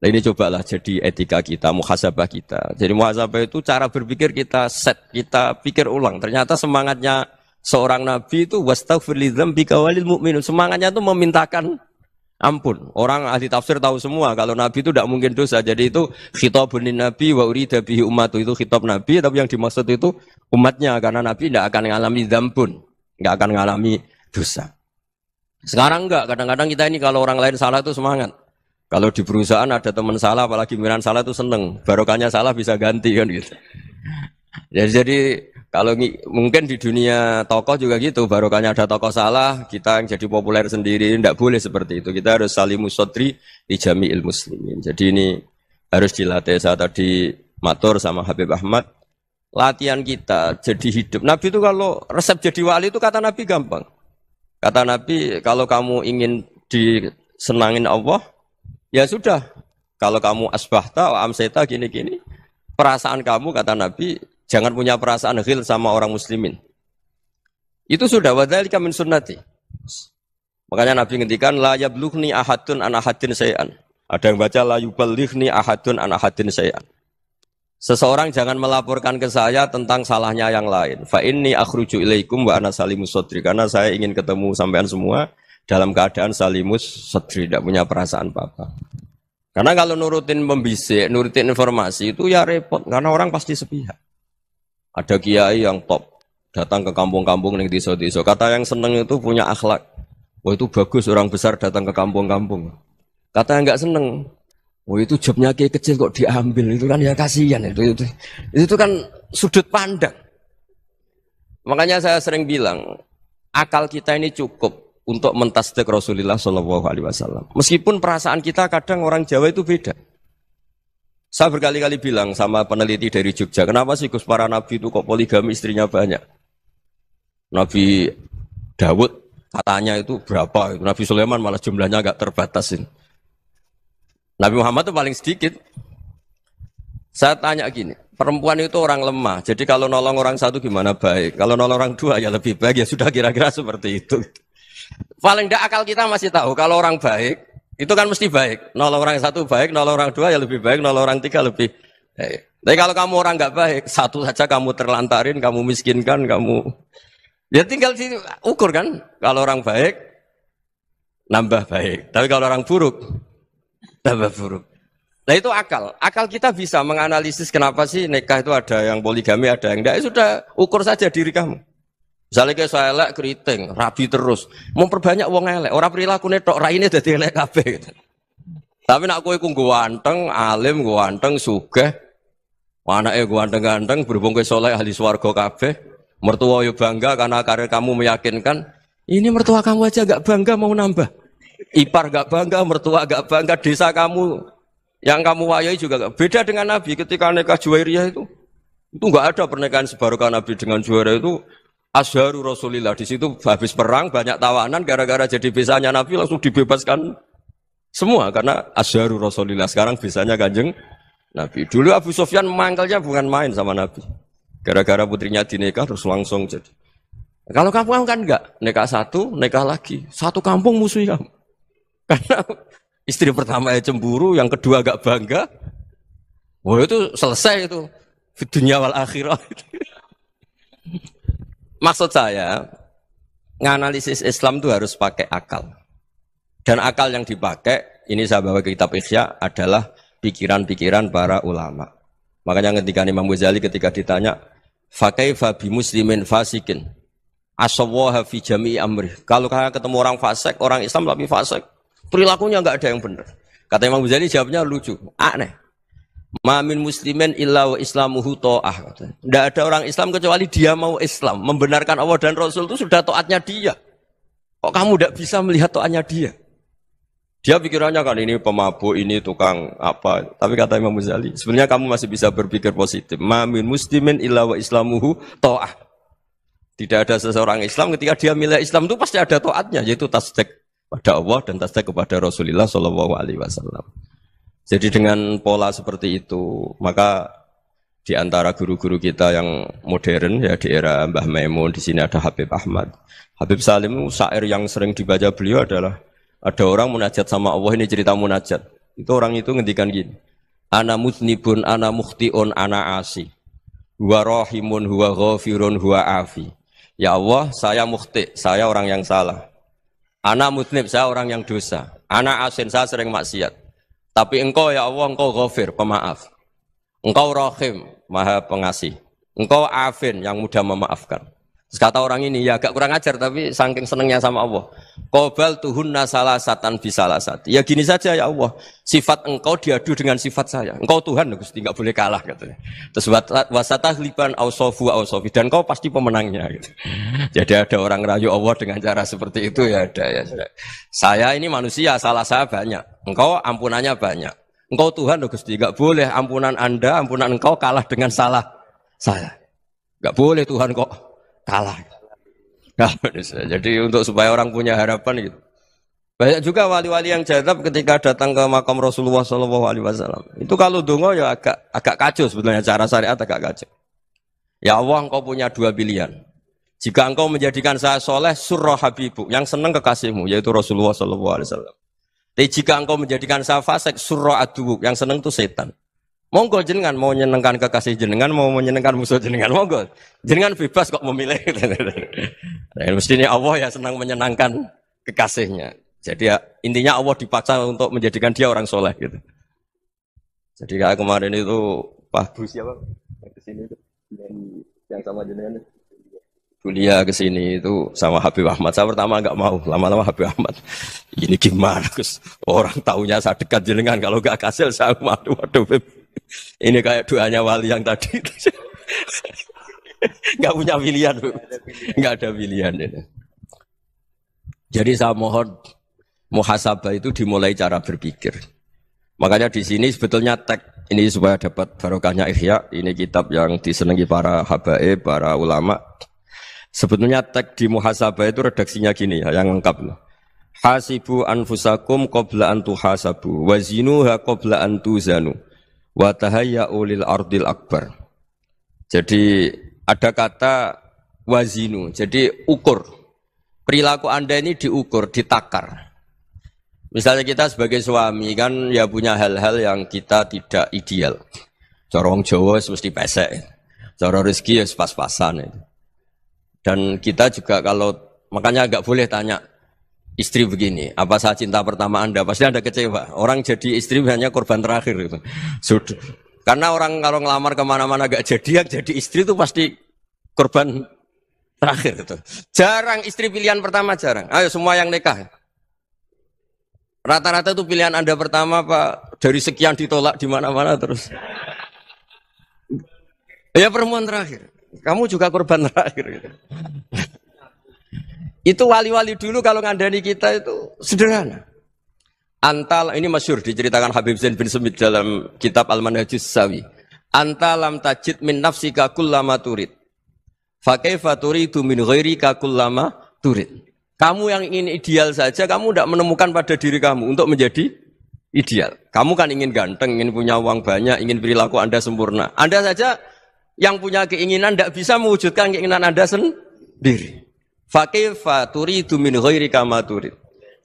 Nah ini cobalah jadi etika kita, muhasabah kita. Jadi muhasabah itu cara berpikir kita set, kita pikir ulang. Ternyata semangatnya seorang nabi itu wastaghfir li dzambika walil mu'minun. Semangatnya itu memintakan ampun. Orang ahli tafsir tahu semua kalau nabi itu tidak mungkin dosa. Jadi itu khitabun nabi wa urida bihi ummatu, itu khitab nabi, tapi yang dimaksud itu umatnya, karena nabi tidak akan mengalami dzambun, tidak akan mengalami dosa. Sekarang enggak, kadang-kadang kita ini kalau orang lain salah itu semangat. Kalau di perusahaan ada teman salah, apalagi pimpinan salah itu seneng. Barokahnya salah bisa ganti kan gitu. Jadi kalau mungkin di dunia tokoh juga gitu, barokahnya ada tokoh salah, kita yang jadi populer sendiri, tidak boleh seperti itu. Kita harus salimus sodri di jami'il muslimin. Jadi ini harus dilatih. Saya tadi matur sama Habib Ahmad, latihan kita jadi hidup. Nabi itu kalau resep jadi wali itu kata Nabi gampang. Kata Nabi, kalau kamu ingin disenangin Allah, ya sudah. Kalau kamu asbahta, amseta, gini-gini, perasaan kamu, kata Nabi, jangan punya perasaan ghil sama orang muslimin. Itu sudah wadzalika min sunnati. Makanya Nabi ngendikan la yablughni ahadun an ahadin syai'an. Ada yang baca la yuballighni ahadun an ahadin syai'an. Seseorang jangan melaporkan ke saya tentang salahnya yang lain. Fa inni akhruju ilaikum wa ana salimus sadri. Karena saya ingin ketemu sampean semua dalam keadaan salimus sadri, tidak punya perasaan apa-apa. Karena kalau nurutin membisik, nurutin informasi itu ya repot, karena orang pasti sepihak. Ada kiai yang top, datang ke kampung-kampung ning desa-desa. Kata yang seneng itu punya akhlak. Wah itu bagus orang besar datang ke kampung-kampung. Kata yang enggak seneng, wah itu jobnya kiai kecil kok diambil, itu kan ya kasihan itu kan sudut pandang. Makanya saya sering bilang, akal kita ini cukup untuk mentasdik Rasulullah SAW. Meskipun perasaan kita kadang orang Jawa itu beda. Saya berkali-kali bilang sama peneliti dari Jogja, kenapa sih Gus para nabi itu kok poligami istrinya banyak? Nabi Dawud katanya itu berapa? Nabi Sulaiman malah jumlahnya agak terbatasin. Nabi Muhammad itu paling sedikit. Saya tanya gini, perempuan itu orang lemah, jadi kalau nolong orang satu gimana baik? Kalau nolong orang dua ya lebih baik, ya sudah kira-kira seperti itu. Paling tidak akal kita masih tahu, kalau orang baik, itu kan mesti baik. Nolong orang satu baik, nolong orang dua ya lebih baik, nolong orang tiga lebih baik. Tapi kalau kamu orang nggak baik, satu saja kamu terlantarin, kamu miskinkan, kamu ya tinggal diukur kan. Kalau orang baik, nambah baik. Tapi kalau orang buruk, tambah buruk. Nah itu akal. Akal kita bisa menganalisis kenapa sih nikah itu ada yang poligami, ada yang enggak. Ya sudah, ukur saja diri kamu. Misalnya kayak saya elek keriting, rabi terus, memperbanyak wong elek, orang perilaku netok, raine dadi elek kabeh gitu. Tapi nak kowe ku ganteng, alim, ganteng, sugih, anake ganteng-ganteng, berhubung kowe saleh ahli swarga kabeh, mertua yo bangga karena karir kamu meyakinkan. Ini mertua kamu aja gak bangga mau nambah. Ipar gak bangga, mertua gak bangga, desa kamu yang kamu wayai juga gak. Beda dengan Nabi ketika nikah Juwairiyah itu gak ada pernikahan sebarokah Nabi dengan Juwairiyah itu. Azharu Rasulillah, di situ habis perang banyak tawanan, gara-gara jadi bisanya Nabi langsung dibebaskan semua karena Azharu Rasulillah. Sekarang bisanya Kanjeng Nabi. Dulu Abu Sufyan mangkelnya bukan main sama Nabi, gara-gara putrinya dinikah terus langsung jadi. Kalau kamu kan enggak, nikah satu, nikah lagi, satu kampung musuh kamu. Karena istri pertama ya cemburu, yang kedua agak bangga. Wah itu selesai itu, dunia wal akhirah. Maksud saya, nganalisis Islam itu harus pakai akal. Dan akal yang dipakai, ini saya bawa ke kitab Ihya, adalah pikiran-pikiran para ulama. Makanya ketika Imam Ghazali ketika ditanya, fakaifa bi muslimin fasikin, asawwaha fi jami'i amri. Kalau kalian ketemu orang fasik, orang Islam tapi fasik, perilakunya enggak ada yang benar. Kata Imam Ghazali jawabnya lucu, aneh. Ma min muslimin illa wa islamuhu ta'ah. Tidak ada orang Islam kecuali dia mau Islam, membenarkan Allah dan Rasul itu sudah taatnya dia. Kok kamu tidak bisa melihat taatnya dia? Dia pikirannya kan ini pemabuk, ini tukang apa. Tapi kata Imam Ghazali, sebenarnya kamu masih bisa berpikir positif. Ma min muslimin illa wa islamuhu ta'ah. Tidak ada seseorang Islam ketika dia milih Islam itu pasti ada taatnya, yaitu tasdik pada Allah dan tasdik kepada Rasulullah sallallahu alaihi wasallam. Jadi dengan pola seperti itu, maka di antara guru-guru kita yang modern ya di era Mbah Maimun, di sini ada Habib Ahmad. Habib Salim, syair yang sering dibaca beliau adalah ada orang munajat sama Allah, ini cerita munajat. Itu orang itu ngendikan gini. Ana mutnibun, ana mukhtiun, ana asi. Huwa rahimun, huwa ghafirun, huwa afi. Ya Allah, saya mukhti, saya orang yang salah. Ana mutnib, saya orang yang dosa. Ana asin, saya sering maksiat. Tapi engkau ya Allah, engkau ghafir, pemaaf. Engkau rahim, maha pengasih. Engkau afin, yang mudah memaafkan. Terus kata orang ini, ya agak kurang ajar, tapi saking senengnya sama Allah. Qobal tuhunna salasatan bisalasat. Ya gini saja ya Allah, sifat engkau diadu dengan sifat saya. Engkau Tuhan, Gusti, enggak boleh kalah katanya. Terus wasatahliban ausofu ausofi, dan engkau pasti pemenangnya gitu. Jadi ada orang rayu Allah dengan cara seperti itu ya ada ya. Saya ini manusia, salah saya banyak. Engkau ampunannya banyak. Engkau Tuhan, Gusti, enggak boleh ampunan Anda, ampunan engkau kalah dengan salah saya. Enggak boleh Tuhan kok kalah. Nah, jadi untuk supaya orang punya harapan gitu. Banyak juga wali-wali yang jadab ketika datang ke makam Rasulullah SAW. Itu kalau dongo ya agak kacau sebetulnya, cara syariat agak kacau. Ya Allah, engkau punya dua pilihan. Jika engkau menjadikan saya soleh, surah habibu, yang senang kekasihmu, yaitu Rasulullah SAW. Tapi jika engkau menjadikan saya fasik, surah adubu, yang senang itu setan. Monggo jenengan mau menyenangkan kekasih jenengan, mau menyenangkan musuh jenengan, monggo. Jenengan bebas kok memilih. Nah, mestinya Allah ya senang menyenangkan kekasihnya. Jadi ya, intinya Allah dipaksa untuk menjadikan dia orang soleh gitu. Jadi kayak kemarin itu Pak Bu siapa? Yang kesini itu yang sama jenengan. Kuliah kesini itu sama Habib Ahmad. Saya pertama enggak mau, lama-lama Habib Ahmad. Ini gimana Gus? Orang taunya saya dekat jenengan, kalau enggak kasil saya waduh. Ini kayak doanya wali yang tadi. Enggak punya pilihan, Bu. Enggak ada pilihan ini. Jadi saya mohon muhasabah itu dimulai cara berpikir. Makanya di sini sebetulnya teks ini supaya dapat barokahnya Ihya, ini kitab yang disenangi para habaib, para ulama. Sebetulnya teks di muhasabah itu redaksinya gini ya, yang lengkap. Hasibu anfusakum qabla an tuhasabu, wazinuha qabla an tuzanu, wa tahayya'u lil ardil akbar. Jadi ada kata wazinu, jadi ukur. Perilaku Anda ini diukur, ditakar. Misalnya kita sebagai suami kan ya punya hal-hal yang kita tidak ideal. Cara wong Jawa mesti pesek. Cara rezeki ya pas-pasan itu. Dan kita juga kalau makanya enggak boleh tanya istri begini, apa saya cinta pertama Anda? Pasti Anda kecewa. Orang jadi istri hanya korban terakhir itu. Sudah. Karena orang kalau ngelamar kemana-mana enggak jadi, yang jadi istri itu pasti korban terakhir itu. Jarang istri pilihan pertama, jarang. Ayo semua yang nikah. Rata-rata itu pilihan Anda pertama Pak, dari sekian ditolak di mana-mana terus. Ya perempuan terakhir. Kamu juga korban terakhir gitu. Itu wali-wali dulu kalau ngandani kita itu sederhana. Antal ini masyhur diceritakan Habib Zain bin Semit dalam kitab Al-Manhajus Sawi. Antalam tajid min nafsika kullama turid. Fa kaifa turidu min ghairika kullama turid. Kamu yang ingin ideal saja, kamu tidak menemukan pada diri kamu untuk menjadi ideal. Kamu kan ingin ganteng, ingin punya uang banyak, ingin perilaku Anda sempurna. Anda saja yang punya keinginan tidak bisa mewujudkan keinginan Anda sendiri. Fakifa turidu min ghairika ma turid.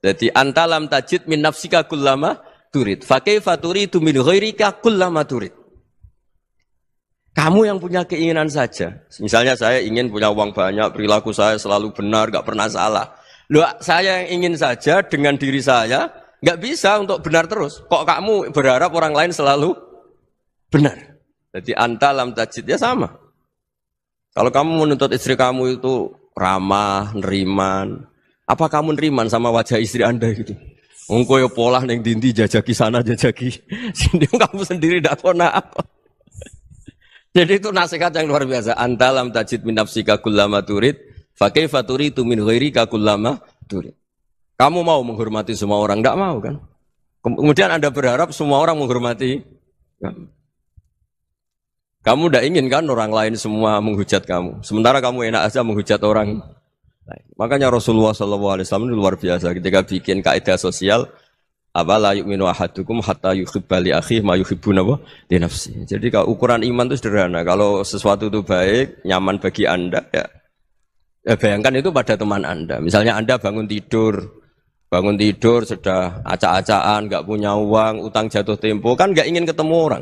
Jadi antalam tajid min nafsika kullama turid. Fakifa turidu min ghairika kullama turid. Kamu yang punya keinginan saja. Misalnya saya ingin punya uang banyak, perilaku saya selalu benar, enggak pernah salah. Loh, saya yang ingin saja dengan diri saya, enggak bisa untuk benar terus. Kok kamu berharap orang lain selalu benar? Jadi antalam tajid ya sama. Kalau kamu menuntut istri kamu itu ramah, neriman, apa kamu neriman sama wajah istri Anda gitu? Engko yo pola ning dindi jajaki sana jajaki sini kamu sendiri ndak kona apa. Jadi itu nasihat yang luar biasa. Antalam tajid min nafsika kullama turid, fa kaifa turidu min ghairika kullama turid. Kamu mau menghormati semua orang, enggak mau kan? Kemudian Anda berharap semua orang menghormati kamu. Kamu enggak ingin kan orang lain semua menghujat kamu. Sementara kamu enak aja menghujat orang lain. Makanya Rasulullah SAW itu luar biasa ketika bikin kaidah sosial. Apa la yu'minu ahadukum hatta yuhibba li akhihi ma yuhibbu li nafsi. Jadi kalau ukuran iman itu sederhana. Kalau sesuatu itu baik, nyaman bagi Anda ya bayangkan itu pada teman Anda. Misalnya Anda bangun tidur sudah acak-acakan, enggak punya uang, utang jatuh tempo, kan enggak ingin ketemu orang.